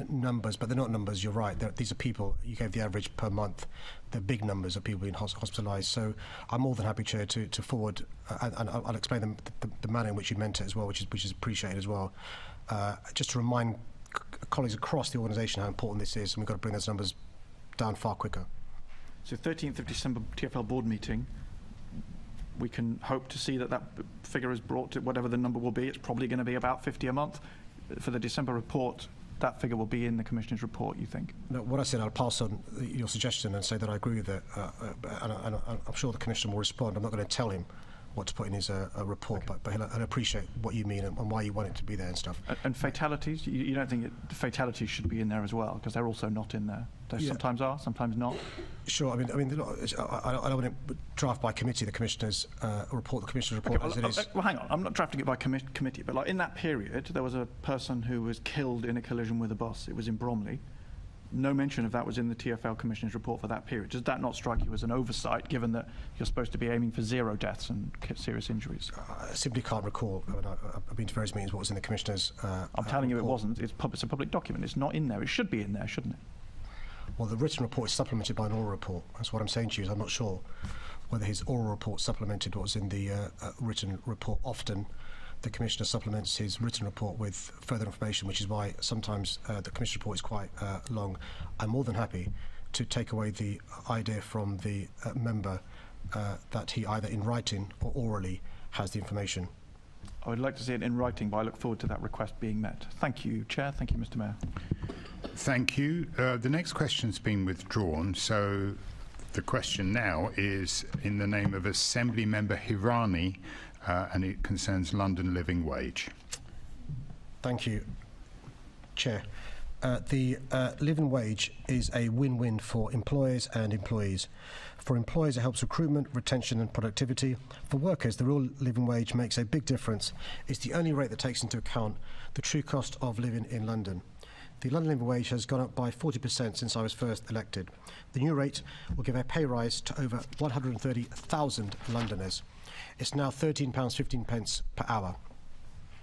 numbers, but they're not numbers, you're right. These are people. You gave the average per month. They're big numbers of people being hospitalised. So I'm more than happy, Chair, to forward, and I'll explain the manner in which you meant it as well, which is appreciated as well. Just to remind colleagues across the organisation how important this is, and we've got to bring those numbers down far quicker. So 13th of December TfL board meeting, we can hope to see that figure is brought to whatever the number will be. It's probably going to be about 50 a month. For the December report, that figure will be in the Commissioner's report, you think? No, what I said, I'll pass on your suggestion and say that I agree with it, and I'm sure the Commissioner will respond. I'm not going to tell him what to put in his report, okay. but he'll appreciate what you mean and why you want it to be there and stuff. And fatalities? You don't think fatalities should be in there as well, because they're also not in there? They sometimes are, sometimes not? Sure. I mean, I don't want to draft by committee the Commissioner's report, okay, as it is. Well, hang on. I'm not drafting it by committee, but like in that period, there was a person who was killed in a collision with a bus. It was in Bromley. No mention of that was in the TfL Commissioner's report for that period. Does that not strike you as an oversight, given that you're supposed to be aiming for 0 deaths and serious injuries? I simply can't recall. I mean, I've been to various meetings. What was in the Commissioner's I'm telling you it wasn't. It's a public document. It's not in there. It should be in there, shouldn't it? Well, the written report is supplemented by an oral report. That's what I'm saying to you. Is I'm not sure whether his oral report supplemented what was in the written report. Often the Commissioner supplements his written report with further information, which is why sometimes the Commissioner's report is quite long. I'm more than happy to take away the idea from the member that he either in writing or orally has the information. I would like to see it in writing, but I look forward to that request being met. Thank you, Chair. Thank you, Mr. Mayor. Thank you. The next question's been withdrawn, so the question now is in the name of Assembly Member Hirani, and it concerns London living wage. Thank you, Chair. The living wage is a win-win for employers and employees. For employers, it helps recruitment, retention and productivity. For workers, the real living wage makes a big difference. It's the only rate that takes into account the true cost of living in London. The London living wage has gone up by 40% since I was first elected. The new rate will give a pay rise to over 130,000 Londoners. It's now £13.15 per hour.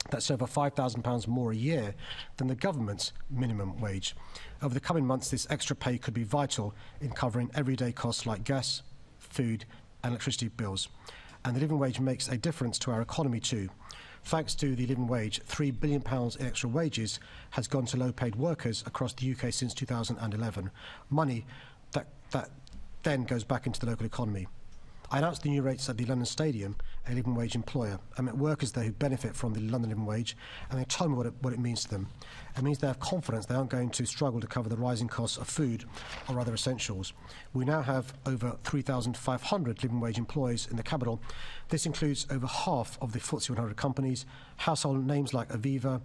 That's over £5,000 more a year than the government's minimum wage. Over the coming months, this extra pay could be vital in covering everyday costs like gas, food and electricity bills. And the living wage makes a difference to our economy too. Thanks to the living wage, £3 billion in extra wages has gone to low-paid workers across the UK since 2011. Money that then goes back into the local economy. I announced the new rates at the London Stadium, a living wage employer. I met workers there who benefit from the London living wage, and they told me what it means to them. It means they have confidence they aren't going to struggle to cover the rising costs of food or other essentials. We now have over 3,500 living wage employees in the capital. This includes over half of the FTSE 100 companies, household names like Aviva,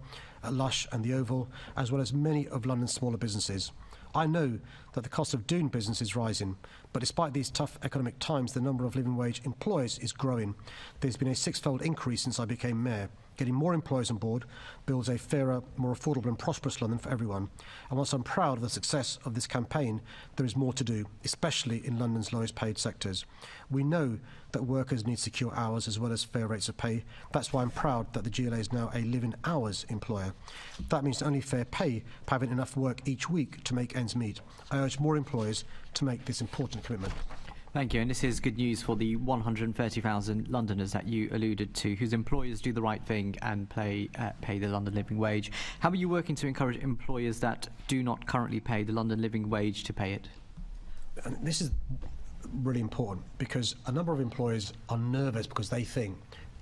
Lush and The Oval, as well as many of London's smaller businesses. I know that the cost of doing business is rising, but despite these tough economic times, the number of living wage employers is growing. There's been a 6-fold increase since I became mayor. Getting more employers on board builds a fairer, more affordable and prosperous London for everyone. And whilst I'm proud of the success of this campaign, there is more to do, especially in London's lowest paid sectors. We know that workers need secure hours as well as fair rates of pay. That's why I'm proud that the GLA is now a living hours employer. That means not only fair pay, but having enough work each week to make ends meet. I urge more employers to make this important commitment. Thank you. And this is good news for the 130,000 Londoners that you alluded to, whose employers do the right thing and pay the London living wage. How are you working to encourage employers that do not currently pay the London living wage to pay it? And this is really important because a number of employers are nervous because they think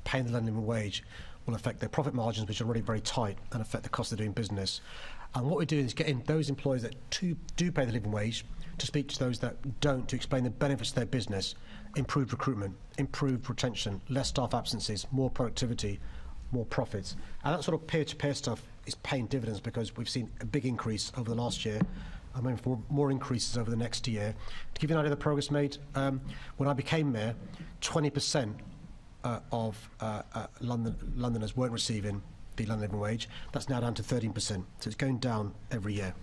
paying the London living wage will affect their profit margins, which are already very tight, and affect the cost of doing business. And what we're doing is getting those employers that do pay the living wage to speak to those that don't, to explain the benefits of their business, improved recruitment, improved retention, less staff absences, more productivity, more profits. And that sort of peer-to-peer stuff is paying dividends because we've seen a big increase over the last year. I'm aiming for more increases over the next year. To give you an idea of the progress made, when I became mayor, 20% of Londoners weren't receiving the London living wage. That's now down to 13%. So it's going down every year.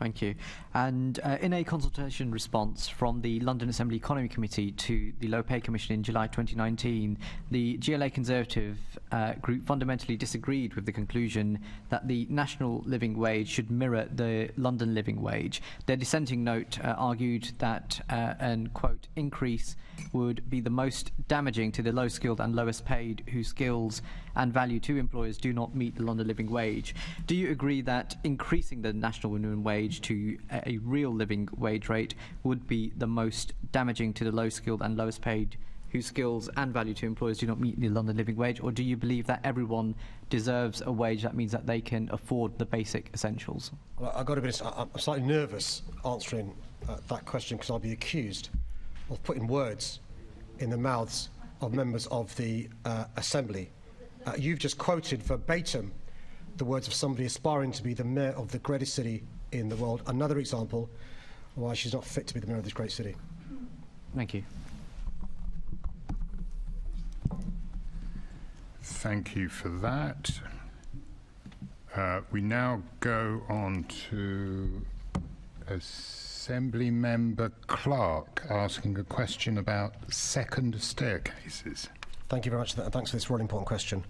Thank you. And in a consultation response from the London Assembly Economy Committee to the Low Pay Commission in July 2019, the GLA Conservative group fundamentally disagreed with the conclusion that the national living wage should mirror the London living wage. Their dissenting note argued that an, quote, increase would be the most damaging to the low-skilled and lowest paid whose skills and value to employers do not meet the London living wage. Do you agree that increasing the national minimum wage to a real living wage rate would be the most damaging to the low-skilled and lowest paid whose skills and value to employers do not meet the London living wage? Or do you believe that everyone deserves a wage that means that they can afford the basic essentials? Well, I'm slightly nervous answering that question because I'll be accused of putting words in the mouths of members of the Assembly. You've just quoted verbatim the words of somebody aspiring to be the mayor of the greatest city in the world. Another example of why she's not fit to be the mayor of this great city. Thank you. Thank you for that. We now go on to Assembly Member Clark asking a question about second staircases. Thank you very much, and thanks for this really important question.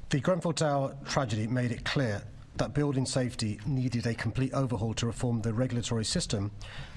The Grenfell Tower tragedy made it clear that building safety needed a complete overhaul to reform the regulatory system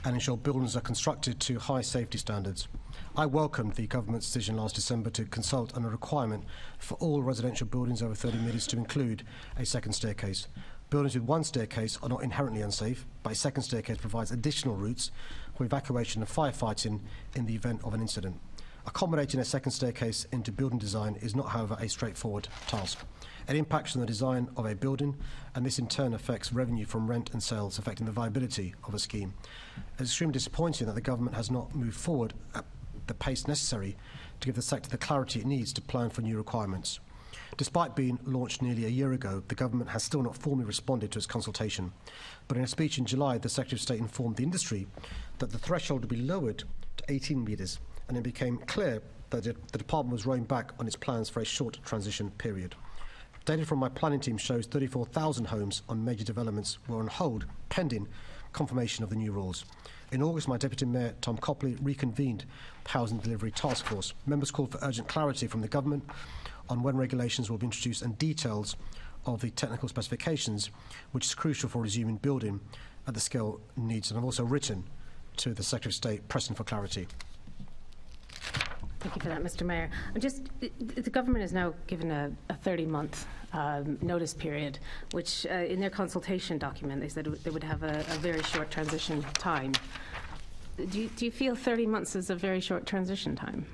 and ensure buildings are constructed to high safety standards. I welcomed the government's decision last December to consult on a requirement for all residential buildings over 30 metres to include a second staircase. Buildings with one staircase are not inherently unsafe, but a second staircase provides additional routes for evacuation and firefighting in the event of an incident. Accommodating a second staircase into building design is not, however, a straightforward task. It impacts on the design of a building, and this in turn affects revenue from rent and sales, affecting the viability of a scheme. It's extremely disappointing that the government has not moved forward at the pace necessary to give the sector the clarity it needs to plan for new requirements. Despite being launched nearly a year ago, the government has still not formally responded to its consultation. But in a speech in July, the Secretary of State informed the industry that the threshold would be lowered to 18 metres, and it became clear that the department was rowing back on its plans for a short transition period. Data from my planning team shows 34,000 homes on major developments were on hold pending confirmation of the new rules. In August, my Deputy Mayor, Tom Copley, reconvened the Housing Delivery Task Force. Members called for urgent clarity from the government on when regulations will be introduced and details of the technical specifications, which is crucial for resuming building at the scale needs. And I've also written to the Secretary of State pressing for clarity. Thank you for that, Mr. Mayor. The government has now given a 30-month notice period, which in their consultation document they said they would have a very short transition time. Do you feel 30 months is a very short transition time?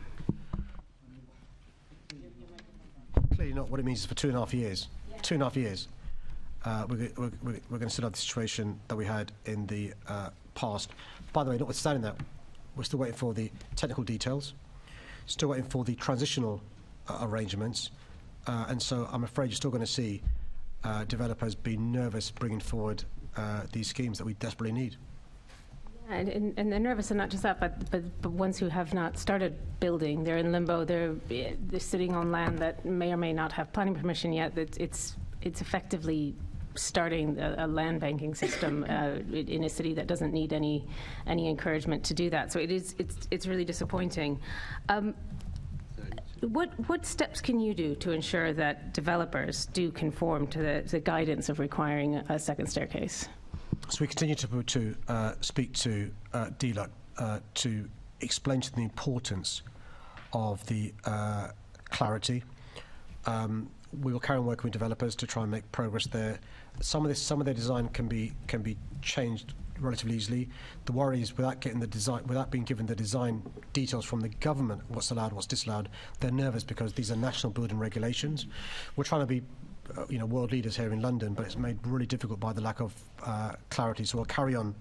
Clearly not. What it means is for 2.5 years. 2.5 years. We're going to still have the situation that we had in the past. By the way, notwithstanding that, we're still waiting for the technical details. Still waiting for the transitional arrangements, and so I'm afraid you're still going to see developers be nervous bringing forward these schemes that we desperately need. And they're nervous, and not just that, but ones who have not started building, they're in limbo. They're sitting on land that may or may not have planning permission yet. It's effectively starting a land banking system in a city that doesn't need any encouragement to do that. So it's really disappointing. What steps can you do to ensure that developers do conform to the guidance of requiring a second staircase? So we continue to speak to DLUC to explained to them the importance of the clarity. We will carry on working with developers to try and make progress there. Some of their design can be changed relatively easily. The worry is without being given the design details from the government, what's allowed, what's disallowed, they're nervous because these are national building regulations. We're trying to be world leaders here in London, but it's made really difficult by the lack of clarity. So we'll carry on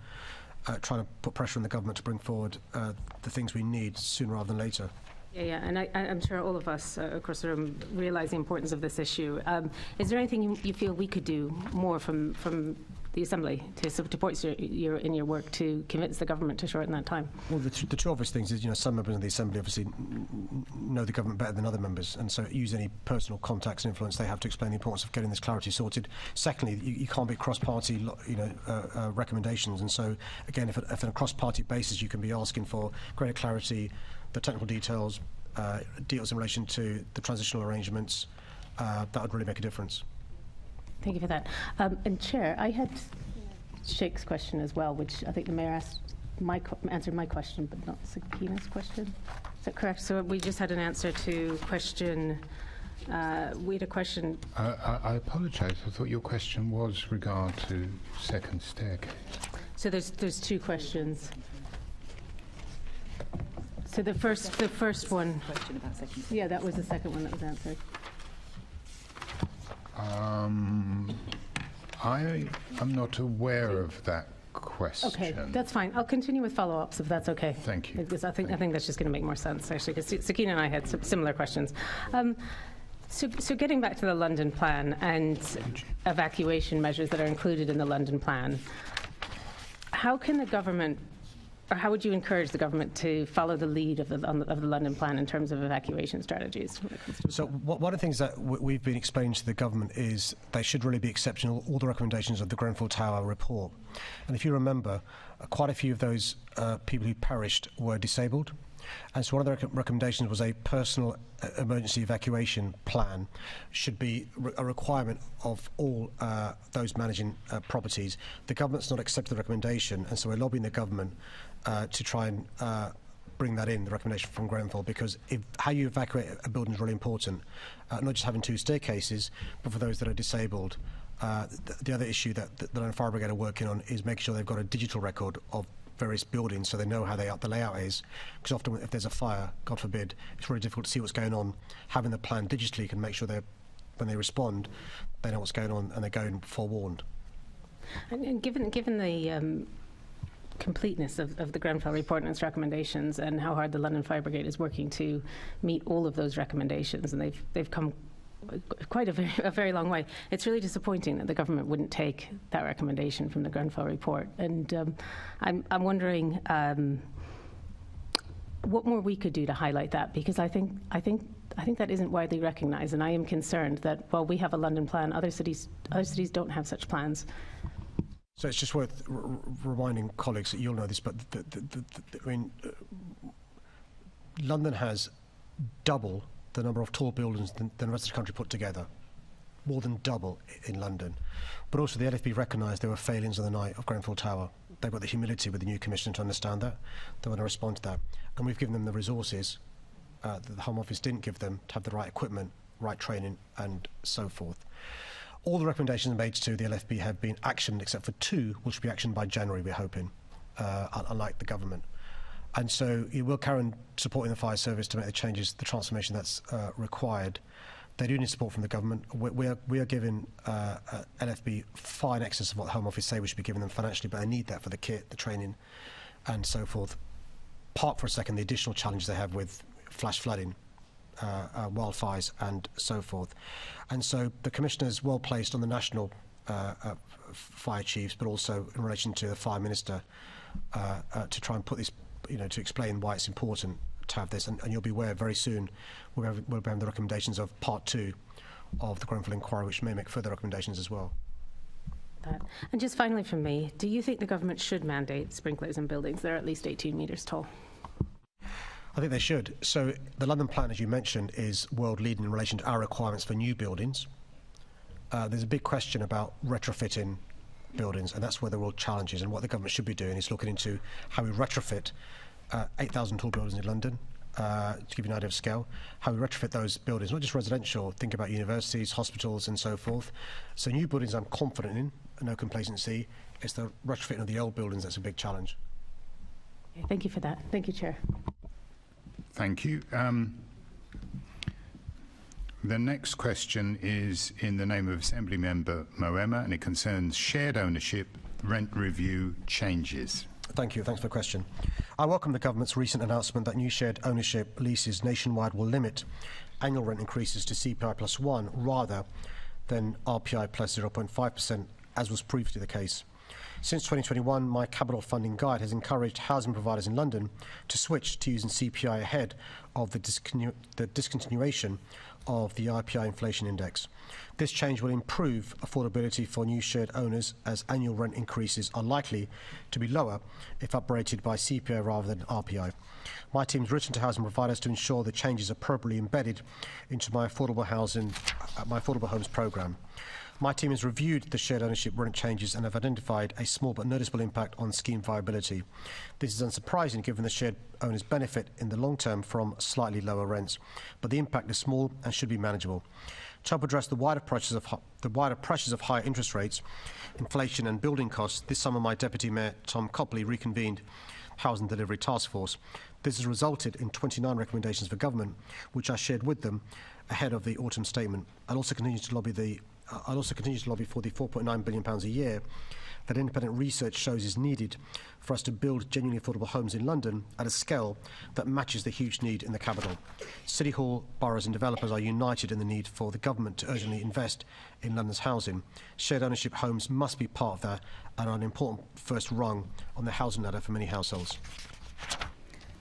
trying to put pressure on the government to bring forward the things we need sooner rather than later. Yeah, and I'm sure all of us across the room realise the importance of this issue. Is there anything you feel we could do more from the Assembly to support you in your work to convince the government to shorten that time? Well, the two obvious things is, some members of the Assembly obviously know the government better than other members, and so use any personal contacts and influence they have to explain the importance of getting this clarity sorted. Secondly, you can't be cross-party, recommendations, and so again, if on a cross-party basis you can be asking for greater clarity, the technical details, deals in relation to the transitional arrangements, that would really make a difference. Thank you for that. And Chair, I had Sheikh's question as well, which I think the Mayor answered my question, but not Sakina's question. Is that correct? So we just had an answer to question. We had a question. I apologise. I thought your question was regard to second staircase. So there's two questions. So the first one. Question about second. Yeah, that was the second one that was answered. I am not aware of that question. Okay, that's fine. I'll continue with follow-ups if that's okay. Thank you. Because I think that's just going to make more sense, actually, because Sakina and I had similar questions. So getting back to the London plan and evacuation measures that are included in the London plan, how can the government, or how would you encourage the government to follow the lead of the London plan in terms of evacuation strategies? So one of the things that we've been explaining to the government is they should really be accepting all the recommendations of the Grenfell Tower report. And if you remember, quite a few of those people who perished were disabled. And so one of the recommendations was a personal emergency evacuation plan should be a requirement of all those managing properties. The government's not accepted the recommendation, and so we're lobbying the government to try and bring that in, the recommendation from Grenfell, because how you evacuate a building is really important, not just having two staircases, but for those that are disabled. The other issue that the London Fire Brigade are working on is making sure they've got a digital record of various buildings so they know how the layout is, because often if there's a fire, God forbid, it's really difficult to see what's going on. Having the plan digitally can make sure when they respond, they know what's going on and they're going forewarned. And given the completeness of the Grenfell report and its recommendations, and how hard the London Fire Brigade is working to meet all of those recommendations, and they've come quite a very long way. It's really disappointing that the government wouldn't take that recommendation from the Grenfell report. And I'm wondering what more we could do to highlight that, because I think that isn't widely recognised, and I am concerned that while we have a London plan, other cities don't have such plans. So it's just worth reminding colleagues that you'll know this, but London has double the number of tall buildings than the rest of the country put together, more than double in London. But also the LFB recognised there were failings on the night of Grenfell Tower. They've got the humility with the new Commissioner to understand that. They want to respond to that. And we've given them the resources that the Home Office didn't give them to have the right equipment, right training, and so forth. All the recommendations made to the LFB have been actioned, except for two, which will be actioned by January, we're hoping, unlike the government. And so you will carry on supporting the fire service to make the changes, the transformation that's required. They do need support from the government. We are giving LFB far in excess of what the Home Office say we should be giving them financially, but they need that for the kit, the training, and so forth. Park for a second the additional challenge they have with flash flooding, wildfires, and so forth. And so the Commissioner is well placed on the national fire chiefs, but also in relation to the Fire Minister to try and put this, to explain why it's important to have this. And you'll be aware very soon we'll be having the recommendations of Part 2 of the Grenfell Inquiry, which may make further recommendations as well. And just finally from me, do you think the government should mandate sprinklers in buildings that are at least 18 metres tall? I think they should. So the London plan, as you mentioned, is world leading in relation to our requirements for new buildings. There's a big question about retrofitting buildings, and that's where the real challenge is. And what the government should be doing is looking into how we retrofit 8,000 tall buildings in London. To give you an idea of scale, how we retrofit those buildings, not just residential, think about universities, hospitals and so forth. So new buildings I'm confident in, no complacency. It's the retrofitting of the old buildings that's a big challenge. Okay, thank you for that. Thank you, Chair. Thank you. The next question is in the name of Assembly Member Moema, and it concerns shared ownership, rent review changes. Thank you. Thanks for the question. I welcome the government's recent announcement that new shared ownership leases nationwide will limit annual rent increases to CPI plus 1 rather than RPI plus 0.5%, as was previously the case. Since 2021, my capital funding guide has encouraged housing providers in London to switch to using CPI ahead of the discontinuation of the RPI inflation index. This change will improve affordability for new shared owners, as annual rent increases are likely to be lower if uprated by CPI rather than RPI. My team's written to housing providers to ensure the changes are appropriately embedded into my affordable homes programme. My team has reviewed the shared ownership rent changes and have identified a small but noticeable impact on scheme viability. This is unsurprising given the shared owners benefit in the long term from slightly lower rents, but the impact is small and should be manageable. To help address the wider pressures of higher interest rates, inflation and building costs, this summer my Deputy Mayor Tom Copley reconvened Housing Delivery Task Force. This has resulted in 29 recommendations for government, which I shared with them ahead of the autumn statement. I'll also continue to lobby for the £4.9 billion a year that independent research shows is needed for us to build genuinely affordable homes in London at a scale that matches the huge need in the capital. City Hall, boroughs and developers are united in the need for the government to urgently invest in London's housing. Shared ownership homes must be part of that and are an important first rung on the housing ladder for many households.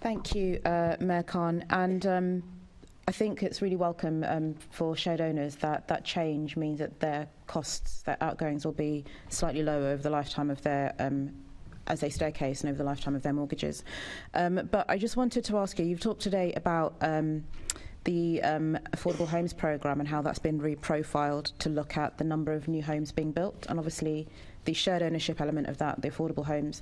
Thank you, Mayor Khan. And I think it's really welcome for shared owners that that change means that their costs, their outgoings will be slightly lower over the lifetime of their, as they staircase and over the lifetime of their mortgages. But I just wanted to ask you, you've talked today about the Affordable Homes Programme and how that's been reprofiled to look at the number of new homes being built. And obviously the shared ownership element of that, the affordable homes,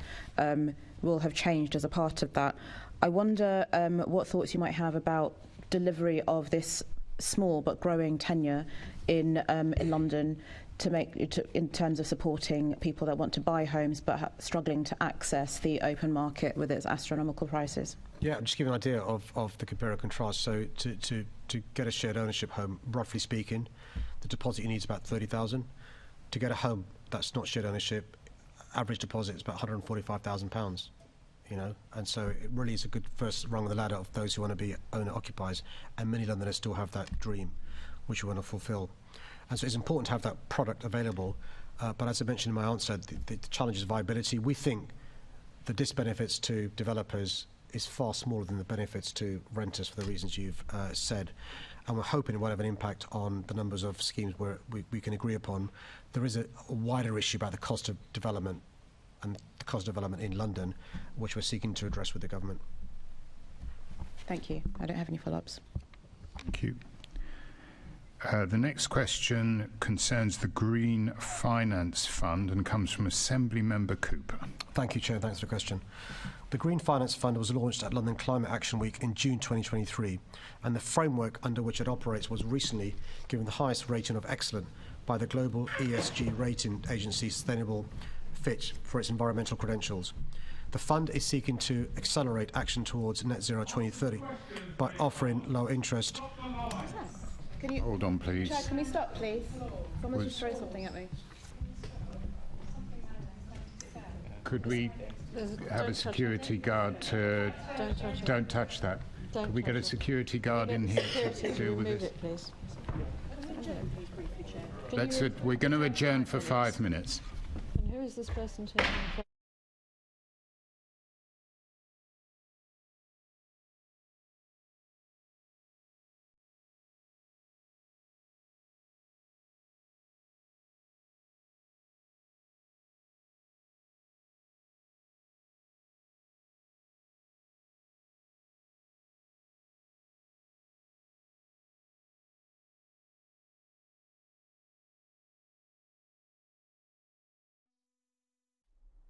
will have changed as a part of that. I wonder what thoughts you might have about delivery of this small but growing tenure in London in terms of supporting people that want to buy homes but struggling to access the open market with its astronomical prices. Yeah, just give you an idea of the compare and contrast. So to get a shared ownership home, roughly speaking, the deposit you need is about £30,000. To get a home that's not shared ownership, average deposit is about £145,000. You know, and so it really is a good first rung of the ladder of those who want to be owner-occupiers, and many Londoners still have that dream, which we want to fulfil. And so it's important to have that product available, but as I mentioned in my answer, the challenge is viability. We think the disbenefits to developers is far smaller than the benefits to renters for the reasons you've said, and we're hoping it will have an impact on the numbers of schemes where we can agree upon. There is a wider issue about the cost of development and the cost of development in London, which we're seeking to address with the government. Thank you. I don't have any follow-ups. Thank you. The next question concerns the Green Finance Fund and comes from Assembly Member Cooper. Thank you, Chair. Thanks for the question. The Green Finance Fund was launched at London Climate Action Week in June 2023, and the framework under which it operates was recently given the highest rating of excellent by the global ESG rating agency Sustainable Fitch for its environmental credentials. The fund is seeking to accelerate action towards net zero 2030 by offering low interest. Hold on, please. Chair, can we stop, please? Someone's just throw something at me. Could we have a security guard to... Don't touch that. Could we get a security guard in here to deal with this? Please. We're going to adjourn for 5 minutes. And who is this person taking?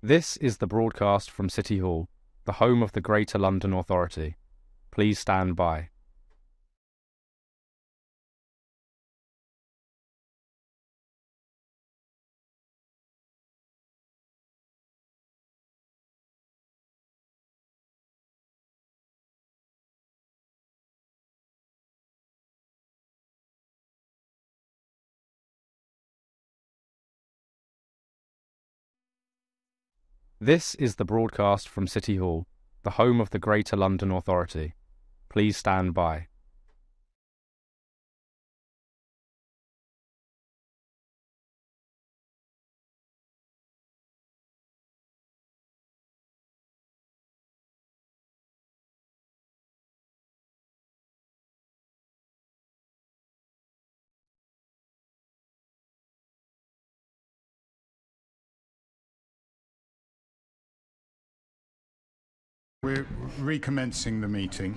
This is the broadcast from City Hall. the home of the Greater London Authority. Please stand by. This is the broadcast from City Hall, the home of the Greater London Authority. Please stand by. We're recommencing the meeting.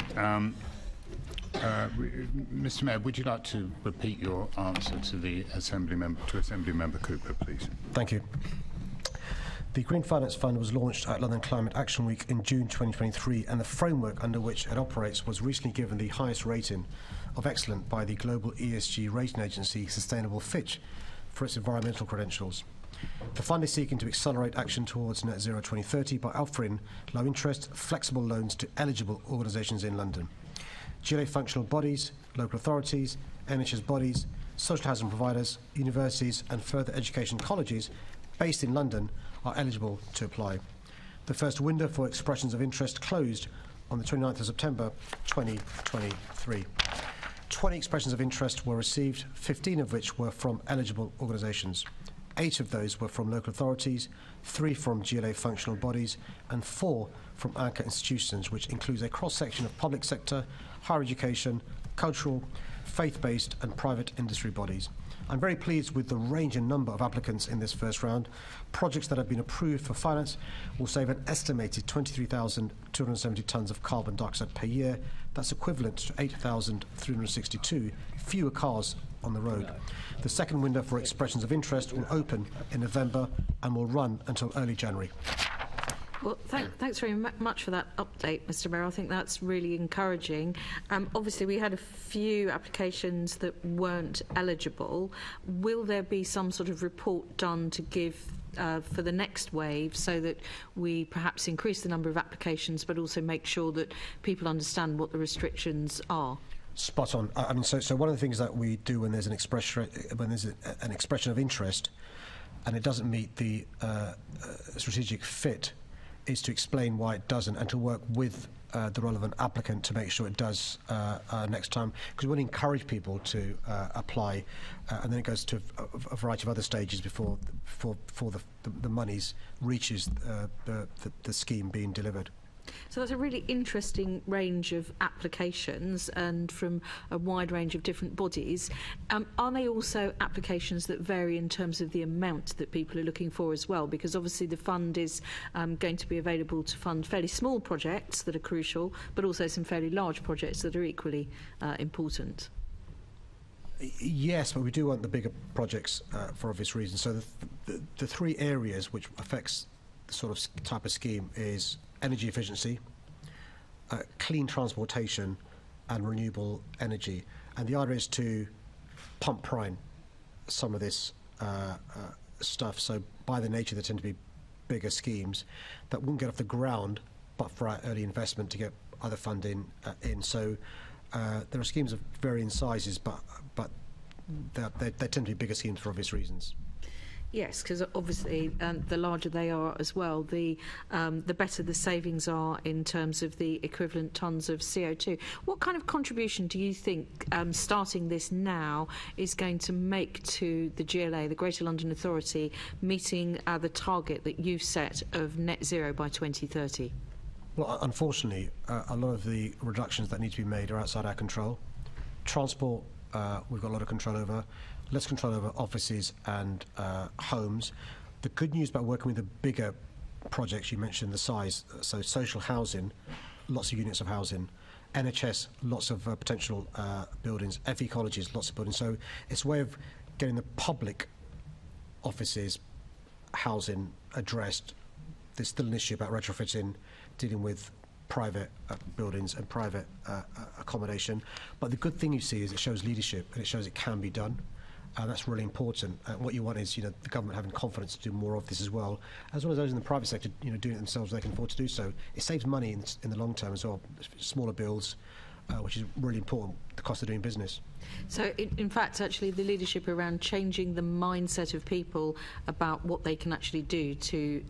Mr. Mayor, would you like to repeat your answer to the Assembly Member Cooper, please? Thank you. The Green Finance Fund was launched at London Climate Action Week in June 2023, and the framework under which it operates was recently given the highest rating of excellent by the global ESG rating agency Sustainable Fitch for its environmental credentials. The fund is seeking to accelerate action towards net zero 2030 by offering low-interest, flexible loans to eligible organisations in London. GLA functional bodies, local authorities, NHS bodies, social housing providers, universities and further education colleges based in London are eligible to apply. The first window for expressions of interest closed on the 29th of September 2023. 20 expressions of interest were received, 15 of which were from eligible organisations. 8 of those were from local authorities, 3 from GLA functional bodies, and 4 from anchor institutions, which includes a cross-section of public sector, higher education, cultural, faith-based and private industry bodies. I'm very pleased with the range and number of applicants in this first round. Projects that have been approved for finance will save an estimated 23,270 tonnes of carbon dioxide per year. That's equivalent to 8,362 fewer cars on the road. The second window for expressions of interest will open in November and will run until early January. Well, thanks very much for that update, Mr. Mayor. I think that's really encouraging. Obviously, we had a few applications that weren't eligible. Will there be some sort of report done to give for the next wave so that we perhaps increase the number of applications but also make sure that people understand what the restrictions are? Spot on. I mean, so one of the things that we do when there's an expression of interest and it doesn't meet the strategic fit is to explain why it doesn't and to work with the relevant applicant to make sure it does next time, because we want to encourage people to apply and then it goes to a variety of other stages before the monies reaches the scheme being delivered. So that's a really interesting range of applications and from a wide range of different bodies. Are they also applications that vary in terms of the amount that people are looking for as well? Because obviously the fund is going to be available to fund fairly small projects that are crucial, but also some fairly large projects that are equally important. Yes, but we do want the bigger projects for obvious reasons. So the 3 areas which affects the sort of type of scheme is energy efficiency, clean transportation and renewable energy. And the idea is to pump prime some of this stuff. So by their nature, they tend to be bigger schemes that wouldn't get off the ground but for our early investment to get other funding in. So there are schemes of varying sizes, but they tend to be bigger schemes for obvious reasons. Yes, because obviously the larger they are as well, the better the savings are in terms of the equivalent tonnes of CO2. What kind of contribution do you think starting this now is going to make to the GLA, the Greater London Authority, meeting the target that you've set of net zero by 2030? Well, unfortunately, a lot of the reductions that need to be made are outside our control. Transport, we've got a lot of control over. Less control over offices and homes. The good news about working with the bigger projects, you mentioned the size, so social housing, lots of units of housing, NHS, lots of potential buildings, FE colleges, lots of buildings. So it's a way of getting the public offices, housing addressed. There's still an issue about retrofitting dealing with private buildings and private accommodation. But the good thing you see is it shows leadership and it shows it can be done. That's really important. What you want is, the government having confidence to do more of this as well as those in the private sector, doing it themselves. They can afford to do so. It saves money in the long term as well. Smaller bills, which is really important. The cost of doing business. So, in fact, actually, the leadership around changing the mindset of people about what they can actually do to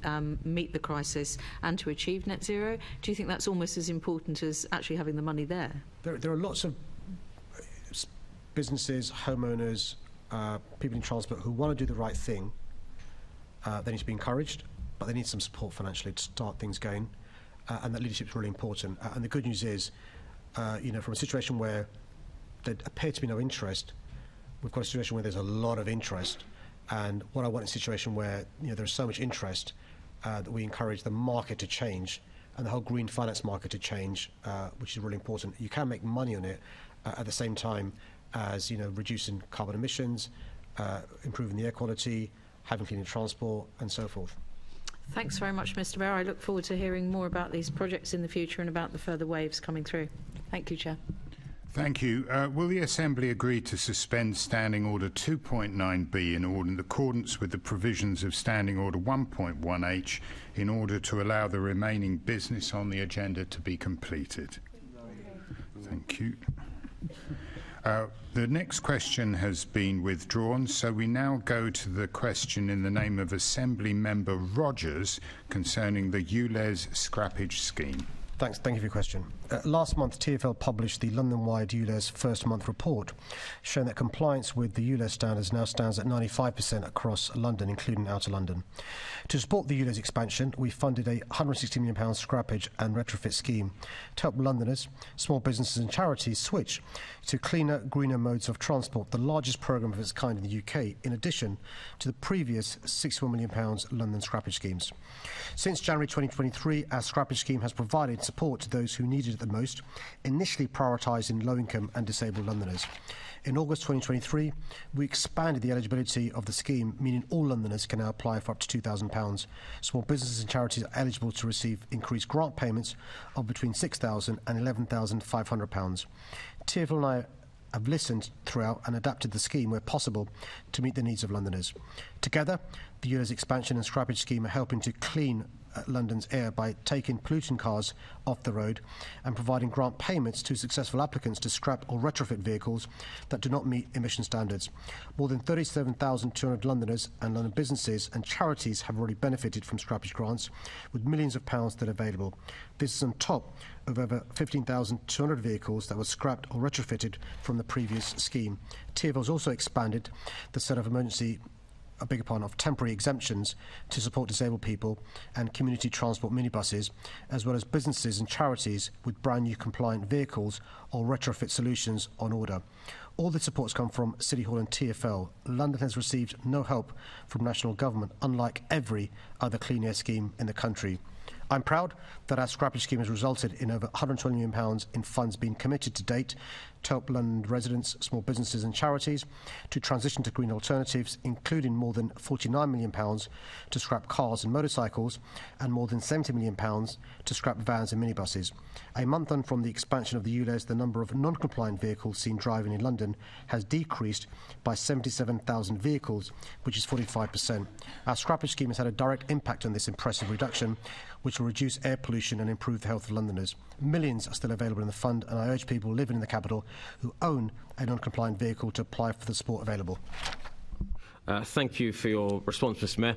meet the crisis and to achieve net zero. Do you think that's almost as important as actually having the money there? There are lots of businesses, homeowners, people in transport who want to do the right thing. They need to be encouraged, but they need some support financially to start things going, and that leadership is really important. And the good news is, from a situation where there appeared to be no interest, we've got a situation where there's a lot of interest. And what I want is a situation where there's so much interest that we encourage the market to change and the whole green finance market to change, which is really important. You can make money on it at the same time as reducing carbon emissions, improving the air quality, having cleaner transport, and so forth. Thanks very much, Mr. Mayor. I look forward to hearing more about these projects in the future and about the further waves coming through. Thank you, Chair. Thank you. Will the Assembly agree to suspend Standing Order 2.9b in accordance with the provisions of Standing Order 1.1h in order to allow the remaining business on the agenda to be completed? Thank you. The next question has been withdrawn, so we now go to the question in the name of Assembly Member Rogers concerning the ULEZ scrappage scheme. Thank you for your question. Last month, TfL published the London-wide ULEZ first month report, showing that compliance with the ULEZ standards now stands at 95% across London, including Outer London. To support the ULEZ expansion, we funded a £160 million scrappage and retrofit scheme to help Londoners, small businesses and charities switch to cleaner, greener modes of transport, the largest programme of its kind in the UK, in addition to the previous £61 million London scrappage schemes. Since January 2023, our scrappage scheme has provided support to those who needed it the most, initially prioritising low-income and disabled Londoners. In August 2023, we expanded the eligibility of the scheme, meaning all Londoners can now apply for up to £2,000. Small businesses and charities are eligible to receive increased grant payments of between £6,000 and £11,500. TfL and I have listened throughout and adapted the scheme where possible to meet the needs of Londoners. Together, the ULEZ expansion and scrappage scheme are helping to clean London's air by taking polluting cars off the road and providing grant payments to successful applicants to scrap or retrofit vehicles that do not meet emission standards. More than 37,200 Londoners and London businesses and charities have already benefited from scrappage grants, with millions of pounds that are available. This is on top of over 15,200 vehicles that were scrapped or retrofitted from the previous scheme. TfL has also expanded the set of of temporary exemptions to support disabled people and community transport minibuses, as well as businesses and charities with brand new compliant vehicles or retrofit solutions on order. All the supports come from City Hall and TfL. London has received no help from national government, unlike every other clean air scheme in the country. I'm proud that our scrappage scheme has resulted in over £120 million in funds being committed to date to help London residents, small businesses and charities to transition to green alternatives, including more than £49 million to scrap cars and motorcycles and more than £70 million to scrap vans and minibuses. A month on from the expansion of the ULEZ, the number of non-compliant vehicles seen driving in London has decreased by 77,000 vehicles, which is 45%. Our scrappage scheme has had a direct impact on this impressive reduction, which will reduce air pollution and improve the health of Londoners. Millions are still available in the fund, and I urge people living in the capital who own a non-compliant vehicle to apply for the support available. Thank you for your response, Mr. Mayor.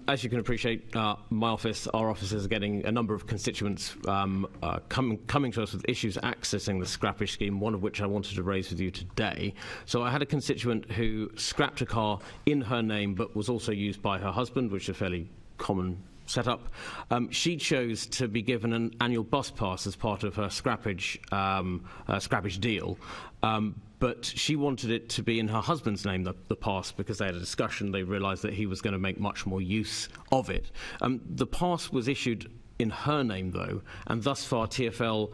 As you can appreciate, our offices are getting a number of constituents coming to us with issues accessing the scrappage scheme, one of which I wanted to raise with you today. So I had a constituent who scrapped a car in her name but was also used by her husband, which is a fairly common setup. She chose to be given an annual bus pass as part of her scrappage deal, but she wanted it to be in her husband's name, the pass, because they had a discussion. They realised that he was going to make much more use of it. The pass was issued in her name, though, and thus far TfL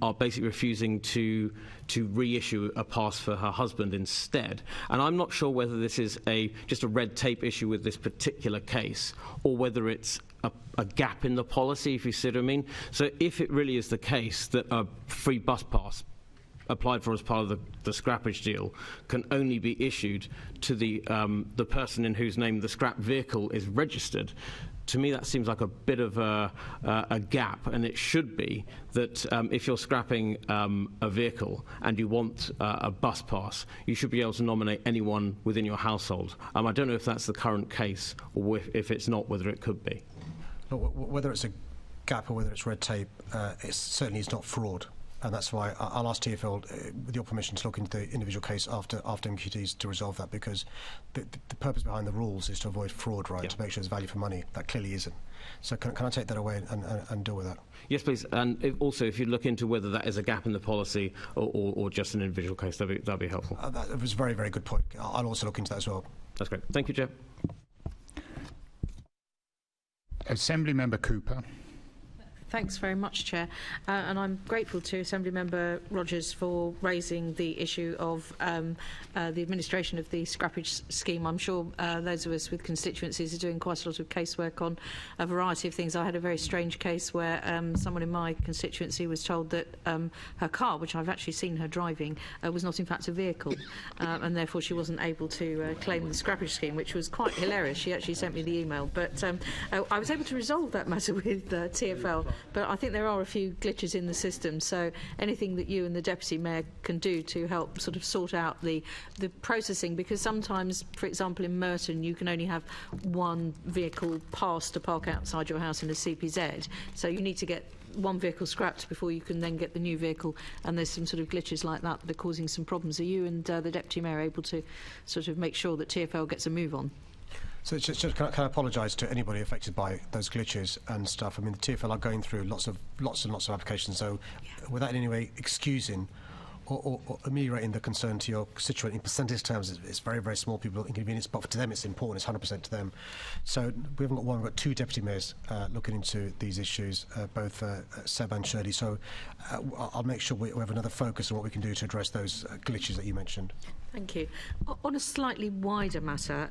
are basically refusing to reissue a pass for her husband instead. And I'm not sure whether this is just a red tape issue with this particular case, or whether it's a gap in the policy, if you see what I mean. So if it really is the case that a free bus pass applied for as part of the scrappage deal can only be issued to the person in whose name the scrap vehicle is registered, to me that seems like a bit of a gap, and it should be that if you're scrapping a vehicle and you want a bus pass, you should be able to nominate anyone within your household. I don't know if that's the current case, or if it's not, whether it could be. Whether it's a gap or whether it's red tape, it certainly is not fraud. And that's why I'll ask TfL, with your permission, to look into the individual case after MQTs to resolve that, because the purpose behind the rules is to avoid fraud, right? To make sure there's value for money. That clearly isn't. So can I take that away and deal with that? Yes, please. And also, if you look into whether that is a gap in the policy or just an individual case, that'd be helpful. That was a very, very good point. I'll also look into that as well. That's great. Thank you, Chair. Assembly Member Cooper. Thanks very much, Chair. And I'm grateful to Assemblymember Rogers for raising the issue of the administration of the scrappage scheme. I'm sure those of us with constituencies are doing quite a lot of casework on a variety of things. I had a very strange case where someone in my constituency was told that her car, which I've actually seen her driving, was not in fact a vehicle, and therefore she wasn't able to claim the scrappage scheme, which was quite hilarious. She actually sent me the email. But I was able to resolve that matter with TfL. But I think there are a few glitches in the system, so anything that you and the Deputy Mayor can do to help sort of sort out the processing, because sometimes, for example, in Merton, you can only have one vehicle pass to park outside your house in a CPZ, so you need to get one vehicle scrapped before you can then get the new vehicle, and there's some sort of glitches like that that are causing some problems. Are you and the Deputy Mayor able to sort of make sure that TfL gets a move on? So just can I apologise to anybody affected by those glitches and stuff. I mean, the TfL are going through lots and lots of applications, so without in any way excusing or ameliorating the concern to your constituent in percentage terms, it's very, very small people inconvenience, but to them it's important, it's 100% to them. So we haven't got one, we've got two Deputy Mayors looking into these issues, both Seb and Shirley, so I'll make sure we have another focus on what we can do to address those glitches that you mentioned. Thank you. On a slightly wider matter,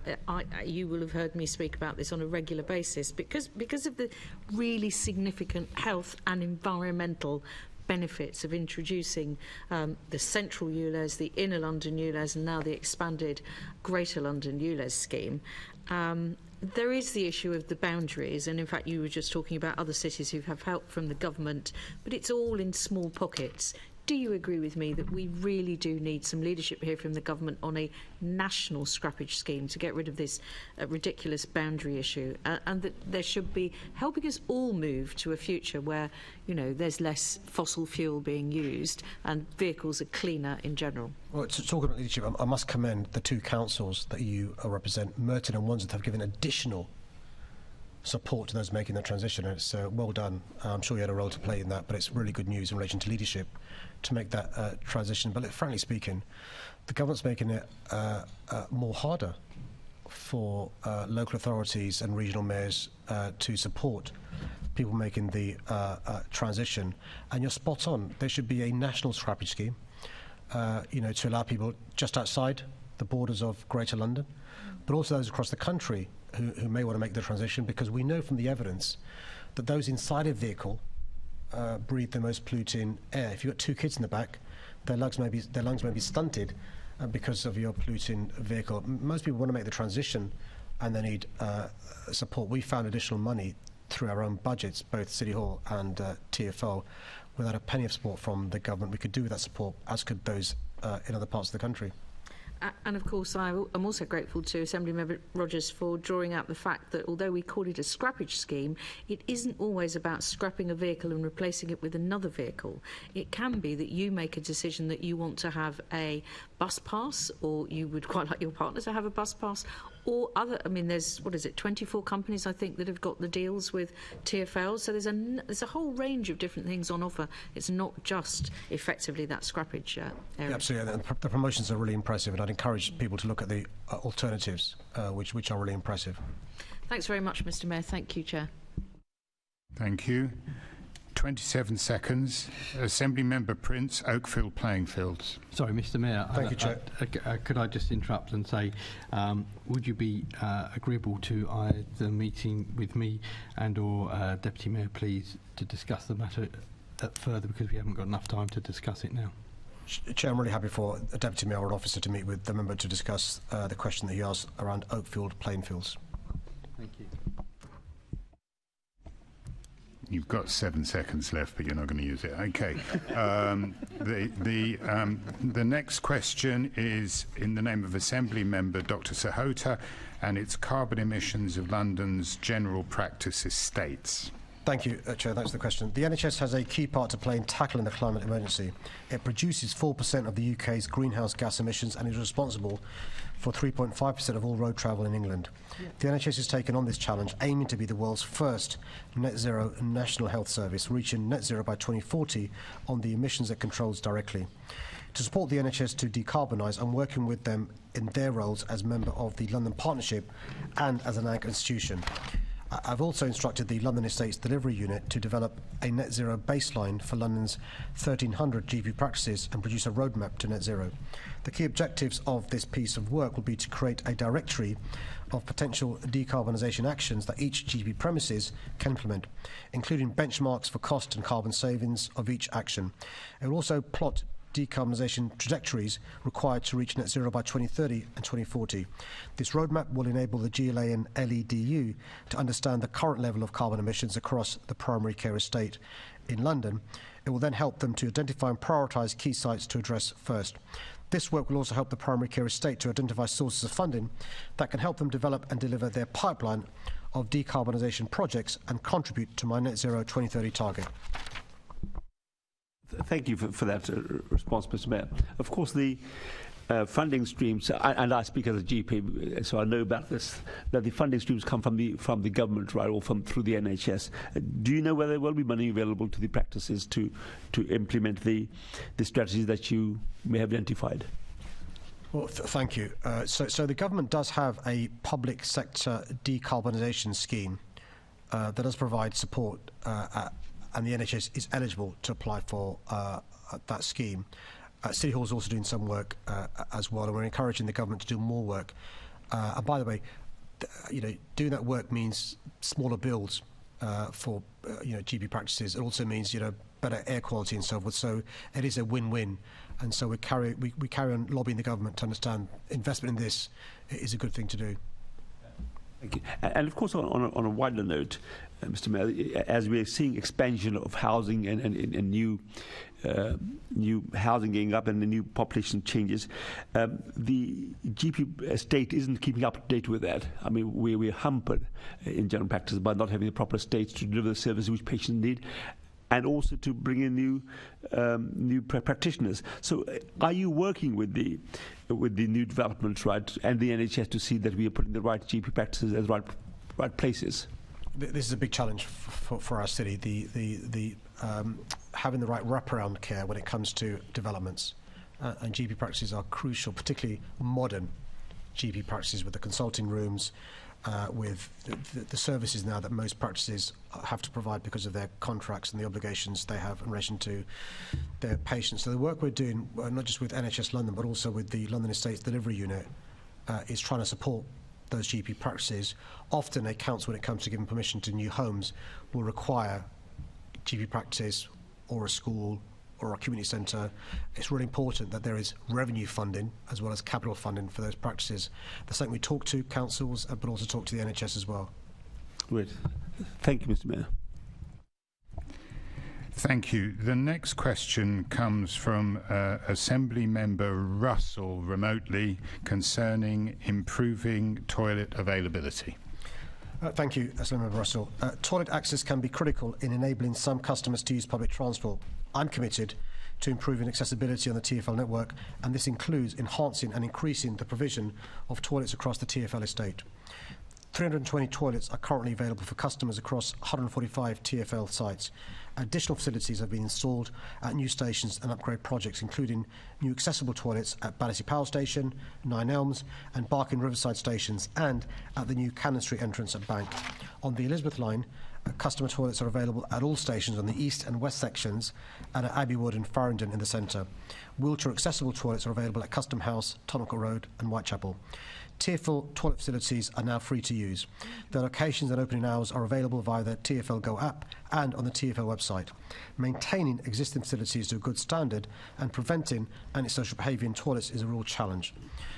you will have heard me speak about this on a regular basis, because of the really significant health and environmental benefits of introducing the central ULEZ, the inner London ULEZ, and now the expanded Greater London ULEZ scheme. There is the issue of the boundaries, and in fact you were just talking about other cities who have help from the government, but it's all in small pockets. Do you agree with me that we really do need some leadership here from the government on a national scrappage scheme to get rid of this ridiculous boundary issue, and that there should be helping us all move to a future where, you know, there's less fossil fuel being used and vehicles are cleaner in general? Well, talking about leadership, I must commend the two councils that you represent, Merton and Wandsworth, have given additional support to those making the transition, and it's well done. I'm sure you had a role to play in that, but it's really good news in relation to leadership to make that transition. But frankly speaking, the government's making it more harder for local authorities and regional mayors to support people making the transition. And you're spot on. There should be a national scrappage scheme, to allow people just outside the borders of Greater London, but also those across the country who may want to make the transition, because we know from the evidence that those inside a vehicle breathe the most polluting air. If you've got two kids in the back, their lungs may be stunted because of your polluting vehicle. Most people want to make the transition and they need support. We found additional money through our own budgets, both City Hall and TfL, without a penny of support from the government. We could do with that support, as could those in other parts of the country. And of course, I am also grateful to Assemblymember Rogers for drawing out the fact that although we call it a scrappage scheme, it isn't always about scrapping a vehicle and replacing it with another vehicle. It can be that you make a decision that you want to have a bus pass, or you would quite like your partner to have a bus pass, or other. I mean, there's 24 companies I think that have got the deals with TfL. So there's a whole range of different things on offer. It's not just effectively that scrappage area. Yeah, absolutely. The promotions are really impressive, and I'd encourage people to look at the alternatives, which are really impressive. Thanks very much, Mr. Mayor. Thank you, Chair. Thank you. 27 seconds. Assembly Member Prince, Oakfield Playing Fields. Sorry, Mr. Mayor. Thank you, Chair. Could I just interrupt and say, would you be agreeable to either meeting with me and/or Deputy Mayor, please, to discuss the matter further, because we haven't got enough time to discuss it now? Chair, I'm really happy for a Deputy Mayor or an officer to meet with the member to discuss the question that he asked around Oakfield Playing Fields. Thank you. You've got 7 seconds left, but you're not going to use it. Okay. The next question is in the name of Assembly Member Dr. Sahota, and it's carbon emissions of London's general practice estates. Thank you, Chair. Thanks for the question. The NHS has a key part to play in tackling the climate emergency. It produces 4% of the UK's greenhouse gas emissions and is responsible for 3.5% of all road travel in England. The NHS has taken on this challenge, aiming to be the world's first net zero national health service, reaching net zero by 2040 on the emissions it controls directly. To support the NHS to decarbonise, I'm working with them in their roles as member of the London Partnership and as an anchor institution. I've also instructed the London Estates Delivery Unit to develop a net zero baseline for London's 1,300 GP practices and produce a roadmap to net zero. The key objectives of this piece of work will be to create a directory of potential decarbonisation actions that each GP premises can implement, including benchmarks for cost and carbon savings of each action. It will also plot decarbonisation trajectories required to reach net zero by 2030 and 2040. This roadmap will enable the GLA and LEDU to understand the current level of carbon emissions across the primary care estate in London. It will then help them to identify and prioritise key sites to address first. This work will also help the primary care estate to identify sources of funding that can help them develop and deliver their pipeline of decarbonisation projects and contribute to my net zero 2030 target. Thank you for that response, Mr. Mayor. Of course, the funding streams, and I speak as a GP, so I know about this, that the funding streams come from the government, right, or through the NHS. Do you know whether there will be money available to the practices to implement the strategies that you may have identified? Well, thank you. So the government does have a public sector decarbonisation scheme that does provide support and the NHS is eligible to apply for that scheme. City Hall is also doing some work as well, and we're encouraging the government to do more work. And by the way, doing that work means smaller bills for GP practices. It also means better air quality and so forth. So it is a win-win, and so we carry on lobbying the government to understand investment in this is a good thing to do. Thank you. And of course, on a wider note, Mr. Mayor, as we are seeing expansion of housing and new housing going up and the new population changes, the GP estate isn't keeping up to date with that. I mean, we're hampered in general practice by not having the proper estates to deliver the services which patients need, and also to bring in new practitioners. So, are you working with the new developments, right, and the NHS to see that we are putting the right GP practices at the right places? This is a big challenge for our city. The having the right wraparound care when it comes to developments, and GP practices are crucial, particularly modern GP practices with the consulting rooms, with the services now that most practices have to provide because of their contracts and the obligations they have in relation to their patients. So the work we're doing, not just with NHS London, but also with the London Estates Delivery Unit, is trying to support those GP practices. Often a council, when it comes to giving permission to new homes, will require GP practice or a school or a community centre. It's really important that there is revenue funding as well as capital funding for those practices. That's something we talk to councils, but also talk to the NHS as well. Great. Thank you, Mr. Mayor. Thank you. The next question comes from Assembly Member Russell remotely concerning improving toilet availability. Thank you, Assembly Member Russell. Toilet access can be critical in enabling some customers to use public transport. I'm committed to improving accessibility on the TfL network, and this includes enhancing and increasing the provision of toilets across the TfL estate. 320 toilets are currently available for customers across 145 TfL sites. Additional facilities have been installed at new stations and upgrade projects, including new accessible toilets at Battersea Power Station, Nine Elms and Barking Riverside stations, and at the new Cannon Street entrance at Bank. On the Elizabeth line, Customer toilets are available at all stations on the east and west sections and at Abbey Wood and Farringdon in the centre. Wheelchair accessible toilets are available at Custom House, Tottenham Road and Whitechapel. TfL toilet facilities are now free to use. Their locations and opening hours are available via the TfL Go app and on the TfL website. Maintaining existing facilities to a good standard and preventing antisocial behaviour in toilets is a real challenge.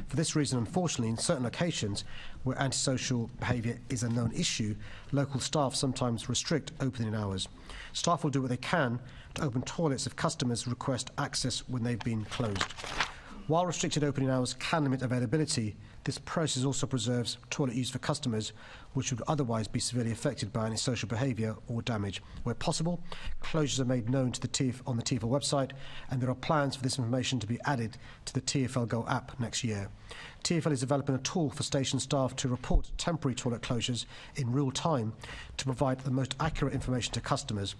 For this reason, unfortunately, in certain locations where antisocial behaviour is a known issue, local staff sometimes restrict opening hours. Staff will do what they can to open toilets if customers request access when they've been closed. While restricted opening hours can limit availability, this process also preserves toilet use for customers which would otherwise be severely affected by antisocial behaviour or damage. Where possible, closures are made known to the on the TfL website, and there are plans for this information to be added to the TfL Go app next year. TfL is developing a tool for station staff to report temporary toilet closures in real time to provide the most accurate information to customers.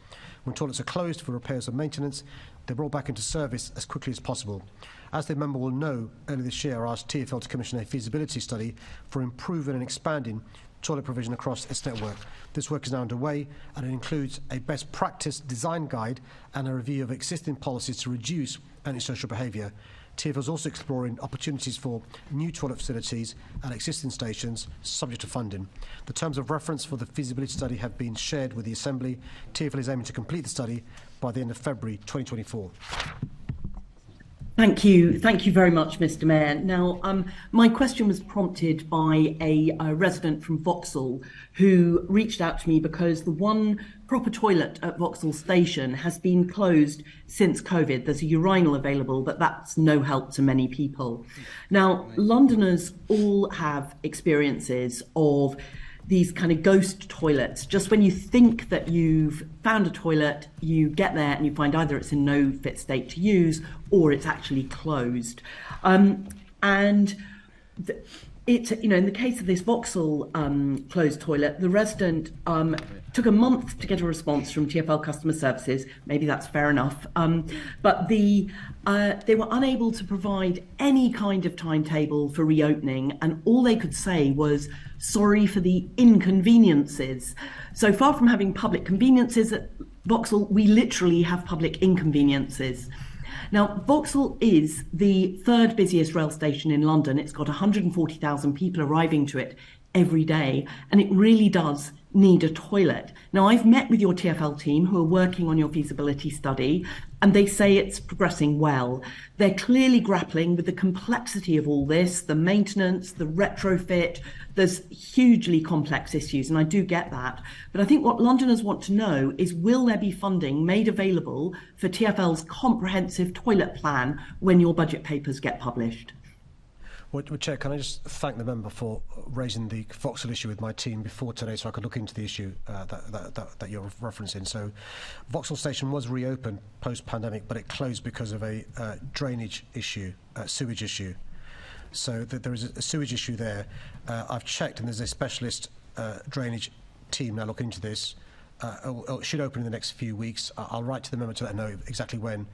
When toilets are closed for repairs or maintenance, they're brought back into service as quickly as possible. As the member will know, earlier this year I asked TfL to commission a feasibility study for improving and expanding toilet provision across its network. This work is now underway, and it includes a best practice design guide and a review of existing policies to reduce antisocial behaviour. TfL is also exploring opportunities for new toilet facilities at existing stations, subject to funding. The terms of reference for the feasibility study have been shared with the Assembly. TfL is aiming to complete the study by the end of February 2024. Thank you very much, Mr. Mayor. Now, my question was prompted by a resident from Vauxhall who reached out to me because the one proper toilet at Vauxhall Station has been closed since COVID. There's a urinal available, but that's no help to many people. Now, Londoners all have experiences of these kind of ghost toilets. Just when you think that you've found a toilet, you get there and you find either it's in no fit state to use or it's actually closed. It's, you know, in the case of this Vauxhall closed toilet, the resident took a month to get a response from TfL Customer Services. Maybe that's fair enough. But they were unable to provide any kind of timetable for reopening, and all they could say was, sorry for the inconveniences. So far from having public conveniences at Vauxhall, we literally have public inconveniences. Now, Vauxhall is the third busiest rail station in London. It's got 140,000 people arriving to it every day, and it really does need a toilet. Now, I've met with your TfL team who are working on your feasibility study, and they say it's progressing well. They're clearly grappling with the complexity of all this, the maintenance, the retrofit. There's hugely complex issues, and I do get that. But I think what Londoners want to know is, will there be funding made available for TfL's comprehensive toilet plan when your budget papers get published? Well, Chair, can I just thank the member for raising the Vauxhall issue with my team before today so I could look into the issue that you're referencing. So Vauxhall Station was reopened post-pandemic, but it closed because of a drainage issue, sewage issue. So there is a sewage issue there. I've checked, and there's a specialist drainage team now looking into this. It should open in the next few weeks. I'll write to the member to let know exactly when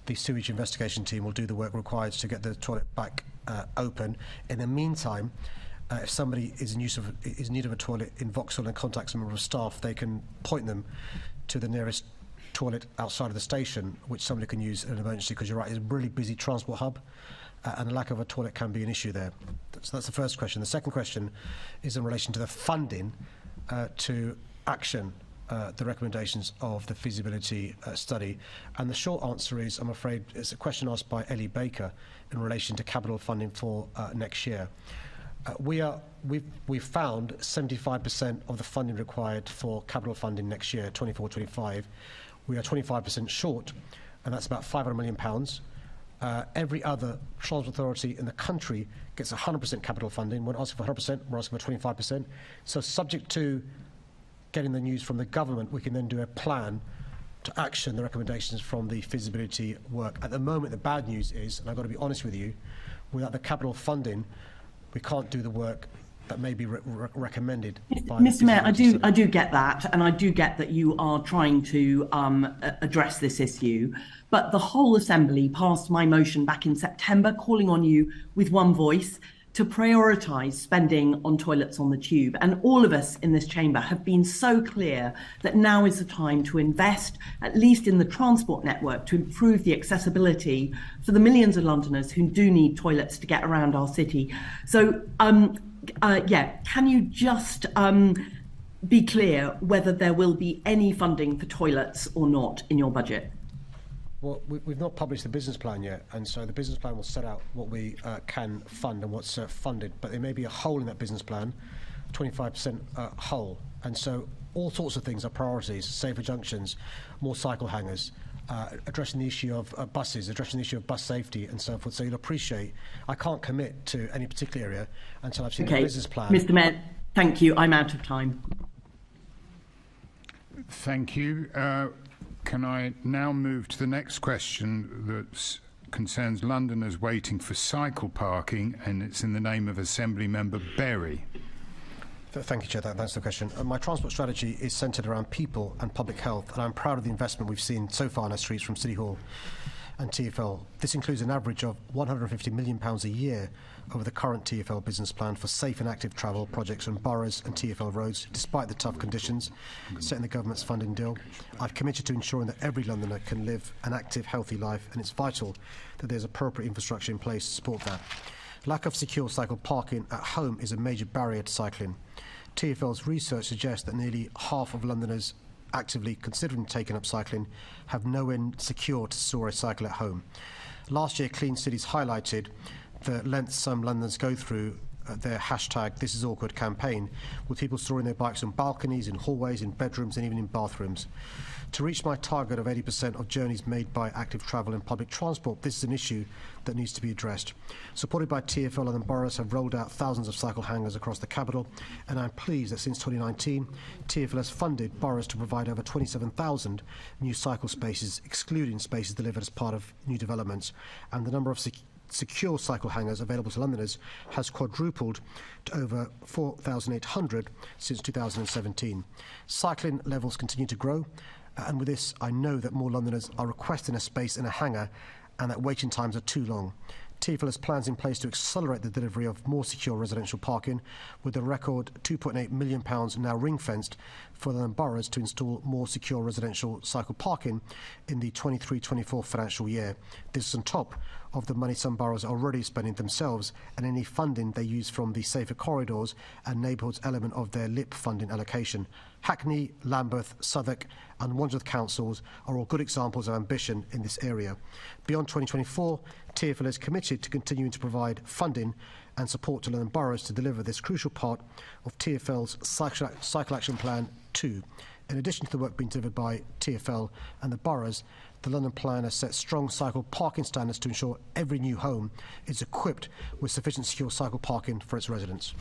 the sewage investigation team will do the work required to get the toilet back open. In the meantime, if somebody is in need of a toilet in Vauxhall and contacts a member of staff, they can point them to the nearest toilet outside of the station, which somebody can use in an emergency, because you're right, it's a really busy transport hub, and the lack of a toilet can be an issue there. So that's the first question. The second question is in relation to the funding to action the recommendations of the feasibility study. And the short answer is, I'm afraid, it's a question asked by Ellie Baker in relation to capital funding for next year. We've found 75% of the funding required for capital funding next year, 24-25. We are 25% short, and that's about £500 million. Every other transport authority in the country gets 100% capital funding. We're not asking for 100%, we're asking for 25%. So subject to getting the news from the government, we can then do a plan to action the recommendations from the feasibility work. At the moment, the bad news is, and I've got to be honest with you, without the capital funding, we can't do the work that may be recommended by Mr. Mayor, I do get that, and I do get that you are trying to address this issue, but the whole Assembly passed my motion back in September calling on you with one voice to prioritise spending on toilets on the tube. And all of us in this chamber have been so clear that now is the time to invest, at least in the transport network, to improve the accessibility for the millions of Londoners who do need toilets to get around our city. So, can you just be clear whether there will be any funding for toilets or not in your budget? Well, we've not published the business plan yet, and so the business plan will set out what we can fund and what's funded, but there may be a hole in that business plan, 25% hole, and so all sorts of things are priorities: safer junctions, more cycle hangers, addressing the issue of buses, addressing the issue of bus safety, and so forth. So you'll appreciate I can't commit to any particular area until I've seen the business plan. Mr. Mayor, thank you. I'm out of time. Thank you. Can I now move to the next question that concerns Londoners waiting for cycle parking, and it's in the name of Assembly Member Berry. Thank you, Chair. Thanks for the question. My transport strategy is centred around people and public health, and I'm proud of the investment we've seen so far in our streets from City Hall and TfL. This includes an average of £150 million a year over the current TfL business plan for safe and active travel projects on boroughs and TfL roads, despite the tough conditions set in the government's funding deal. I've committed to ensuring that every Londoner can live an active, healthy life, and it's vital that there's appropriate infrastructure in place to support that. Lack of secure cycle parking at home is a major barrier to cycling. TfL's research suggests that nearly half of Londoners actively considering taking up cycling have nowhere secure to store a cycle at home. Last year, Clean Cities highlighted the length some Londoners go through their hashtag This Is Awkward campaign, with people storing their bikes on balconies, in hallways, in bedrooms, and even in bathrooms. To reach my target of 80% of journeys made by active travel and public transport, this is an issue that needs to be addressed. Supported by TfL, London boroughs have rolled out thousands of cycle hangers across the capital, and I'm pleased that since 2019, TfL has funded boroughs to provide over 27,000 new cycle spaces, excluding spaces delivered as part of new developments, and the number of secure cycle hangers available to Londoners has quadrupled to over 4,800 since 2017. Cycling levels continue to grow, and with this, I know that more Londoners are requesting a space in a hangar and that waiting times are too long. TfL has plans in place to accelerate the delivery of more secure residential parking, with a record £2.8 million now ring-fenced for the boroughs to install more secure residential cycle parking in the 23-24 financial year. This is on top of the money some boroughs are already spending themselves and any funding they use from the Safer Corridors and Neighbourhoods element of their LIP funding allocation. Hackney, Lambeth, Southwark and Wandsworth councils are all good examples of ambition in this area. Beyond 2024, TfL is committed to continuing to provide funding and support to London boroughs to deliver this crucial part of TfL's Cycle Action Plan 2. In addition to the work being delivered by TfL and the boroughs, the London plan has set strong cycle parking standards to ensure every new home is equipped with sufficient secure cycle parking for its residents.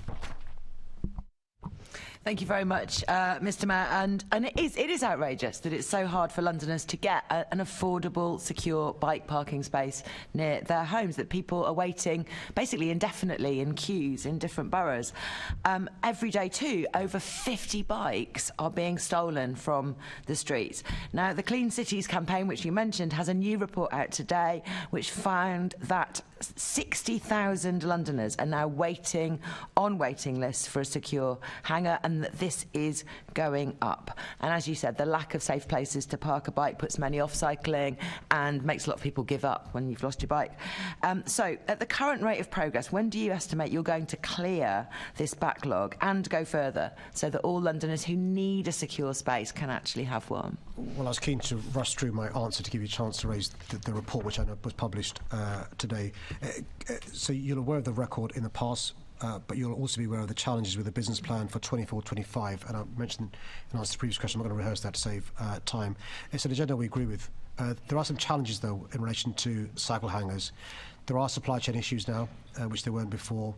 Thank you very much, Mr. Mayor. And it is outrageous that it's so hard for Londoners to get an affordable, secure bike parking space near their homes, that people are waiting basically indefinitely in queues in different boroughs. Every day too, over 50 bikes are being stolen from the streets. Now, the Clean Cities campaign, which you mentioned, has a new report out today which found that 60,000 Londoners are now waiting on waiting lists for a secure hangar, and that this is going up. And as you said, the lack of safe places to park a bike puts many off cycling and makes a lot of people give up when you've lost your bike. So at the current rate of progress, when do you estimate you're going to clear this backlog and go further so that all Londoners who need a secure space can actually have one? Well, I was keen to rush through my answer to give you a chance to raise the report, which I know was published today. So you're aware of the record in the past, but you'll also be aware of the challenges with the business plan for 24-25. And I mentioned in answer to the previous question, I'm not going to rehearse that to save time. It's an agenda we agree with. There are some challenges, though, in relation to cycle hangers. There are supply chain issues now, which there weren't before.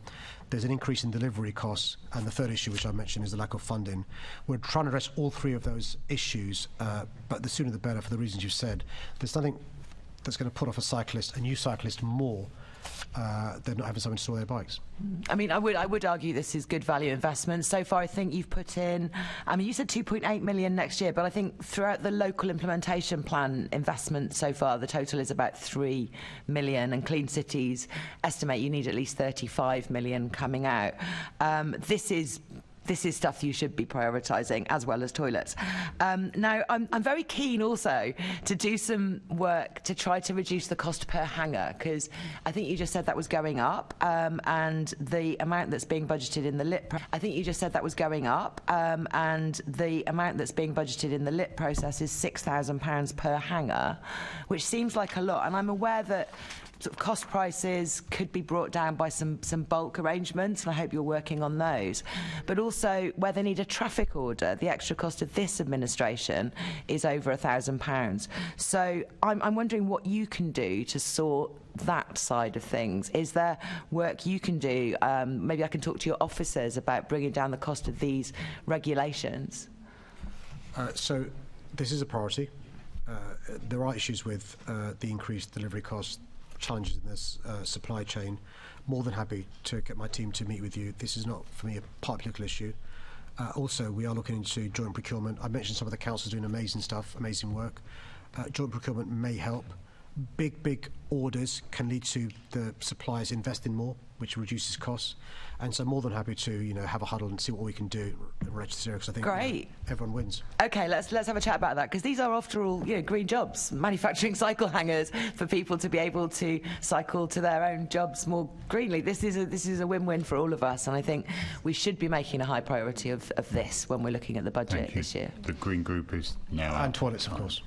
There's an increase in delivery costs. And the third issue, which I mentioned, is the lack of funding. We're trying to address all three of those issues, but the sooner the better for the reasons you said. There's nothing that's going to put off a new cyclist more they're not having someone to store their bikes. I mean, I would argue this is good value investment. So far, I think you've put in, I mean, you said 2.8 million next year, but I think throughout the local implementation plan investment so far, the total is about 3 million, and Clean Cities estimate you need at least 35 million coming out. This is stuff you should be prioritising, as well as toilets. Now, I'm very keen also to do some work to try to reduce the cost per hanger, because I think you just said that was going up, and the amount that's being budgeted in the lit. I think you just said that was going up, and the amount that's being budgeted in the lit process is £6,000 per hanger, which seems like a lot. And I'm aware that sort of cost prices could be brought down by some bulk arrangements, and I hope you're working on those. But also, where they need a traffic order, the extra cost of this administration is over £1,000. So I'm wondering what you can do to sort that side of things. Is there work you can do? Maybe I can talk to your officers about bringing down the cost of these regulations. So this is a priority. There are issues with the increased delivery costs, challenges in this supply chain. More than happy to get my team to meet with you. This is not, for me, a political issue. Also, we are looking into joint procurement. I mentioned some of the councils doing amazing stuff, amazing work. Joint procurement may help. Big orders can lead to the suppliers investing more, which reduces costs. And so more than happy to, have a huddle and see what we can do in relation to this, because I think Great. Everyone wins. Okay, let's have a chat about that, because these are, after all, green jobs, manufacturing cycle hangers for people to be able to cycle to their own jobs more greenly. This is a win-win for all of us, and I think we should be making a high priority of this when we're looking at the budget this year. The Green Group is now and toilets, of course.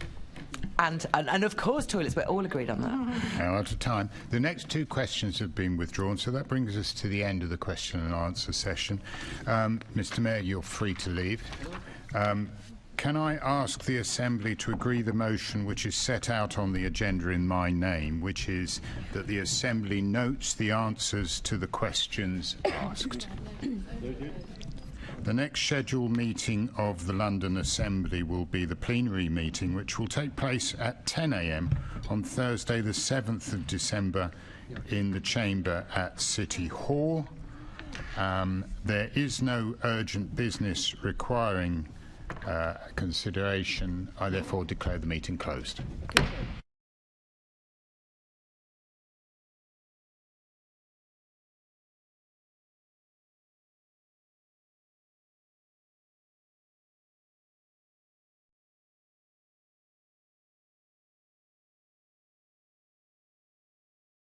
And of course toilets, we're all agreed on that. Now, out of time. The next two questions have been withdrawn, so that brings us to the end of the question and answer session. Mr. Mayor, you're free to leave. Can I ask the Assembly to agree the motion which is set out on the agenda in my name, which is that the Assembly notes the answers to the questions asked? The next scheduled meeting of the London Assembly will be the plenary meeting, which will take place at 10 a.m. on Thursday the 7th of December in the chamber at City Hall. There is no urgent business requiring consideration. I therefore declare the meeting closed.